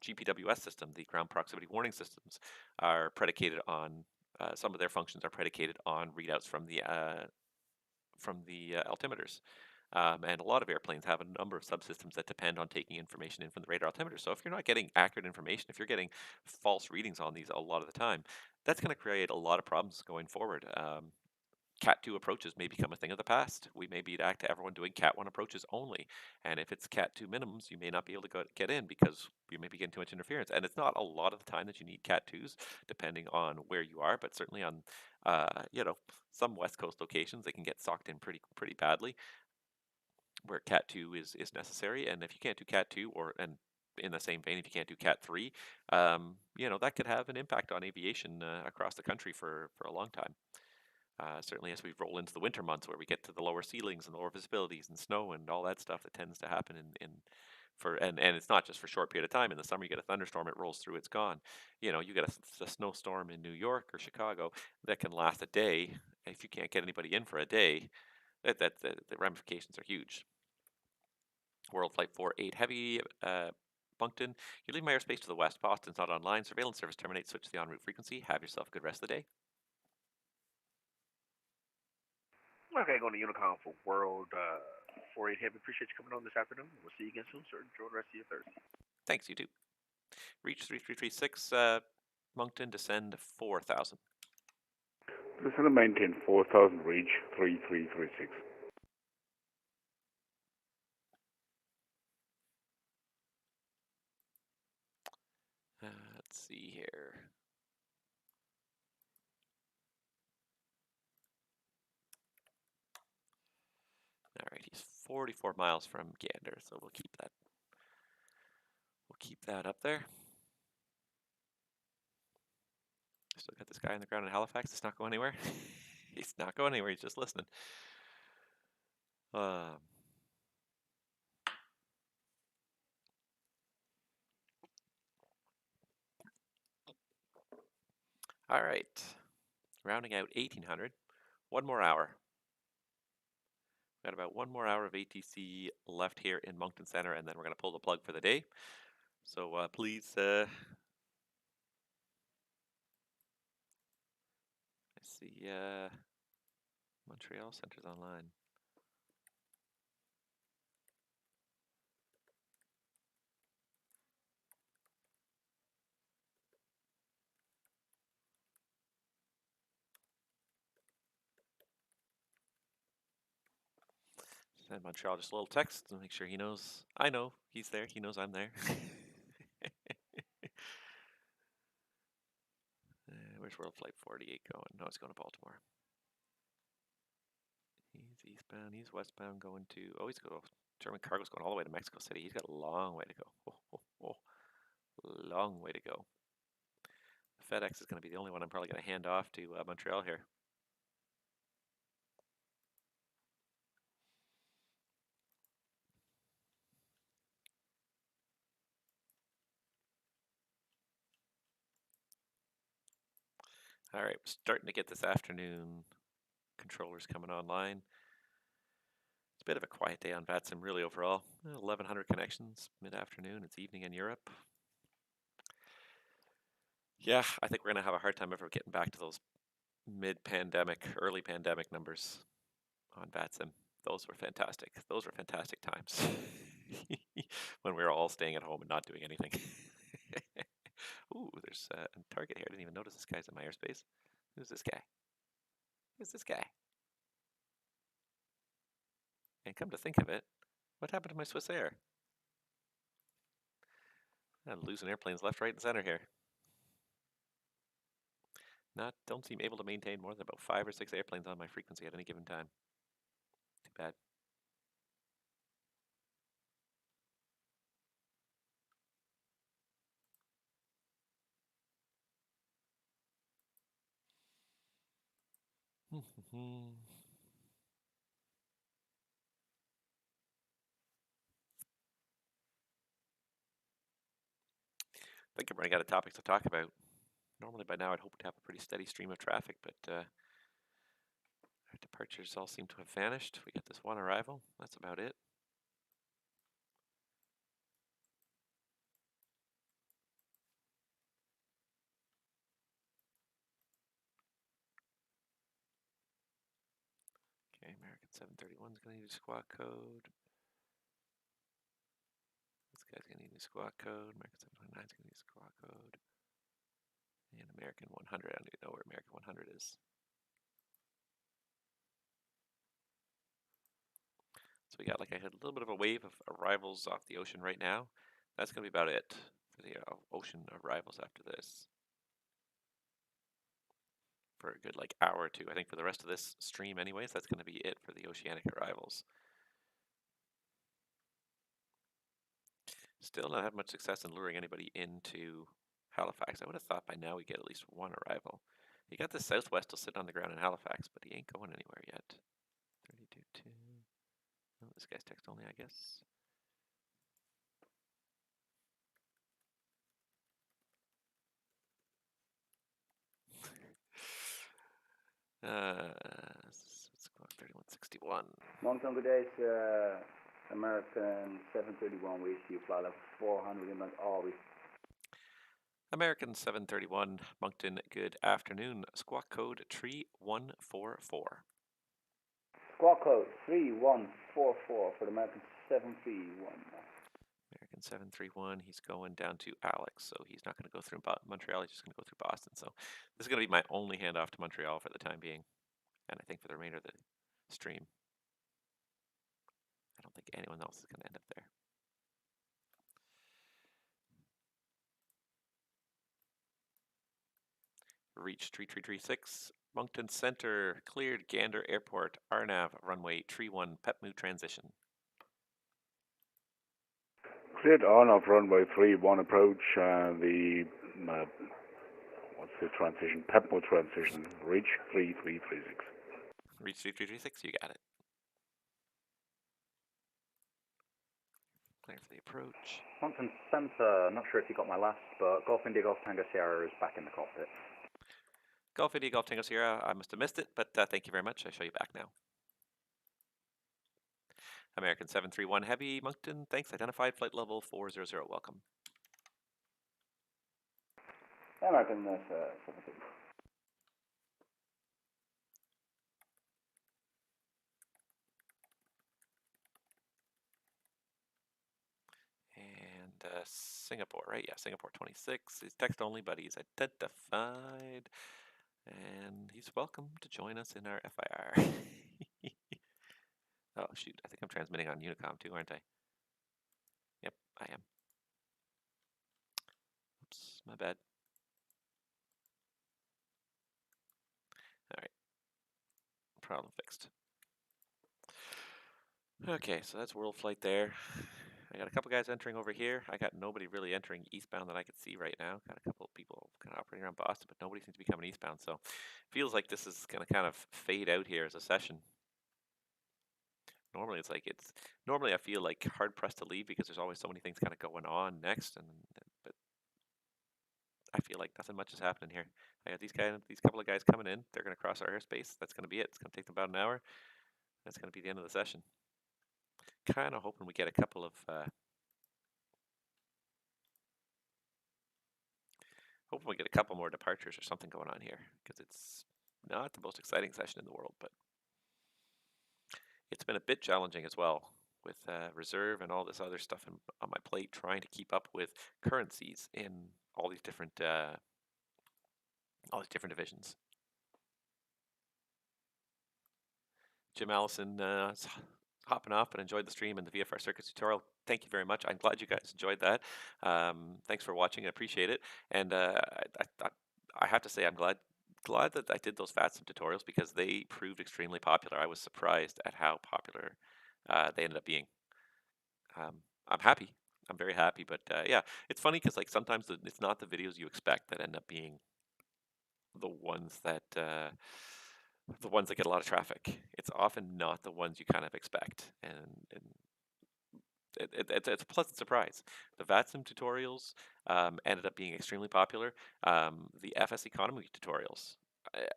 Speaker 1: GPWS system, the ground proximity warning systems, are predicated on some of their functions are predicated on readouts from the altimeters. And a lot of airplanes have a number of subsystems that depend on taking information in from the radar altimeter. So if you're not getting accurate information, if you're getting false readings on these a lot of the time, that's going to create a lot of problems going forward. Cat 2 approaches may become a thing of the past. We may be back to everyone doing Cat 1 approaches only. And if it's Cat 2 minimums, you may not be able to get in because you may be getting too much interference. And it's not a lot of the time that you need Cat 2s, depending on where you are, but certainly on some West Coast locations, they can get socked in pretty badly, where Cat 2 is necessary. And if you can't do Cat 2, and in the same vein, if you can't do Cat 3, that could have an impact on aviation across the country for a long time. Certainly as we roll into the winter months where we get to the lower ceilings and lower visibilities and snow and all that stuff that tends to happen and it's not just for a short period of time. In the summer you get a thunderstorm, it rolls through, it's gone. You get a snowstorm in New York or Chicago that can last a day. If you can't get anybody in for a day, the ramifications are huge. World Flight 48 Heavy, Moncton. You're leaving my airspace to the west. Boston's not online. Surveillance service terminates. Switch to the en route frequency. Have yourself a good rest of the day.
Speaker 7: Okay, going to Unicom for World 48 Heavy. Appreciate you coming on this afternoon. We'll see you again soon, sir. Enjoy the rest of your Thursday.
Speaker 1: Thanks, you too. Reach 3336, Moncton, descend 4,000.
Speaker 8: Descend and maintain 4,000, reach 3336.
Speaker 1: Let's see here. All right, he's 44 miles from Gander, so we'll keep that. We'll keep that up there. Still got this guy on the ground in Halifax. It's not going anywhere. He's not going anywhere. He's just listening. All right, rounding out 1800. One more hour. Got about one more hour of ATC left here in Moncton Center, and then we're going to pull the plug for the day. So please, I see Montreal Center's online. Send Montreal just a little text to make sure he knows. I know he's there. He knows I'm there. Where's World Flight 48 going? No, it's going to Baltimore. He's eastbound. He's westbound going to... Oh, he's going... German cargo's going all the way to Mexico City. He's got a long way to go. Long way to go. FedEx is going to be the only one I'm probably going to hand off to Montreal here. All right, starting to get this afternoon controllers coming online. It's a bit of a quiet day on VATSIM, really, overall. 1,100 connections mid-afternoon. It's evening in Europe. Yeah, I think we're going to have a hard time ever getting back to those mid-pandemic, early pandemic numbers on VATSIM. Those were fantastic. Those were fantastic times when we were all staying at home and not doing anything. Ooh, there's a target here. I didn't even notice this guy's in my airspace. Who's this guy? Who's this guy? And come to think of it, what happened to my Swiss Air? I'm losing airplanes left, right, and center here. Don't seem able to maintain more than about 5 or 6 airplanes on my frequency at any given time. Too bad. I think I'm running out of topics to talk about. Normally by now I'd hope to have a pretty steady stream of traffic, but our departures all seem to have vanished. We got this one arrival. That's about it. Okay, American 731 is going to need a squawk code. This guy's going to need a squawk code. American 729 is going to need a squawk code. And American 100, I don't even know where American 100 is. So we got, like I had, a little bit of a wave of arrivals off the ocean right now. That's going to be about it for the ocean arrivals after this. For a good like hour or two. I think for the rest of this stream anyways, that's going to be it for the oceanic arrivals. Still not have much success in luring anybody into Halifax. I would have thought by now we get at least one arrival. You got the Southwest will sit on the ground in Halifax, but he ain't going anywhere yet. 32.2. Oh, this guy's text only, I guess. Let's go 3161.
Speaker 6: Moncton, good days. American 731, we issue flight level 400 inland always.
Speaker 1: American 731, Moncton, good afternoon. Squawk code 3144.
Speaker 6: Squawk code 3144 for the American 731.
Speaker 1: American 731, he's going down to Alex, so he's not going to go through Montreal, he's just going to go through Boston. So this is going to be my only handoff to Montreal for the time being, and I think for the remainder of the stream. I don't think anyone else is going to end up there. Reach 3336, Moncton Center, cleared Gander Airport, RNAV, runway 31, PEPMU transition.
Speaker 8: Cleared on off runway 31 approach, what's the transition? PEPMO transition, reach 3336.
Speaker 1: Reach 3336, you got it. Clear for the approach.
Speaker 6: Moncton Center, not sure if you got my last, but Golf India Golf Tango Sierra is back in the cockpit.
Speaker 1: Golf India Golf Tango Sierra, I must have missed it, but thank you very much. I'll show you back now. American 731 Heavy, Moncton, thanks. Identified flight level 400, welcome.
Speaker 6: American 731.
Speaker 1: And Singapore, right? Yeah, Singapore 26. He's text only, but he's identified. And he's welcome to join us in our FIR. Oh, shoot. I think I'm transmitting on Unicom too, aren't I? Yep, I am. Oops, my bad. All right. Problem fixed. Okay, so that's world flight there. I got a couple guys entering over here. I got nobody really entering eastbound that I could see right now. Got a couple of people kind of operating around Boston, but nobody seems to be coming eastbound. So feels like this is going to kind of fade out here as a session. Normally normally I feel like hard pressed to leave because there's always so many things kind of going on next, but I feel like nothing much is happening here. I got these couple of guys coming in. They're going to cross our airspace. That's going to be it. It's going to take them about an hour. That's going to be the end of the session. Kind of hoping we get a couple of more departures or something going on here, because it's not the most exciting session in the world, but it's been a bit challenging as well with reserve and all this other stuff on my plate, trying to keep up with currencies in all these different divisions. Jim Allison hopping off, but enjoyed the stream and the VFR circuits tutorial. Thank you very much. I'm glad you guys enjoyed that. Thanks for watching. I appreciate it. And I have to say, I'm glad that I did those VATSIM tutorials because they proved extremely popular. I was surprised at how popular they ended up being. I'm happy. I'm very happy. But yeah, it's funny because like sometimes it's not the videos you expect that end up being the ones that the ones that get a lot of traffic. It's often not the ones you kind of expect, and it's a pleasant surprise. The VATSIM tutorials ended up being extremely popular. The FS Economy tutorials,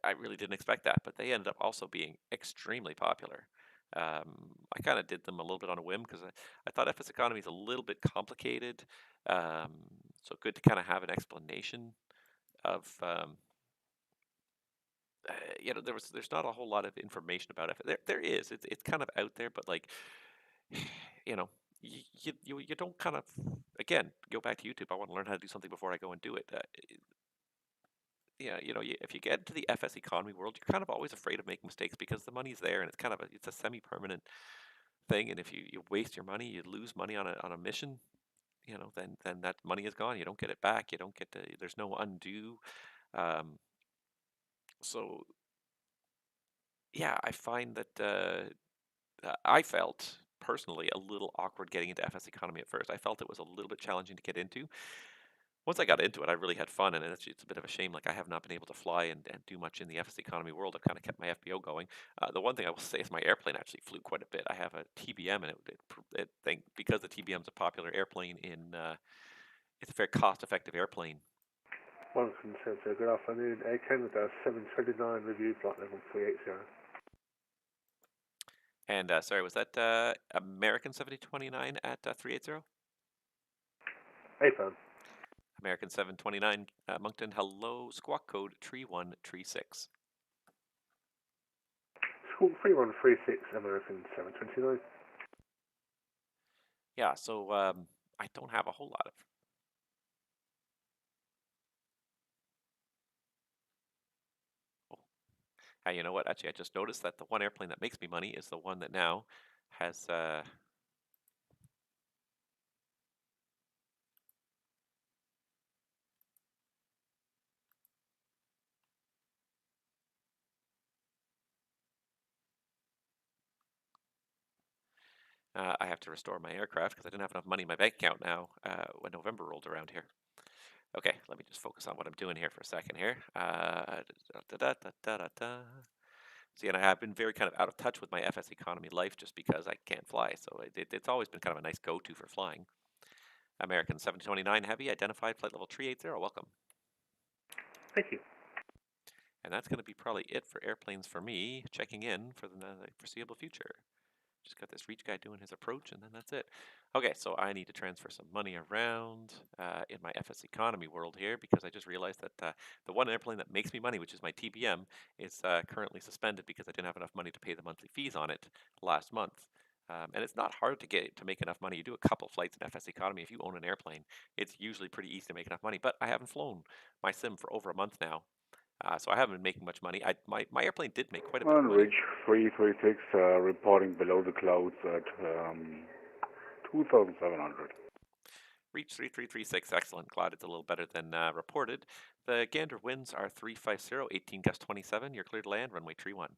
Speaker 1: I really didn't expect that, but they ended up also being extremely popular. I kind of did them a little bit on a whim because I thought FS Economy is a little bit complicated. So good to kind of have an explanation of there's not a whole lot of information about it. There is. It's kind of out there, but like, you know, you don't kind of, again, go back to YouTube. I want to learn how to do something before I go and do it. Yeah, if you get into the FS economy world, you're kind of always afraid of making mistakes because the money's there and it's kind of it's a semi-permanent thing. And if you waste your money, you lose money on a mission. Then that money is gone. You don't get it back. You don't get to. There's no undo. So yeah, I find that I felt personally a little awkward getting into FS economy at first. I felt it was a little bit challenging to get into. Once I got into it, I really had fun, and it's a bit of a shame. Like I have not been able to fly and do much in the FS economy world. I've kind of kept my FBO going. The one thing I will say is my airplane actually flew quite a bit. I have a TBM, and because the TBM is a popular airplane it's a very cost-effective airplane.
Speaker 10: Moncton Centre, good afternoon. Canada 729 review flight level 380.
Speaker 1: And sorry, was that American 7029 at 380?
Speaker 10: Affirm.
Speaker 1: American 729 Moncton, hello, squawk code 3136.
Speaker 10: Squawk 3136, American 729.
Speaker 1: Yeah, so I don't have a whole lot of. You know what? Actually, I just noticed that the one airplane that makes me money is the one that now has. I have to restore my aircraft because I didn't have enough money in my bank account now when November rolled around here. Okay, let me just focus on what I'm doing here for a second here. See, and I have been very kind of out of touch with my FS economy life just because I can't fly. So it's always been kind of a nice go-to for flying. American 729 Heavy, identified flight level 380. Welcome.
Speaker 10: Thank you.
Speaker 1: And that's going to be probably it for airplanes for me, checking in for the foreseeable future. Just got this reach guy doing his approach, and then that's it. Okay, so I need to transfer some money around in my FS economy world here because I just realized that the one airplane that makes me money, which is my TBM, is currently suspended because I didn't have enough money to pay the monthly fees on it last month. And it's not hard to make enough money. You do a couple flights in FS economy. If you own an airplane, it's usually pretty easy to make enough money. But I haven't flown my sim for over a month now. So I haven't been making much money. My airplane did make quite a bit of money.
Speaker 8: Ridge 336, reporting below the clouds at 2,700.
Speaker 1: Reach 3336, excellent. Glad it's a little better than reported. The Gander winds are 350, 18 gust 27. You're clear to land, runway 31.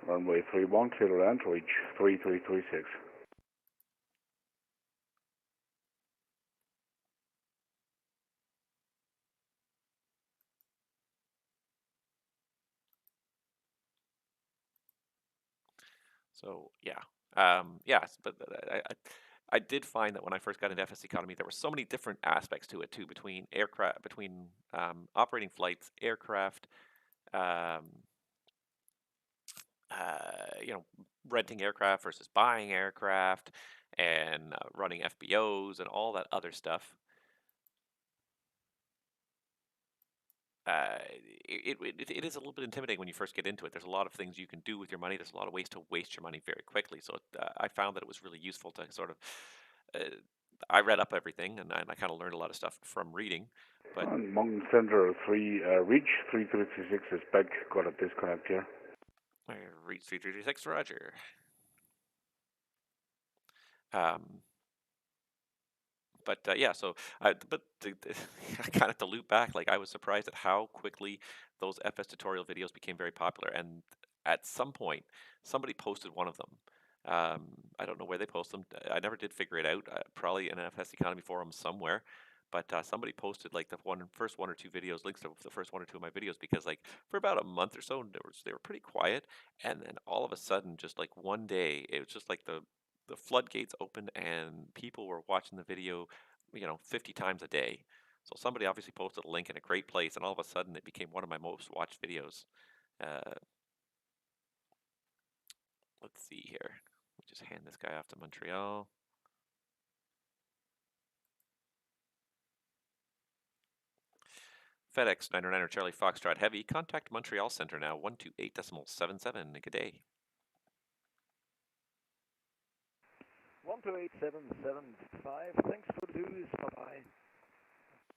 Speaker 8: Runway 31, clear to land, reach 3336.
Speaker 1: So yeah, yes, but I did find that when I first got into FS economy, there were so many different aspects to it too, between aircraft, between operating flights, aircraft, um, renting aircraft versus buying aircraft, and running FBOs and all that other stuff. It is a little bit intimidating when you first get into it. There's a lot of things you can do with your money. There's a lot of ways to waste your money very quickly. So I found that it was really useful to sort of. I read up everything, and I kind of learned a lot of stuff from reading. But
Speaker 8: Moncton Center 3, reach 3336 is back. Got a disconnect here.
Speaker 1: Reach 3336, Roger. But yeah, so kind of to loop back, like I was surprised at how quickly those FS tutorial videos became very popular. And at some point, somebody posted one of them. I don't know where they posted them. I never did figure it out. Probably in an FS economy forum somewhere. but somebody posted like the first one or two videos, links to the first one or two of my videos, because like for about a month or so, they were pretty quiet, and then all of a sudden, just like one day, it was just like the floodgates opened and people were watching the video, 50 times a day. So somebody obviously posted a link in a great place, and all of a sudden it became one of my most watched videos. Let's see here. Let me just hand this guy off to Montreal. FedEx 909er Charlie Foxtrot Heavy. Contact Montreal Center now, 128.77. Good day.
Speaker 11: 128.775. Thanks for the dues. Bye-bye.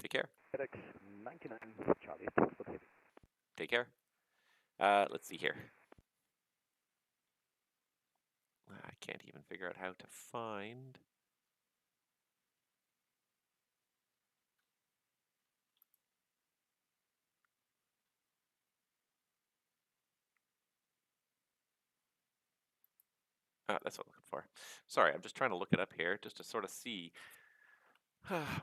Speaker 1: Take care.
Speaker 11: FedEx 99 Charlie Foxtrot Heavy.
Speaker 1: Take care. Let's see here. I can't even figure out how to find. That's what I'm looking for. Sorry, I'm just trying to look it up here just to sort of see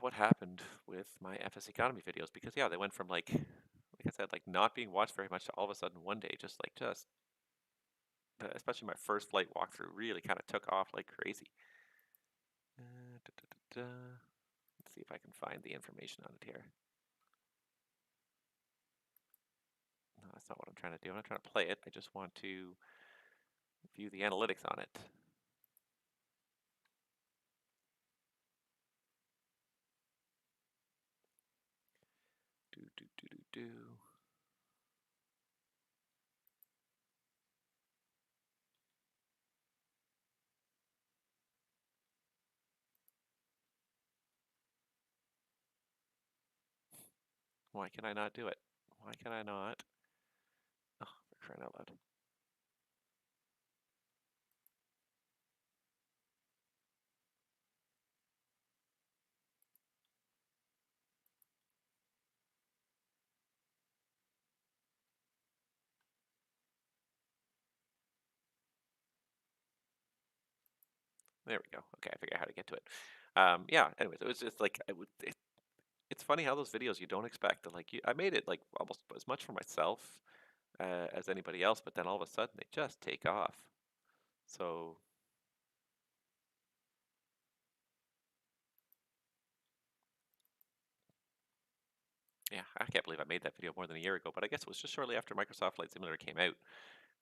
Speaker 1: what happened with my FS Economy videos, because yeah, they went from like I said, like not being watched very much to all of a sudden one day, especially my first flight walkthrough really kind of took off like crazy. Let's see if I can find the information on it here. No, that's not what I'm trying to do. I'm not trying to play it. I just want to view the analytics on it. Do. Why can I not do it? Why can I not? Oh, for crying out loud. There we go. Okay, I figured out how to get to it. Yeah. Anyways, it was just like it's funny how those videos you don't expect. Like I made it like almost as much for myself as anybody else, but then all of a sudden they just take off. So yeah, I can't believe I made that video more than a year ago. But I guess it was just shortly after Microsoft Flight Simulator came out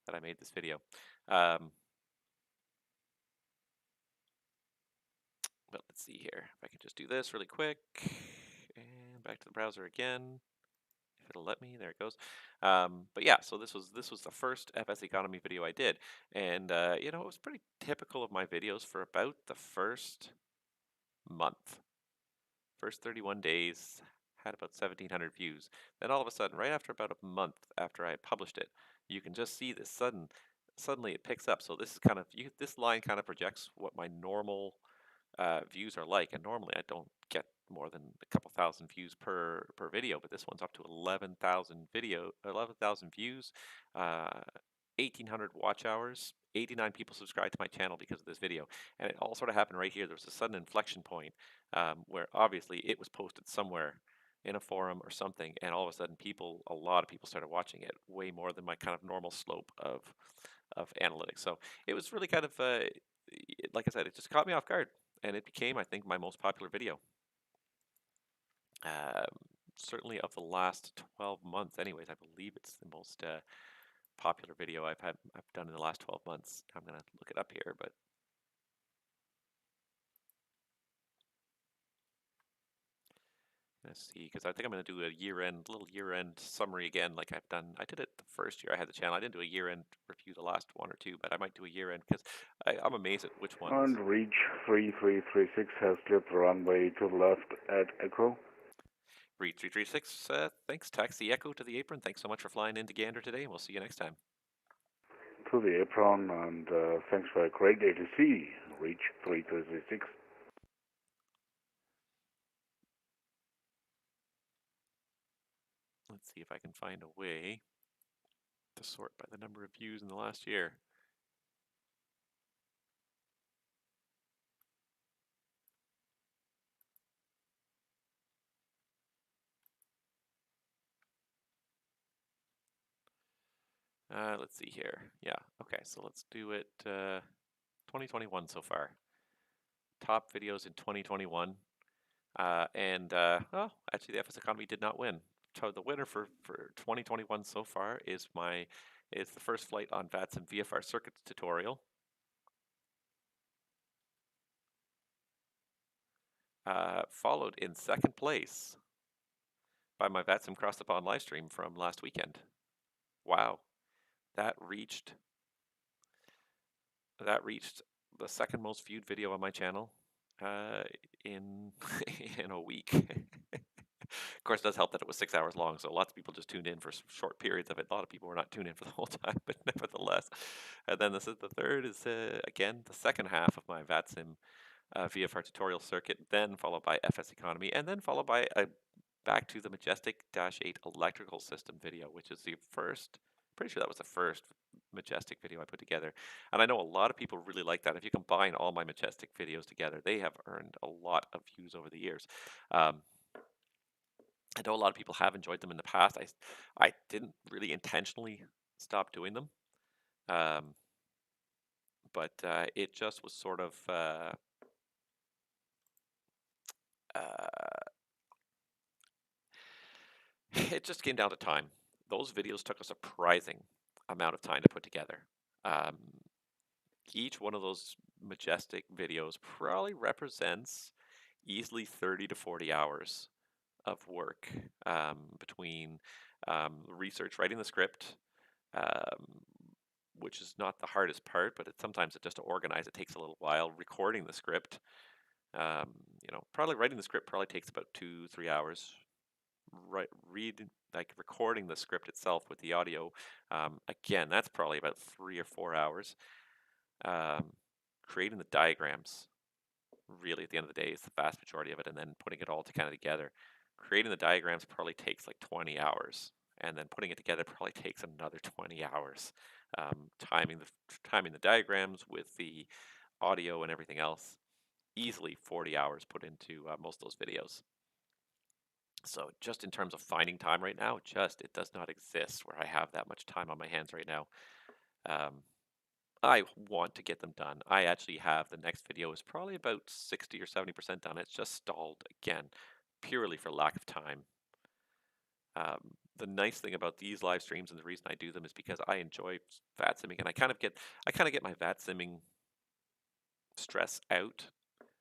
Speaker 1: that I made this video. But let's see here. If I can just do this really quick. And back to the browser again. If it'll let me, there it goes. But yeah, so this was the first FS Economy video I did. And it was pretty typical of my videos for about the first month. First 31 days, had about 1,700 views. Then all of a sudden, right after about a month after I published it, you can just see this suddenly it picks up. So this is kind of, this line kind of projects what my normal views are like, and normally I don't get more than a couple thousand views per video, but this one's up to 11,000 views, 1,800 watch hours, 89 people subscribed to my channel because of this video, and it all sort of happened right here. There was a sudden inflection point where obviously it was posted somewhere in a forum or something, and all of a sudden a lot of people started watching it, way more than my kind of normal slope of analytics. So it was really kind of like I said, it just caught me off guard, and it became, I think, my most popular video. Certainly of the last 12 months, anyways. I believe it's the most popular video I've done in the last 12 months. I'm gonna look it up here, but let's see, because I think I'm gonna do a little year-end summary again, like I've done. I did it the first year I had the channel. I didn't do a year-end review the last one or two, but I might do a year-end because I'm amazed at which ones.
Speaker 8: And reach 3336 has cleared the runway to the left at Echo.
Speaker 1: Read 336, thanks. Taxi Echo to the apron. Thanks so much for flying into Gander today, and we'll see you next time.
Speaker 8: To the apron, and thanks for a great ATC. Reach 3336.
Speaker 1: Let's see if I can find a way to sort by the number of views in the last year. Let's see here. Yeah, okay, so let's do it 2021 so far. Top videos in 2021. Well, actually the FS economy did not win. So the winner for 2021 so far is the first flight on VATSIM VFR circuits tutorial. Followed in second place by my VATSIM Cross the Pond live stream from last weekend. Wow, that reached the second most viewed video on my channel in in a week. Of course, it does help that it was 6 hours long, so lots of people just tuned in for short periods of it. A lot of people were not tuned in for the whole time, but nevertheless. And then the third is, again, the second half of my VATSIM VFR tutorial circuit, then followed by FS Economy, and then followed by a back to the Majestic-8 electrical system video, which is the first, pretty sure that was the first Majestic video I put together. And I know a lot of people really like that. If you combine all my Majestic videos together, they have earned a lot of views over the years. I know a lot of people have enjoyed them in the past. I didn't really intentionally stop doing them. But it just was sort of it just came down to time. Those videos took a surprising amount of time to put together. Each one of those Majestic videos probably represents easily 30 to 40 hours of work between research, writing the script, which is not the hardest part, but sometimes just to organize it takes a little while. Recording the script, probably writing the script probably takes about 2-3 hours. Recording the script itself with the audio, again, that's probably about 3 or 4 hours. Creating the diagrams, really at the end of the day, is the vast majority of it, and then putting it all together. Creating the diagrams probably takes like 20 hours, and then putting it together probably takes another 20 hours. Timing the diagrams with the audio and everything else, easily 40 hours put into most of those videos. So just in terms of finding time right now, it does not exist where I have that much time on my hands right now. I want to get them done. I actually have the next video is probably about 60 or 70% done. It's just stalled again, purely for lack of time. The nice thing about these live streams and the reason I do them is because I enjoy VATSIMing, and I kind of get my VATSIMing stress out.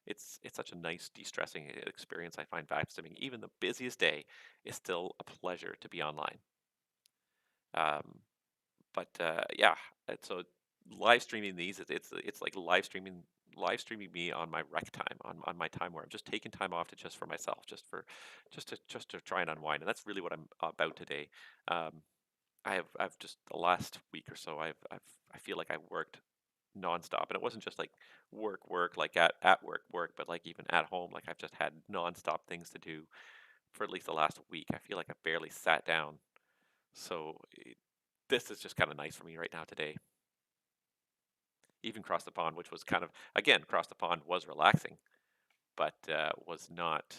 Speaker 1: It's such a nice de-stressing experience. I find VATSIMing, even the busiest day, is still a pleasure to be online. Yeah, so live streaming these, it's like live streaming me on my rec time, on my time where I'm just taking time off just for myself, just to try and unwind, and that's really what I'm about today. I've just the last week or so I feel like I've worked nonstop, and it wasn't just like work like at work, but like even at home, like I've just had nonstop things to do for at least the last week. I feel like I barely sat down, so this is just kind of nice for me right now today. Even Cross the Pond, which was kind of, again, Cross the Pond was relaxing, but was not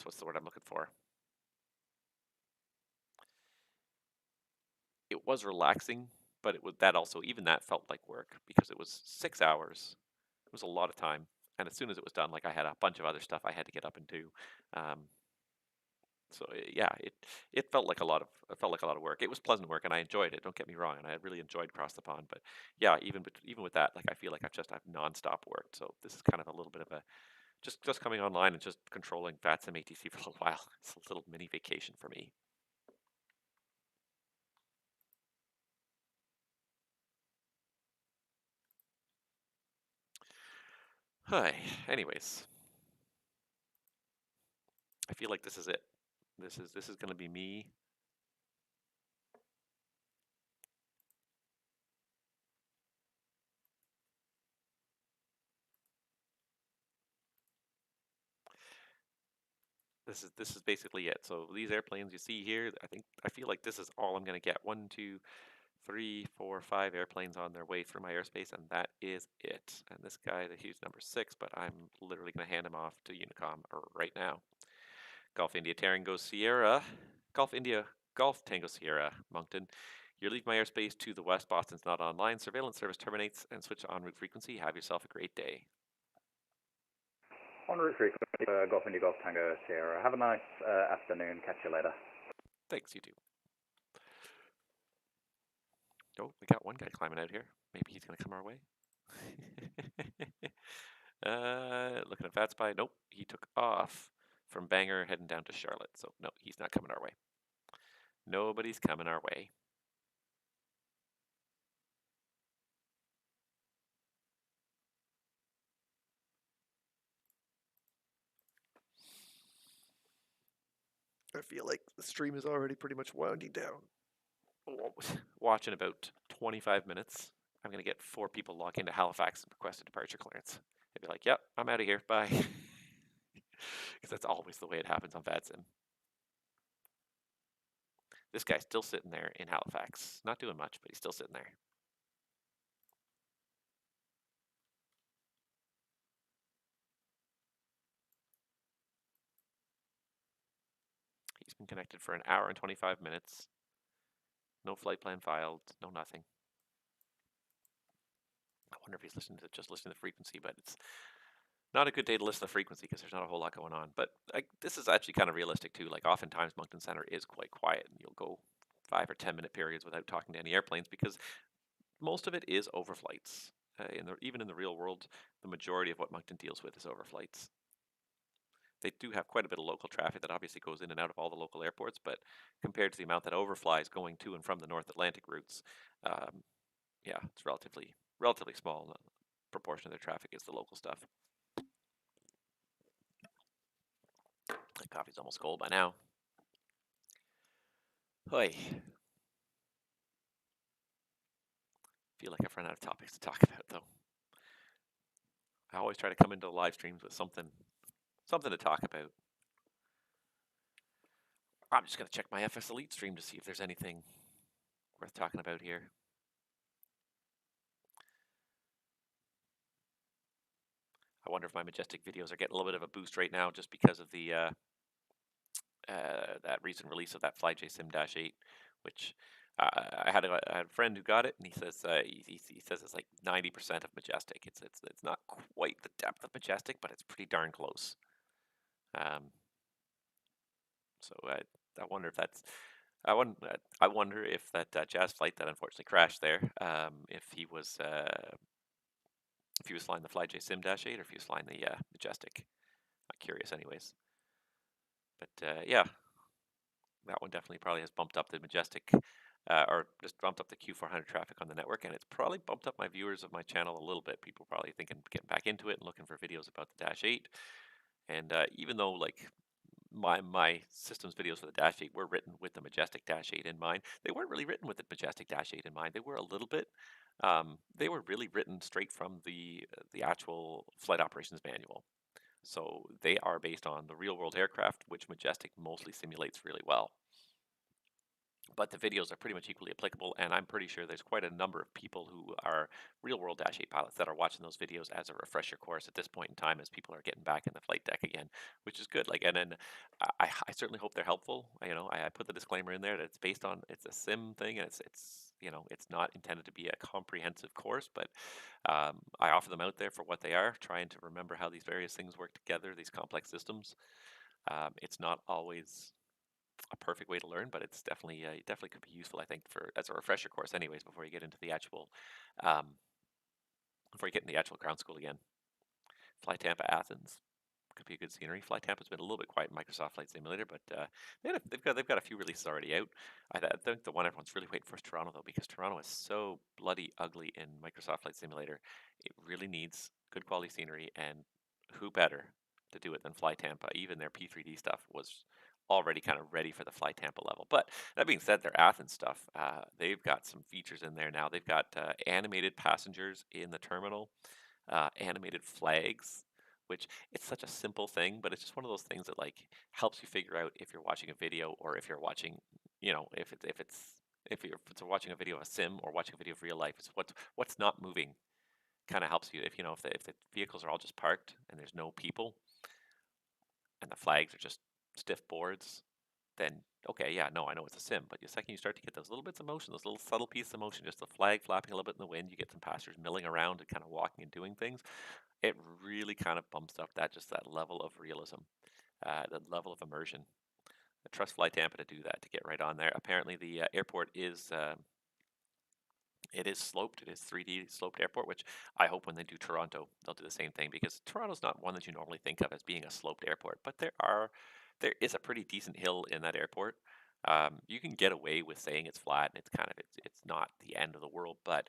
Speaker 1: what's the word I'm looking for? It was relaxing, but even that felt like work because it was 6 hours. It was a lot of time, and as soon as it was done, like I had a bunch of other stuff I had to get up and do. So yeah, it felt like a lot of work. It was pleasant work, and I enjoyed it. Don't get me wrong, and I really enjoyed Cross the Pond. But yeah, even with that, like I feel like I've nonstop worked. So this is kind of a little bit of a just coming online and just controlling VATSIM ATC for a little while. It's a little mini vacation for me. Hi. Anyways, I feel like this is it. This is going to be me. This is basically it. So these airplanes you see here, I feel like this is all I'm going to get. 1, 2, 3, 4, 5 airplanes on their way through my airspace, and that is it. And this guy, he's number 6, but I'm literally going to hand him off to Unicom right now. Golf India Tango Sierra, Golf India Golf Tango Sierra, Moncton. You leave my airspace to the west. Boston's not online. Surveillance service terminates and switch to en route frequency. Have yourself a great day.
Speaker 6: En route frequency, Golf India Golf Tango Sierra. Have a nice afternoon. Catch you later.
Speaker 1: Thanks, you too. Oh, we got one guy climbing out here. Maybe he's going to come our way. Looking at VATSPy. Nope, he took off from Bangor heading down to Charlotte. So, no, he's not coming our way. Nobody's coming our way. I feel like the stream is already pretty much winding down. Watching about 25 minutes. I'm going to get 4 people log into Halifax and request a departure clearance. They'd be like, yep, I'm out of here. Bye. Because that's always the way it happens on VATSIM. This guy's still sitting there in Halifax. Not doing much, but he's still sitting there. He's been connected for an hour and 25 minutes. No flight plan filed, no nothing. I wonder if he's just listening to the frequency, but it's not a good day to listen to the frequency because there's not a whole lot going on. But this is actually kind of realistic too. Like oftentimes Moncton Center is quite quiet and you'll go 5 or 10 minute periods without talking to any airplanes because most of it is overflights. Even in the real world, the majority of what Moncton deals with is overflights. They do have quite a bit of local traffic that obviously goes in and out of all the local airports, but compared to the amount that overflies going to and from the North Atlantic routes, yeah, it's relatively small proportion of their traffic is the local stuff. The coffee's almost cold by now. Hoy. Feel like I've run out of topics to talk about though. I always try to come into the live streams with something to talk about. I'm just going to check my FS Elite stream to see if there's anything worth talking about here. I wonder if my Majestic videos are getting a little bit of a boost right now just because of the that recent release of that FlyJSim-8, which I had a friend who got it, and he says he says it's like 90% of Majestic. It's not quite the depth of Majestic, but it's pretty darn close. So I wonder if that's I wonder if that Jazz flight that unfortunately crashed there, if he was flying the FlyJSim-8 or if he was flying the Majestic. I'm curious, anyways. But yeah, that one definitely probably has bumped up the Majestic, or just bumped up the Q400 traffic on the network, and it's probably bumped up my viewers of my channel a little bit. People probably thinking getting back into it and looking for videos about the Dash 8. And even though like my systems videos for the Dash 8 were written with the Majestic Dash 8 in mind, they weren't really written with the Majestic Dash 8 in mind. They were a little bit. They were really written straight from the actual flight operations manual. So they are based on the real world aircraft, which Majestic mostly simulates really well. But the videos are pretty much equally applicable, and I'm pretty sure there's quite a number of people who are real-world Dash 8 pilots that are watching those videos as a refresher course at this point in time as people are getting back in the flight deck again, which is good. Like, and then I certainly hope they're helpful. You know, I put the disclaimer in there that it's based on, it's a sim thing, and it's you know, it's not intended to be a comprehensive course, but I offer them out there for what they are, trying to remember how these various things work together, these complex systems. It's not always a perfect way to learn, but it's definitely could be useful, I think, for as a refresher course, anyways, before you get into the actual ground school again. Fly Tampa Athens could be a good scenery. Fly Tampa's been a little bit quiet in Microsoft Flight Simulator, but they've got a few releases already out. I think the one everyone's really waiting for is Toronto though, because Toronto is so bloody ugly in Microsoft Flight Simulator. It really needs good quality scenery, and who better to do it than Fly Tampa? Even their P3D stuff was already kind of ready for the Fly Tampa level. But that being said, their Athens stuff, they've got some features in there now. They've got animated passengers in the terminal, animated flags, which it's such a simple thing, but it's just one of those things that like helps you figure out if you're watching a video or if you're watching, you know, if it's if it's watching a video of a sim or watching a video of real life, it's what's not moving kind of helps you. If if the vehicles are all just parked and there's no people and the flags are just stiff boards, then okay, yeah, no, I know it's a sim. But the second you start to get those little bits of motion, those little subtle pieces of motion, just the flag flapping a little bit in the wind, you get some passengers milling around and kind of walking and doing things. It really kind of bumps up that level of realism, the level of immersion. I trust Fly Tampa to do that, to get right on there. Apparently, the airport is it is sloped. It is 3D sloped airport, which I hope when they do Toronto, they'll do the same thing, because Toronto's not one that you normally think of as being a sloped airport, but there is a pretty decent hill in that airport. You can get away with saying it's flat and it's not the end of the world, but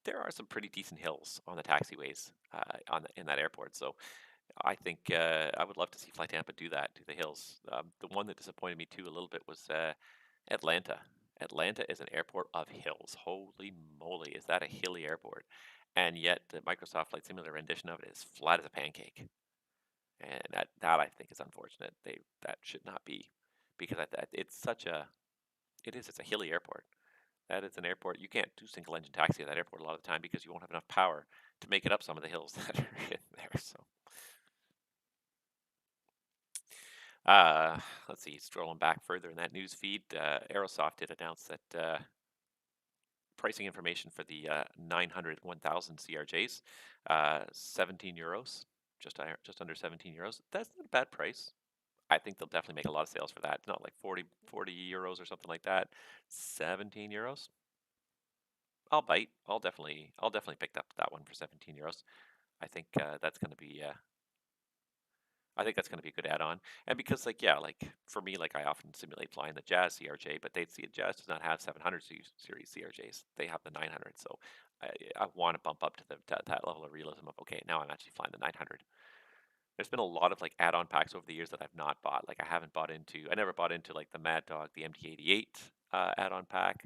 Speaker 1: there are some pretty decent hills on the taxiways in that airport. So I think I would love to see Fly Tampa do that to the hills. The one that disappointed me too a little bit was Atlanta. Atlanta is an airport of hills. Holy moly, is that a hilly airport? And yet the Microsoft Flight Simulator rendition of it is flat as a pancake. And that I think is unfortunate. That should not be, because it's it's a hilly airport. That is an airport you can't do single engine taxi at that airport a lot of the time, because you won't have enough power to make it up some of the hills that are in there. So let's see, scrolling back further in that news feed, Aerosoft did announce that pricing information for the 900 1000 CRJs, 17 euros, just under 17 euros. That's not a bad price. I think they'll definitely make a lot of sales for that. It's not like 40 euros or something like that. 17 euros. I'll bite. I'll definitely pick up that one for 17 euros. I think that's going to be I think that's going to be a good add-on. And because, like, yeah, like for me, like I often simulate flying the Jazz CRJ, but Jazz does not have 700 series CRJs. They have the 900. So I want to bump up to that level of realism of, okay, now I'm actually flying the 900. There's been a lot of like add-on packs over the years that I've not bought. Like I never bought into like the Mad Dog, the MD-88 add-on pack.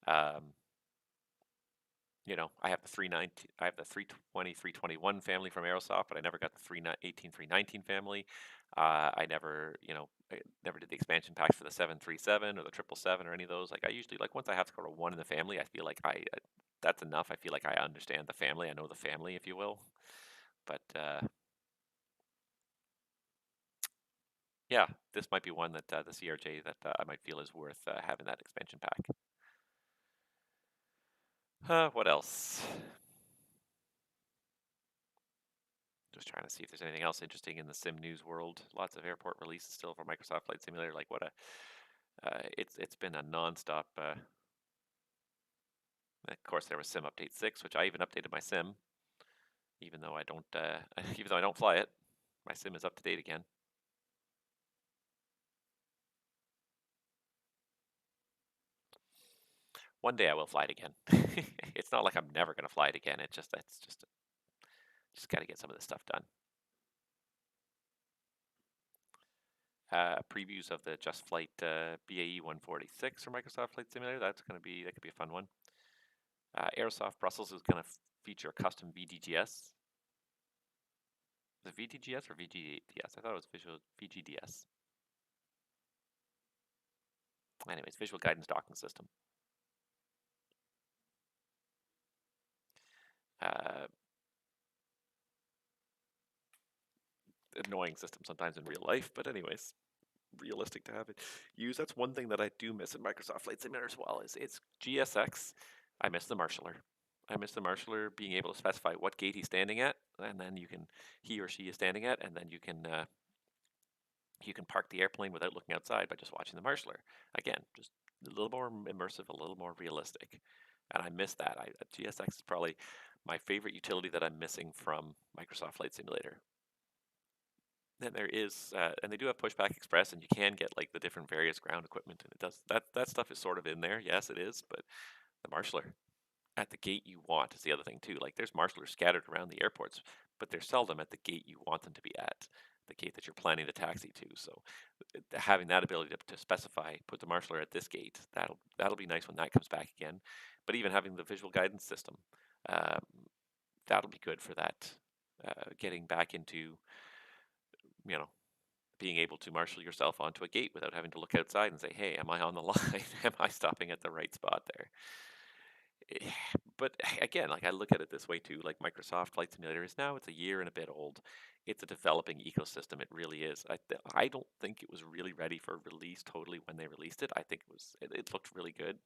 Speaker 1: Um, I have the 320, 321 family from Aerosoft, but I never got the 318, 319 family. I never did the expansion packs for the 737 or the 777 or any of those. Like I usually, like once I have to go to one in the family, I feel like that's enough. I feel like I understand the family. I know the family, if you will. But yeah, this might be one that the CRJ that I might feel is worth having that expansion pack. What else? Just trying to see if there's anything else interesting in the sim news world. Lots of airport releases still for Microsoft Flight Simulator. Like it's been a nonstop. Of course, there was Sim Update 6, which I even updated my sim, even though I don't fly it. My sim is up to date again. One day I will fly it again. It's not like I'm never going to fly it again. Just got to get some of this stuff done. Previews of the Just Flight BAE 146 for Microsoft Flight Simulator. That could be a fun one. Aerosoft Brussels is going to feature a custom VDGS. Is it VDGS or VGDS? I thought it was VGDS. Anyways, Visual Guidance Docking System. Annoying system sometimes in real life, but anyways, realistic to have it used. That's one thing that I do miss in Microsoft Flight Simulator as well. Is it's GSX. I miss the marshaller. I miss the marshaller being able to specify what gate he's standing at, and then he or she is standing at, and then you can park the airplane without looking outside by just watching the marshaller. Again, just a little more immersive, a little more realistic, and I miss that. GSX is probably my favorite utility that I'm missing from Microsoft Flight Simulator. Then there is, and they do have Pushback Express, and you can get like the different various ground equipment, and it does that stuff is sort of in there. Yes, it is, but the marshaller at the gate you want is the other thing too. Like there's marshallers scattered around the airports, but they're seldom at the gate you want them to be at, the gate that you're planning to taxi to. So having that ability to specify, put the marshaller at this gate, that'll be nice when that comes back again. But even having the visual guidance system, that'll be good for that, getting back into being able to marshal yourself onto a gate without having to look outside and say, hey, am I on the line? Am I stopping at the right spot there? But again, like I look at it this way too, like Microsoft Flight Simulator is now, it's a year and a bit old. It's a developing ecosystem. It really is. I don't think it was really ready for release totally when they released it. I think it looked really good,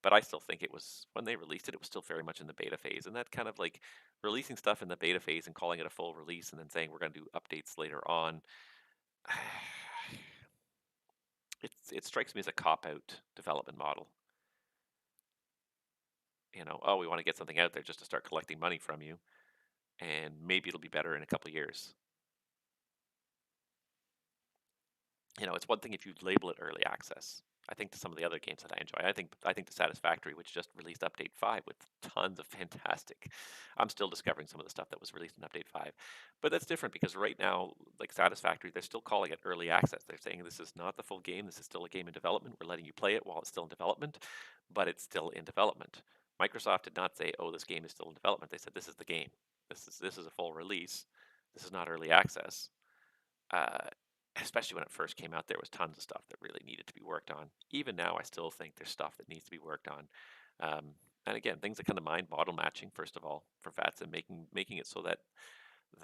Speaker 1: but I still think it was, when they released it, it was still very much in the beta phase. And that kind of like releasing stuff in the beta phase and calling it a full release and then saying we're going to do updates later on, it strikes me as a cop-out development model. You know, oh, we want to get something out there just to start collecting money from you, and maybe it'll be better in a couple of years. You know, it's one thing if you label it early access. I think to some of the other games that I enjoy, I think to Satisfactory, which just released Update 5 with tons of fantastic. I'm still discovering some of the stuff that was released in Update 5, but that's different because right now, like Satisfactory, they're still calling it early access. They're saying this is not the full game. This is still a game in development. We're letting you play it while it's still in development, but it's still in development. Microsoft did not say, "Oh, this game is still in development." They said, "This is the game. This is a full release. This is not early access." Uh, Especially when it first came out, there was tons of stuff that really needed to be worked on. Even now, I still think there's stuff that needs to be worked on. And again, things that come to mind: model matching, first of all, for VATSIM, making it so that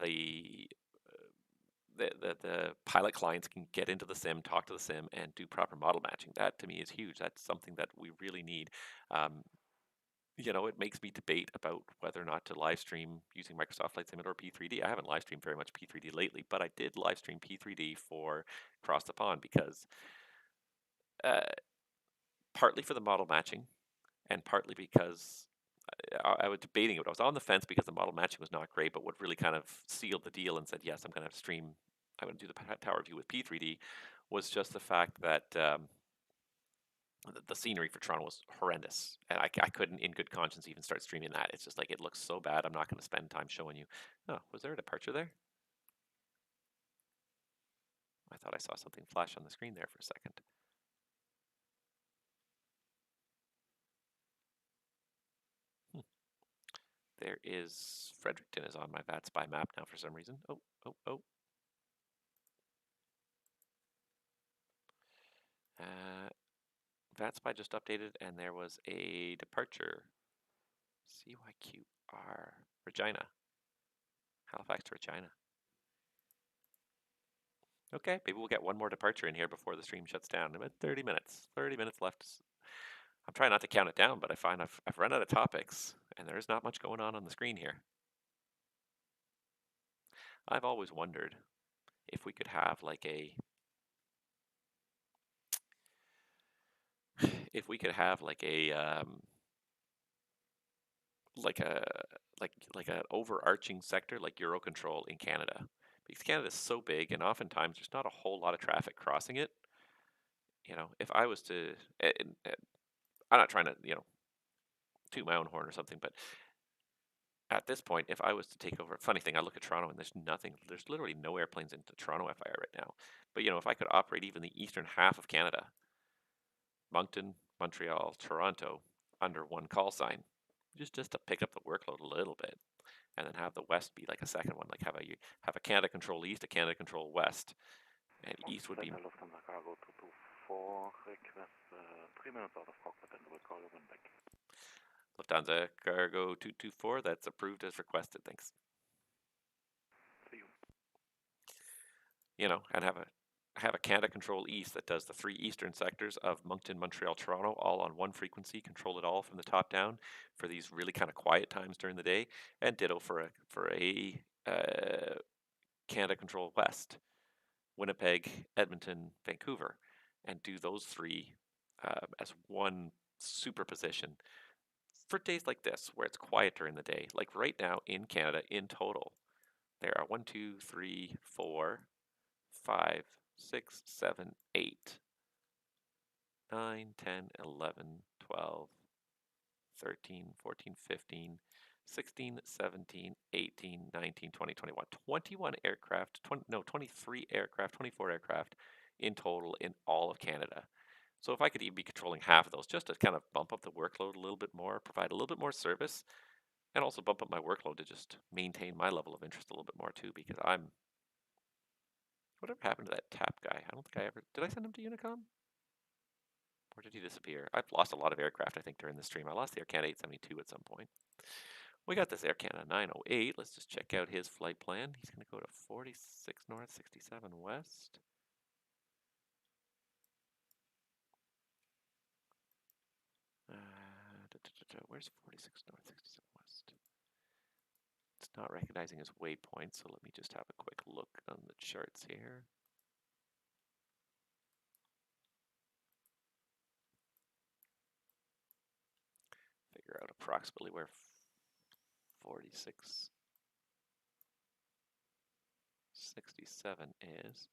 Speaker 1: the the pilot clients can get into the sim, talk to the sim, and do proper model matching. That to me is huge. That's something that we really need. Um, you know, it makes me debate about whether or not to live stream using Microsoft Flight Simulator or P3D. I haven't live streamed very much P3D lately, but I did live stream P3D for Cross the Pond because uh, partly for the model matching and partly because I was debating it. I was on the fence because the model matching was not great, but what really kind of sealed the deal and said, yes, I'm going to stream, I'm going to do the tower view with P3D was just the fact that the scenery for Toronto was horrendous, and I couldn't, in good conscience, even start streaming that. It's just like it looks so bad. I'm not going to spend time showing you. Oh, was there a departure there? I thought I saw something flash on the screen there for a second. There is Fredericton is on my VATSPy map now for some reason. Oh. VATSPy just updated, and there was a departure. CYQR Regina. Halifax to Regina. Okay, maybe we'll get one more departure in here before the stream shuts down. About 30 minutes. 30 minutes left. I'm trying not to count it down, but I find I've run out of topics, and there's not much going on the screen here. I've always wondered if we could have like a like an overarching sector like Eurocontrol in Canada, because Canada is so big and oftentimes there's not a whole lot of traffic crossing it. You know, if I was to, I'm not trying to, you know, toot my own horn or something, but at this point, if I was to take over, funny thing, I look at Toronto and there's literally no airplanes into Toronto FIR right now. But you know, if I could operate even the eastern half of Canada, Moncton, Montreal, Toronto, under one call sign, just to pick up the workload a little bit, and then have the west be like a second one, like have a Canada Control East, a Canada Control West, and East would be.
Speaker 8: Lufthansa cargo 224, request 3 minutes out of cockpit and will call you when back.
Speaker 1: Lufthansa Cargo 224, that's approved as requested, thanks.
Speaker 8: See you.
Speaker 1: You know, and have a Canada Control East that does the 3 eastern sectors of Moncton, Montreal, Toronto, all on one frequency, control it all from the top down for these really kind of quiet times during the day, and ditto for a Canada Control West, Winnipeg, Edmonton, Vancouver, and do those 3 as one superposition for days like this where it's quiet during the day. Like right now in Canada, in total, there are 1, 2, 3, 4, 5, 6, 7, 8, 9, 10, 11, 12, 13, 14, 15, 16, 17, 18, 19, 20, 21. 21 aircraft, 23 aircraft, 24 aircraft in total in all of Canada. So if I could even be controlling half of those, just to kind of bump up the workload a little bit more, provide a little bit more service, and also bump up my workload to just maintain my level of interest a little bit more too, because I'm Whatever happened to that TAP guy? I don't think I ever... Did I send him to Unicom? Or did he disappear? I've lost a lot of aircraft, I think, during the stream. I lost the Air Canada 872 at some point. We got this Air Canada 908. Let's just check out his flight plan. He's going to go to 46 north, 67 west. Where's 46 north, 67 west? It's not recognizing his waypoint, so let me just have a quick look on the charts here. Figure out approximately where 46 67 is.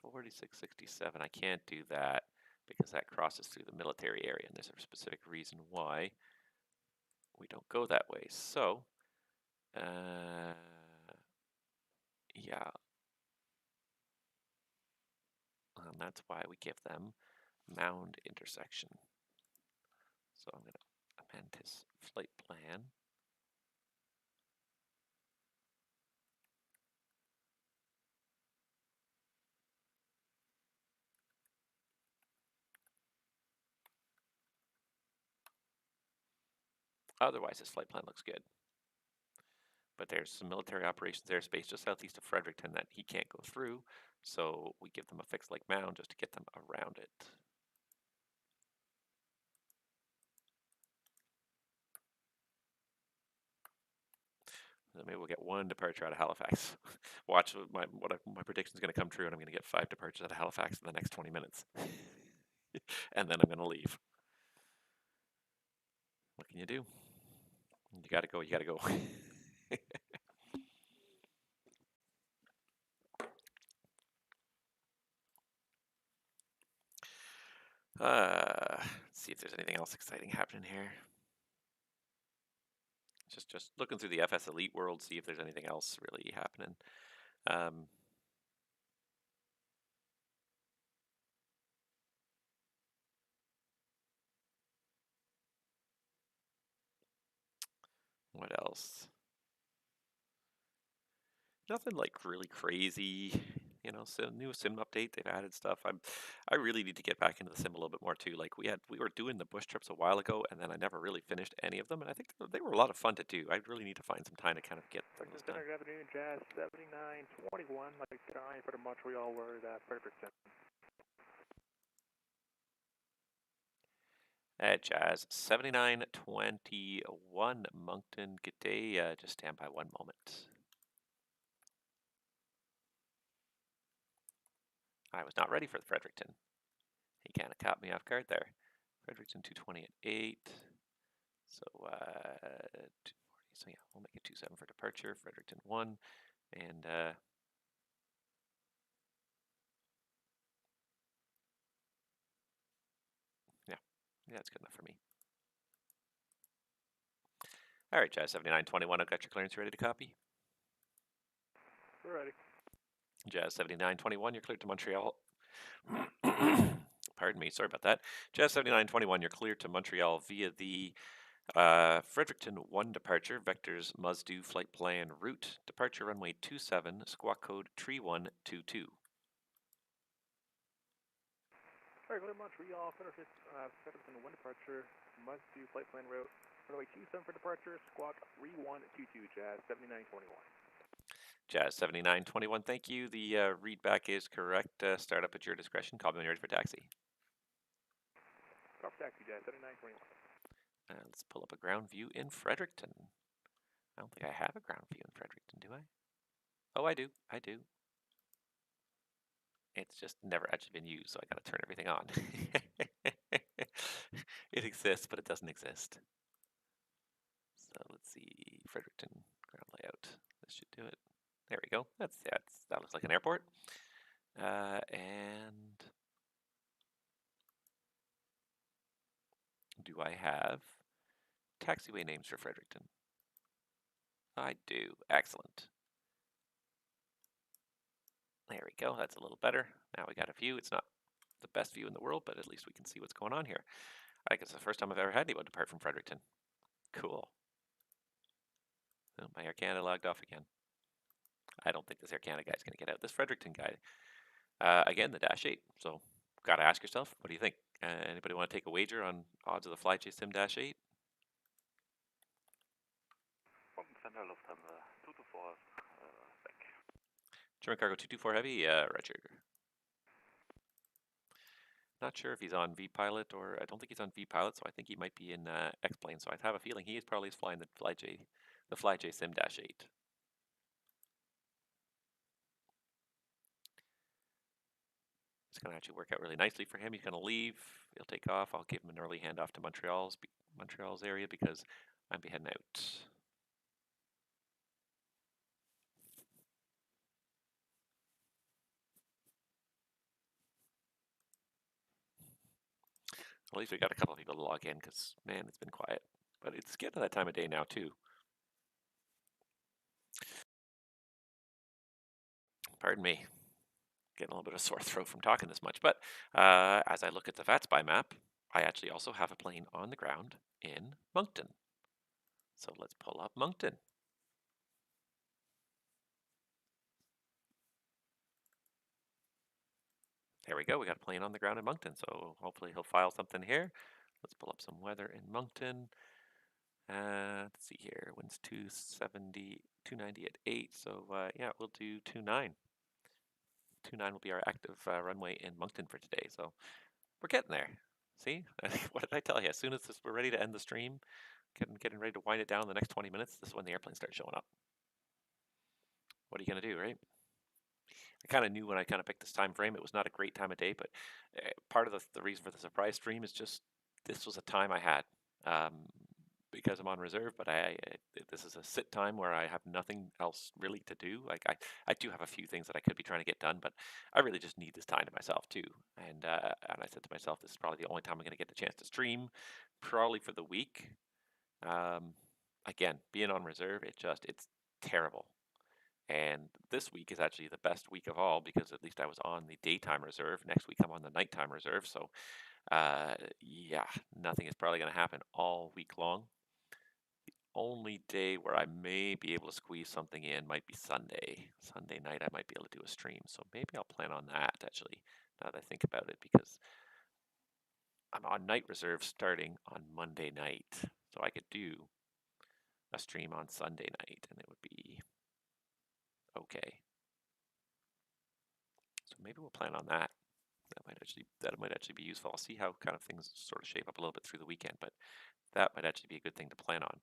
Speaker 1: 4667, I can't do that because that crosses through the military area, and there's a specific reason why we don't go that way. So, yeah. And that's why we give them mound intersection. So I'm going to amend his flight plan. Otherwise, his flight plan looks good. But there's some military operations airspace just southeast of Fredericton that he can't go through, so we give them a fixed leg mound just to get them around it. And maybe we'll get one departure out of Halifax. Watch, my prediction is going to come true, and I'm going to get 5 departures out of Halifax in the next 20 minutes. And then I'm going to leave. What can you do? You got to go, you got to go. Let's see if there's anything else exciting happening here. Just looking through the FS Elite world, see if there's anything else really happening. What else? Nothing like really crazy, you know. New sim update, they've added stuff. I really need to get back into the sim a little bit more too. Like we were doing the bush trips a while ago, and then I never really finished any of them. And I think they were a lot of fun to do. I really need to find some time to kind of get things done.
Speaker 11: Good afternoon, Jazz 7921, like trying for the Montreal word, Fredericton.
Speaker 1: Jazz 7921 Moncton, good day. Just stand by one moment. I was not ready for the Fredericton. He kind of caught me off guard there. Fredericton 220 at 8. So 240. So yeah, we'll make it 27 for departure. Fredericton 1, and yeah, that's good enough for me. All right, Jazz 7921, I've got your clearance ready to copy.
Speaker 11: We're ready.
Speaker 1: Jazz 7921, you're cleared to Montreal. Pardon me, sorry about that. Jazz 7921, you're cleared to Montreal via the Fredericton 1 departure, vectors Muzdu flight plan route, departure runway 27, squawk code 3122.
Speaker 11: Alright, go to Montreal, Fredericton 1 departure, Muzdu flight plan route, runway 27 for departure, squawk 3122, Jazz 7921.
Speaker 1: Jazz 7921, thank you. The readback is correct. Start up at your discretion. Call me when you're ready for taxi.
Speaker 11: Start for taxi, Jazz 7921.
Speaker 1: Let's pull up a ground view in Fredericton. I don't think I have a ground view in Fredericton, do I? Oh, I do. I do. It's just never actually been used, so I gotta turn everything on. It exists, but it doesn't exist. So let's see, Fredericton ground layout. This should do it. There we go. That looks like an airport. And do I have taxiway names for Fredericton? I do. Excellent. There we go. That's a little better. Now we got a view. It's not the best view in the world, but at least we can see what's going on here. I think it's the first time I've ever had anyone depart from Fredericton. Cool. Oh, my Air Canada logged off again. I don't think this Air Canada guy is going to get out. This Fredericton guy, again, the Dash 8. So, got to ask yourself, what do you think? Anybody want to take a wager on odds of the FlyJSim Dash 8?
Speaker 11: Moncton Center, Lufthansa 224, sec.
Speaker 1: German Cargo 224 Heavy, Roger. Not sure if he's on V-Pilot or I don't think he's on V-Pilot, so I think he might be in X-Plane. So I have a feeling he is probably flying the FlyJSim Dash 8. It's going to actually work out really nicely for him. He's going to leave. He'll take off. I'll give him an early handoff to Montreal's area because I'm be heading out. At least we got a couple of people to log in because, man, it's been quiet. But it's getting to that time of day now, too. Pardon me. Getting a little bit of sore throat from talking this much. But as I look at the VATSIM map, I actually also have a plane on the ground in Moncton. So let's pull up Moncton. There we go. We got a plane on the ground in Moncton. So hopefully he'll file something here. Let's pull up some weather in Moncton. Let's see here. Winds 290 at 8. So yeah, we'll do 29. 29 will be our active runway in Moncton for today. So we're getting there. See? What did I tell you? As soon as we're ready to end the stream, getting ready to wind it down in the next 20 minutes, this is when the airplanes start showing up. What are you going to do, right? I kind of knew when I kind of picked this time frame, it was not a great time of day, but part of the reason for the surprise stream is just this was a time I had because I'm on reserve, but this is a sit time where I have nothing else really to do. Like I do have a few things that I could be trying to get done, but I really just need this time to myself too. And I said to myself, this is probably the only time I'm going to get the chance to stream, probably for the week. Again, being on reserve, it's terrible. And this week is actually the best week of all because at least I was on the daytime reserve. Next week I'm on the nighttime reserve. So yeah, nothing is probably going to happen all week long. The only day where I may be able to squeeze something in might be Sunday. Sunday night I might be able to do a stream. So maybe I'll plan on that actually, now that I think about it, because I'm on night reserve starting on Monday night. So I could do a stream on Sunday night and it would be okay. So maybe we'll plan on that. That might actually be useful. I'll see how kind of things sort of shape up a little bit through the weekend, but that might actually be a good thing to plan on.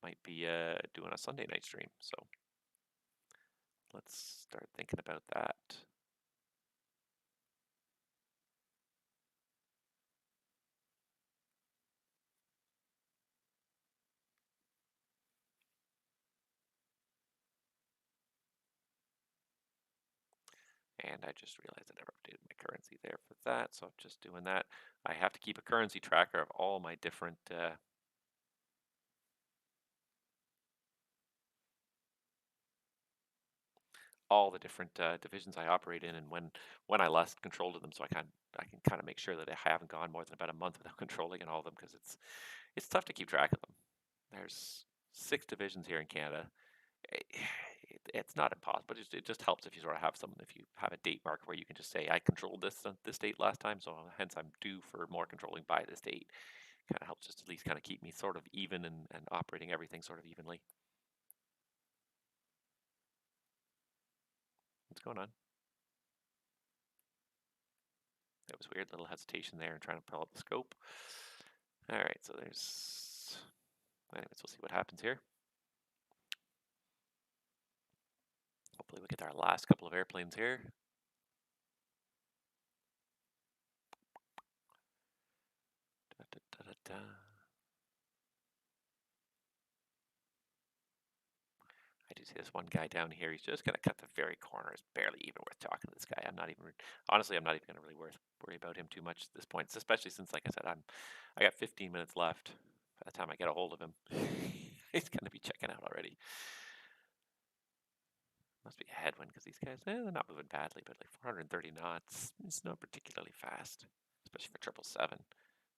Speaker 1: Might be doing a Sunday night stream. So let's start thinking about that. And I just realized I never updated my currency there for that, so I'm just doing that. I have to keep a currency tracker of all my different divisions I operate in, and when I lost control of them, so I can kind of make sure that I haven't gone more than about a month without controlling all of them, because it's tough to keep track of them. There's 6 divisions here in Canada. It's not impossible, but it just helps if you sort of have if you have a date marker where you can just say, I controlled this date last time, so hence I'm due for more controlling by this date. Kind of helps just at least kind of keep me sort of even and operating everything sort of evenly. What's going on? That was weird, little hesitation there and trying to pull up the scope. All right, so anyways, we'll see what happens here. Hopefully we get our last couple of airplanes here. I do see this one guy down here. He's just going to cut the very corner. It's barely even worth talking to this guy. Honestly, I'm not even going to really worry about him too much at this point, especially since, like I said, I got 15 minutes left. By the time I get a hold of him, he's going to be checking out already. Must be a headwind because these guys, they're not moving badly, but like 430 knots, it's not particularly fast, especially for 777.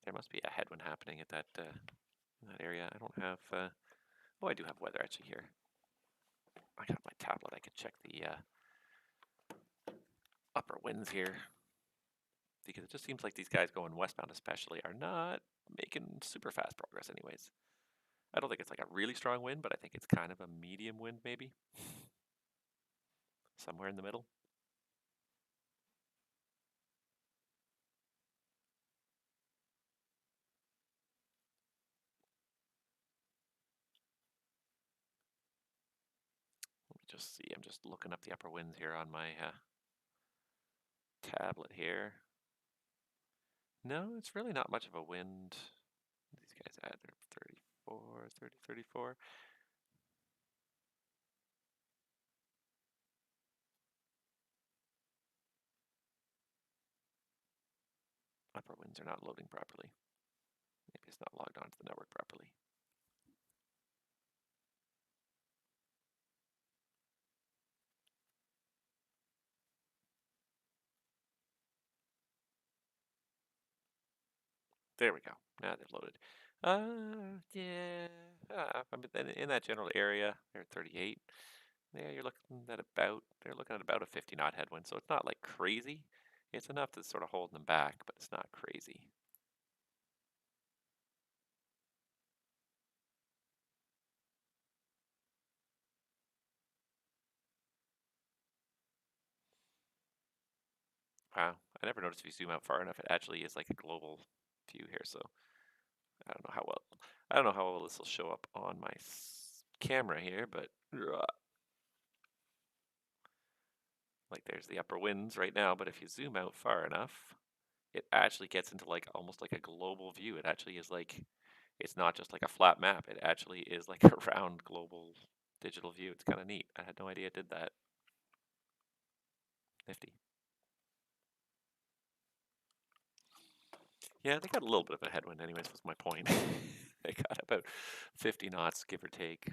Speaker 1: There must be a headwind happening at in that area. I don't have, oh, I do have weather actually here. I got my tablet. I could check the upper winds here, because it just seems like these guys going westbound especially are not making super fast progress anyways. I don't think it's like a really strong wind, but I think it's kind of a medium wind maybe. Somewhere in the middle. Let me just see. I'm just looking up the upper winds here on my tablet here. No, it's really not much of a wind. These guys add their 34, 30, 34. Upper winds are not loading properly. Maybe it's not logged onto the network properly. There we go. Now they've loaded. Yeah. In that general area, they're at 38. Yeah, you're looking at they're looking at about a 50 knot headwind, so it's not like crazy. It's enough to sort of hold them back, but it's not crazy. Wow, I never noticed if you zoom out far enough, it actually is like a global view here. So I don't know how well this will show up on my camera here, but like there's the upper winds right now. But if you zoom out far enough, it actually gets into like almost like a global view. It actually is like, it's not just like a flat map. It actually is like a round global digital view. It's kind of neat. I had no idea it did that. Nifty. Yeah, they got a little bit of a headwind anyways, was my point. They got about 50 knots, give or take.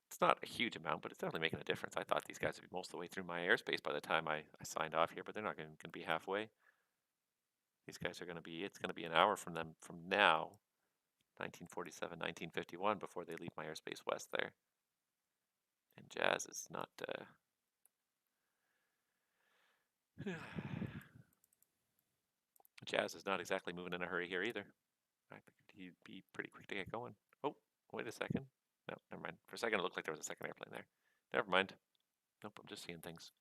Speaker 1: It's not a huge amount, but it's definitely making a difference. I thought these guys would be most of the way through my airspace by the time I signed off here, but they're not going to be halfway. These guys are going to be, it's going to be an hour from them from now, 1947, 1951, before they leave my airspace west there. And Jazz is not, Jazz is not exactly moving in a hurry here either. I think he'd be pretty quick to get going. Oh, wait a second. No, never mind. For a second, it looked like there was a second airplane there. Never mind. Nope, I'm just seeing things.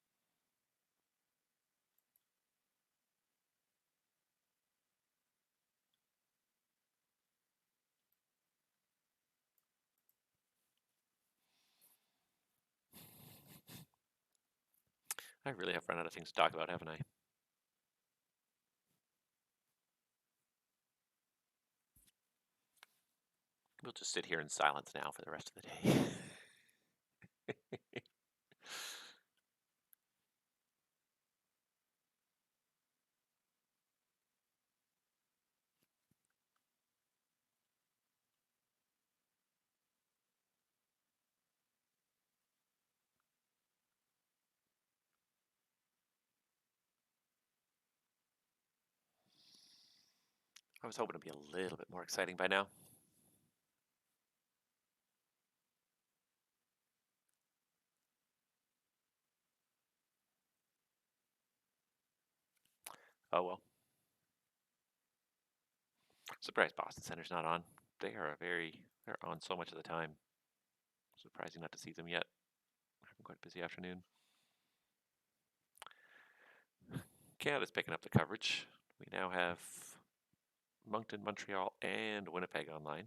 Speaker 1: I really have run out of things to talk about, haven't I? We'll just sit here in silence now for the rest of the day. I was hoping to be a little bit more exciting by now. Oh well. Surprised Boston Center's not on. They're on so much of the time. Surprising not to see them yet. We're having quite a busy afternoon. Canada's picking up the coverage. We now have Moncton, Montreal, and Winnipeg online.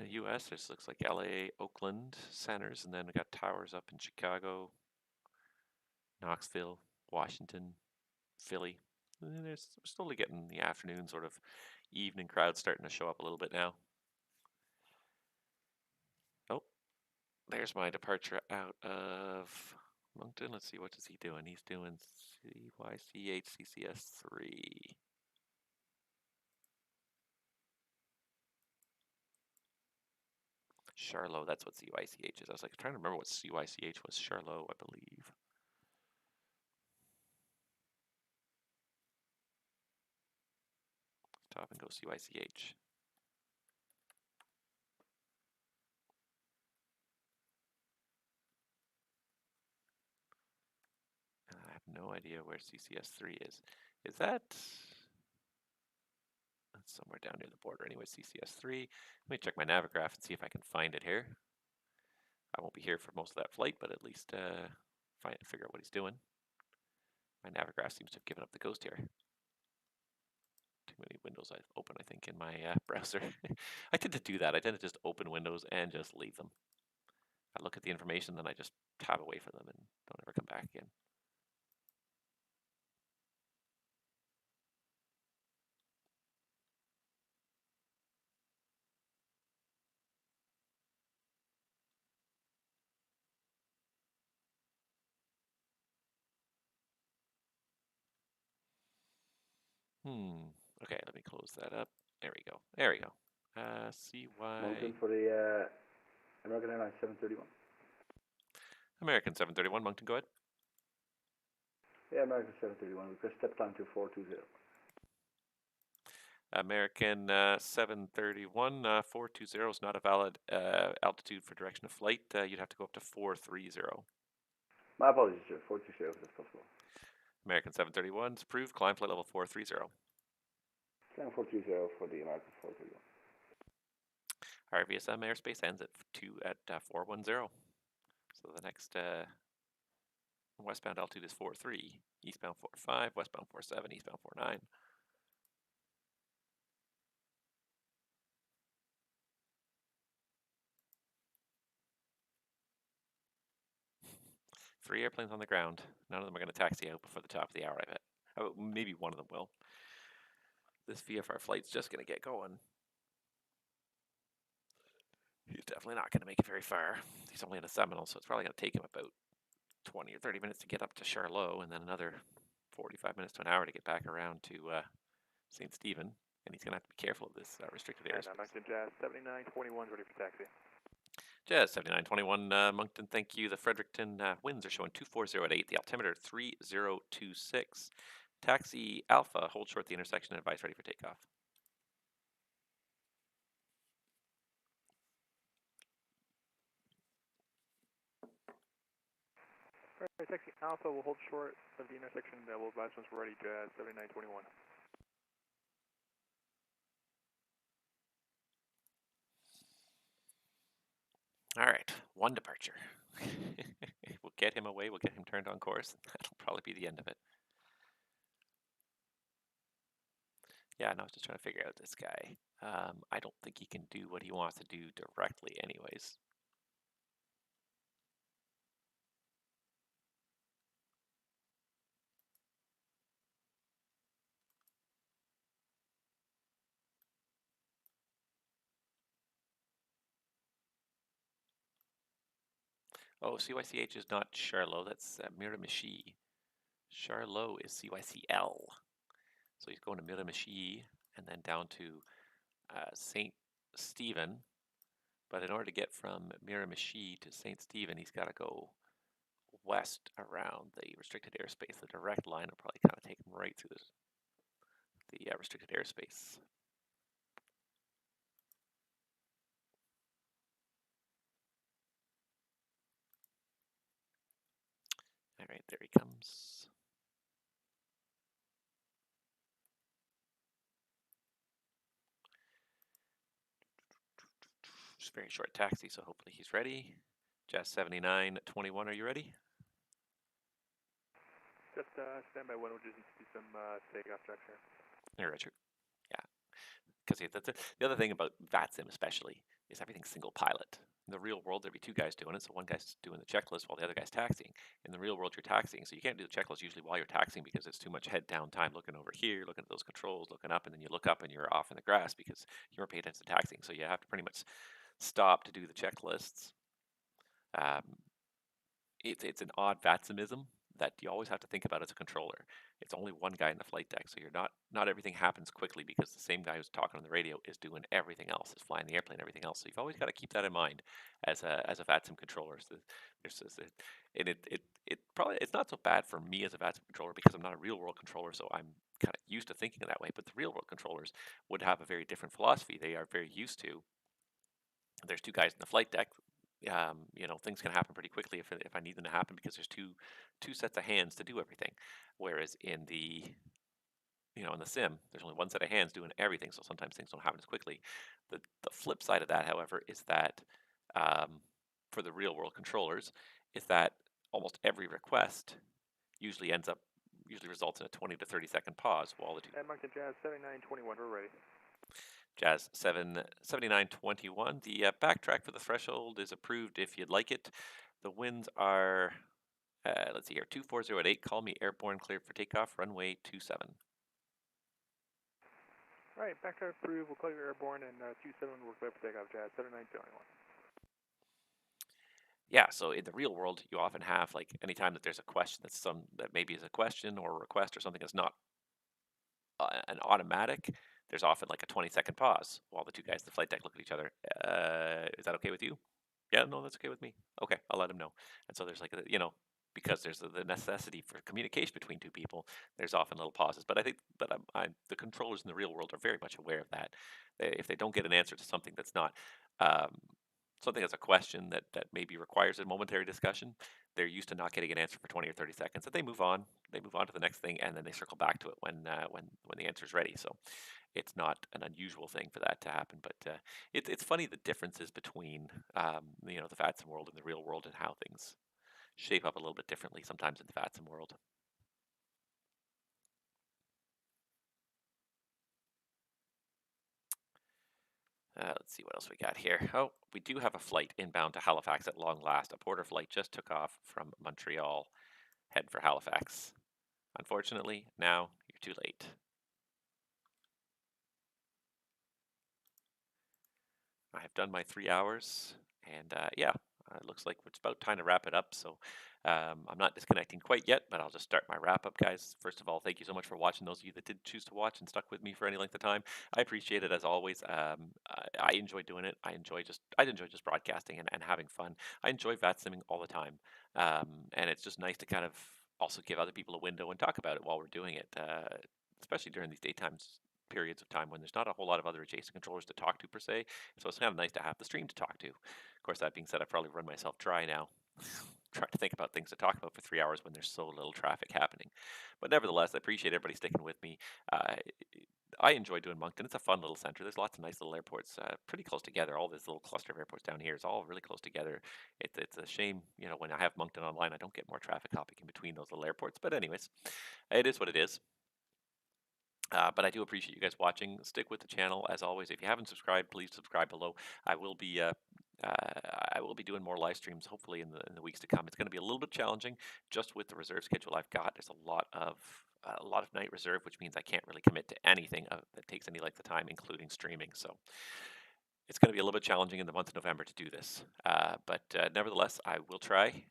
Speaker 1: US, this looks like LA, Oakland centers, and then we got towers up in Chicago, Knoxville, Washington, Philly. And we're slowly getting the afternoon sort of evening crowd starting to show up a little bit now. Oh, there's my departure out of Moncton. Let's see, what is he doing? He's doing CYCH CCS 3. Charlot, that's what CYCH is. I was like trying to remember what CYCH was. Charlot, I believe. off and go CYCH. I have no idea where CCS3 is. Is that... That's somewhere down near the border anyway, CCS3. Let me check my Navigraph and see if I can find it here. I won't be here for most of that flight, but at least figure out what he's doing. My Navigraph seems to have given up the ghost here. Too many windows I've opened, I think, in my browser. I tend to do that. I tend to just open windows and just leave them. I look at the information, then I just tab away from them and don't ever come back again. Okay, let me close that up. There we go. There we go. CY.
Speaker 6: Moncton for the American Airlines 731.
Speaker 1: American 731, Moncton, go ahead.
Speaker 6: Yeah, American 731. Request step time to 420.
Speaker 1: American 731, 420 is not a valid altitude for direction of flight. You'd have to go up to 430.
Speaker 6: My apologies, sir. 420 if that's possible.
Speaker 1: American 731 is approved. Climb flight level 430.
Speaker 6: Climb 420 for the American 431.
Speaker 1: RVSM airspace ends at 410. So the next westbound altitude is 43, eastbound 45, westbound 47, eastbound 49. Three airplanes on the ground. None of them are going to taxi out before the top of the hour, I bet. Oh, maybe one of them will. This VFR flight's just going to get going. He's definitely not going to make it very far. He's only in a Seminole, so it's probably going to take him about 20 or 30 minutes to get up to Charlotte, and then another 45 minutes to an hour to get back around to St. Stephen. And he's going to have to be careful of this restricted airspace.
Speaker 11: Moncton Jazz 7921 ready for taxi.
Speaker 1: Jazz 7921, Moncton, thank you. The Fredericton winds are showing 240 at 8. The altimeter 3026. Taxi Alpha, hold short the intersection and advise ready for takeoff.
Speaker 11: Alright, taxi Alpha will hold short of the intersection. We'll advise once we're ready, Jazz 7921.
Speaker 1: All right, one departure. We'll get him away. We'll get him turned on course. That'll probably be the end of it. Yeah, no, I was just trying to figure out this guy. I don't think he can do what he wants to do directly anyways. Oh, CYCH is not Charlotte, that's Miramichi. Charlotte is CYCL. So he's going to Miramichi and then down to St. Stephen. But in order to get from Miramichi to St. Stephen, he's got to go west around the restricted airspace. The direct line will probably kind of take him right through the restricted airspace. All right, there he comes. Just very short taxi, so hopefully he's ready. Jazz 7921, are you ready?
Speaker 11: Just stand by one, we'll just do some takeoff checks here.
Speaker 1: You're right, yeah. Because the other thing about VATSIM especially is everything's single pilot. In the real world, there'd be two guys doing it, so one guy's doing the checklist while the other guy's taxiing. In the real world, you're taxiing, so you can't do the checklist usually while you're taxiing because it's too much head down time looking over here, looking at those controls, looking up, and then you look up and you're off in the grass because you weren't paying attention to taxiing. So you have to pretty much stop to do the checklists. It's an odd VATSIMism that you always have to think about as a controller. It's only one guy in the flight deck, so you're not everything happens quickly because the same guy who's talking on the radio is doing everything else, is flying the airplane, everything else. So you've always got to keep that in mind as a VATSIM controller. So it's not so bad for me as a VATSIM controller because I'm not a real world controller, so I'm kind of used to thinking that way, but the real world controllers would have a very different philosophy. They are very used to, there's two guys in the flight deck. You know, things can happen pretty quickly if I need them to happen, because there's two sets of hands to do everything. Whereas in the, you know, in the sim, there's only one set of hands doing everything, so sometimes things don't happen as quickly. The flip side of that, however, is that for the real world controllers, is that almost every request usually results in a 20 to 30 second pause while the two.
Speaker 11: And Moncton Jazz 7921, we're ready.
Speaker 1: Jazz 7921. The backtrack for the threshold is approved if you'd like it. The winds are, let's see here, 240 at 8. Call me airborne, cleared for takeoff, runway 27.
Speaker 11: All right, backtrack approved. We'll call you airborne, and 27 we're clear for takeoff, Jazz 7921.
Speaker 1: Yeah, so in the real world, you often have, like, anytime that there's a question that maybe is a question or a request or something that's not an automatic, there's often like a 20-second pause while the two guys in the flight deck look at each other. Is that okay with you? Yeah, no, that's okay with me. Okay, I'll let him know. And so there's like, you know, because there's the necessity for communication between two people, there's often little pauses. But I think, the controllers in the real world are very much aware of that. If they don't get an answer to something that's not, something that's a question that maybe requires a momentary discussion, they're used to not getting an answer for 20 or 30 seconds. And they move on. They move on to the next thing, and then they circle back to it when the answer is ready. So it's not an unusual thing for that to happen. But it's funny the differences between you know, the VATSIM world and the real world, and how things shape up a little bit differently sometimes in the VATSIM world. Let's see what else we got here. Oh, we do have a flight inbound to Halifax at long last. A Porter flight just took off from Montreal. Head for Halifax. Unfortunately, now you're too late. I have done my 3 hours, and yeah, it looks like it's about time to wrap it up. So I'm not disconnecting quite yet, but I'll just start my wrap up, guys. First of all, thank you so much for watching. Those of you that did choose to watch and stuck with me for any length of time, I appreciate it as always. I enjoy doing it. I enjoy just broadcasting and having fun. I enjoy VATSIMing all the time, and it's just nice to kind of also give other people a window and talk about it while we're doing it, especially during these daytime periods of time when there's not a whole lot of other adjacent controllers to talk to per se. So it's kind of nice to have the stream to talk to. Of course, that being said, I've probably run myself dry now. Trying to think about things to talk about for 3 hours when there's so little traffic happening. But nevertheless, I appreciate everybody sticking with me. I enjoy doing Moncton. It's a fun little center. There's lots of nice little airports pretty close together. All this little cluster of airports down here is all really close together. It's a shame, you know, when I have Moncton online, I don't get more traffic hopping in between those little airports. But anyways, it is what it is. But I do appreciate you guys watching. Stick with the channel as always. If you haven't subscribed, please subscribe below. I will be doing more live streams hopefully in the weeks to come. It's going to be a little bit challenging just with the reserve schedule I've got. There's a lot of night reserve, which means I can't really commit to anything that takes any length of time, including streaming. So it's going to be a little bit challenging in the month of November to do this. But nevertheless, I will try.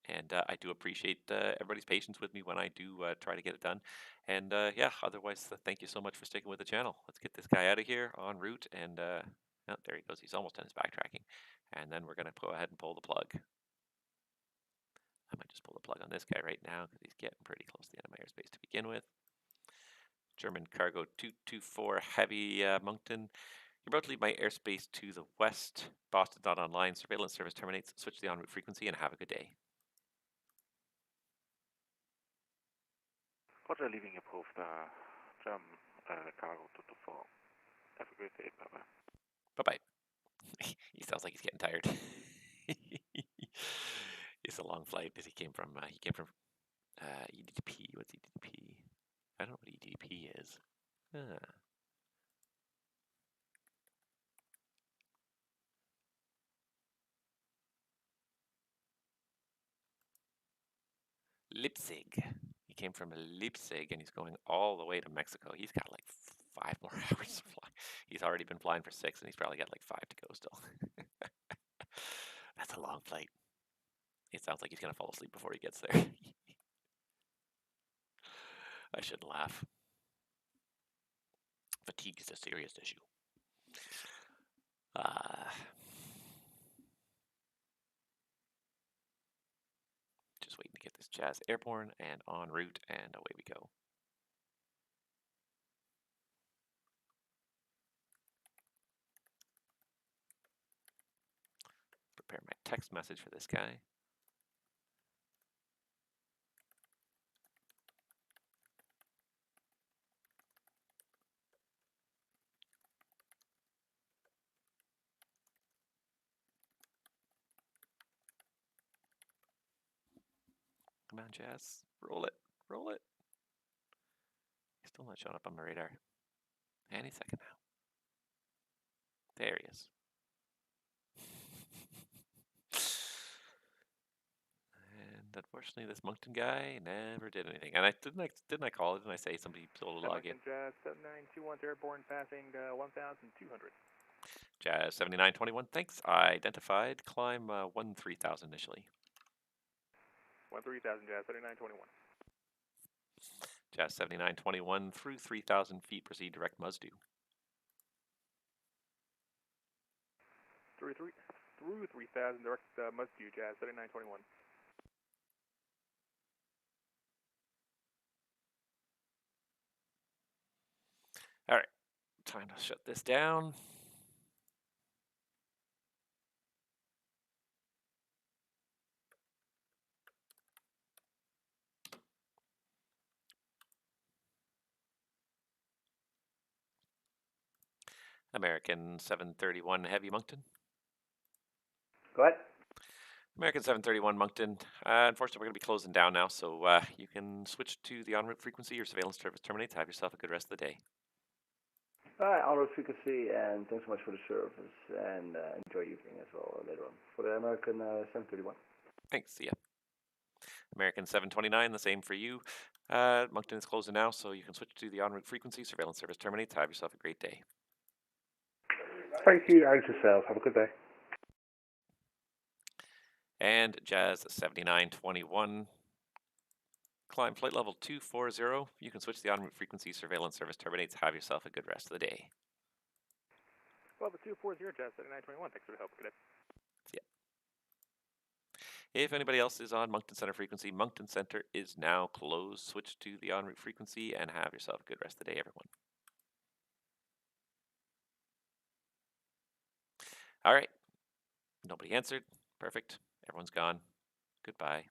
Speaker 1: And I do appreciate everybody's patience with me when I do try to get it done. And yeah, otherwise, thank you so much for sticking with the channel. Let's get this guy out of here en route. And oh, there he goes. He's almost done his backtracking. And then we're going to go ahead and pull the plug. I might just pull the plug on this guy right now because he's getting pretty close to the end of my airspace to begin with. German Cargo 224 Heavy Moncton. You're about to leave my airspace to the west. Boston's not online. Surveillance service terminates. Switch to the en route frequency and have a good day.
Speaker 8: Roger, leaving approved, German Cargo 224. Have a great day, bye-bye.
Speaker 1: Bye-bye. He sounds like he's getting tired. It's a long flight because he came from EDP. What's EDP? I don't know what EDP is. Leipzig. He came from Leipzig and he's going all the way to Mexico. He's got like 5 more hours to fly. He's already been flying for 6 and he's probably got like 5 to go still. That's a long flight. It sounds like he's going to fall asleep before he gets there. I shouldn't laugh. Fatigue is a serious issue. Just waiting to get this Jazz airborne and en route, and away we go. prepare my text message for this guy. Come on, Jazz. Roll it. Roll it. He's still not showing up on my radar. Any second now. There he is. And unfortunately, this Moncton guy never did anything. And I didn't I call it? Didn't I say somebody told to log in?
Speaker 11: Jazz 7921 airborne passing 1,200.
Speaker 1: Jazz 7921. Thanks. I identified. Climb 13,000 initially.
Speaker 11: 13,000 Jazz 7921.
Speaker 1: Jazz 7921 through 3,000 feet. Proceed direct Muzdu.
Speaker 11: Through 3,000 direct Muzdu Jazz 7921.
Speaker 1: All right, time to shut this down. American 731 Heavy Moncton.
Speaker 5: Go ahead.
Speaker 1: American 731 Moncton. Unfortunately, we're going to be closing down now, so you can switch to the en route frequency. Your surveillance service terminates. Have yourself a good rest of the day.
Speaker 12: All right, en route frequency, and thanks so much for the service, and enjoy your evening as well later on. For the American 731.
Speaker 1: Thanks. See ya. American 729, the same for you. Moncton is closing now, so you can switch to the en route frequency. Surveillance service terminates. Have yourself a great day.
Speaker 10: Thank you, and yourself. Have a good day.
Speaker 1: And Jazz 7921. Climb flight level 240. You can switch to the en route frequency. Surveillance service terminates. Have yourself a good rest of the day.
Speaker 11: Level 240 Jazz 7921. Thanks for the help. Good day.
Speaker 1: See ya. If anybody else is on Moncton Center frequency, Moncton Center is now closed. Switch to the en route frequency and have yourself a good rest of the day, everyone. All right. Nobody answered. Perfect. Everyone's gone. Goodbye.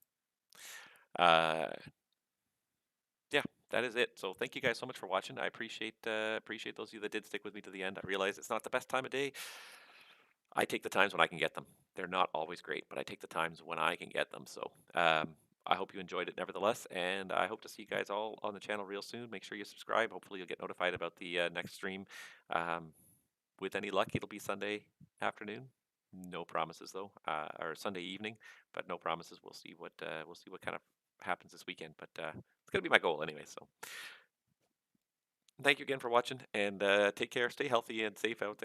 Speaker 1: Yeah, that is it. So thank you guys so much for watching. I appreciate those of you that did stick with me to the end. I realize it's not the best time of day. I take the times when I can get them. They're not always great, but I take the times when I can get them. So I hope you enjoyed it nevertheless, and I hope to see you guys all on the channel real soon. Make sure you subscribe. Hopefully you'll get notified about the next stream. With any luck, it'll be Sunday afternoon. No promises though, or Sunday evening, but no promises. We'll see what kind of happens this weekend, but it's gonna be my goal anyway. So thank you again for watching, and take care, stay healthy and safe out there.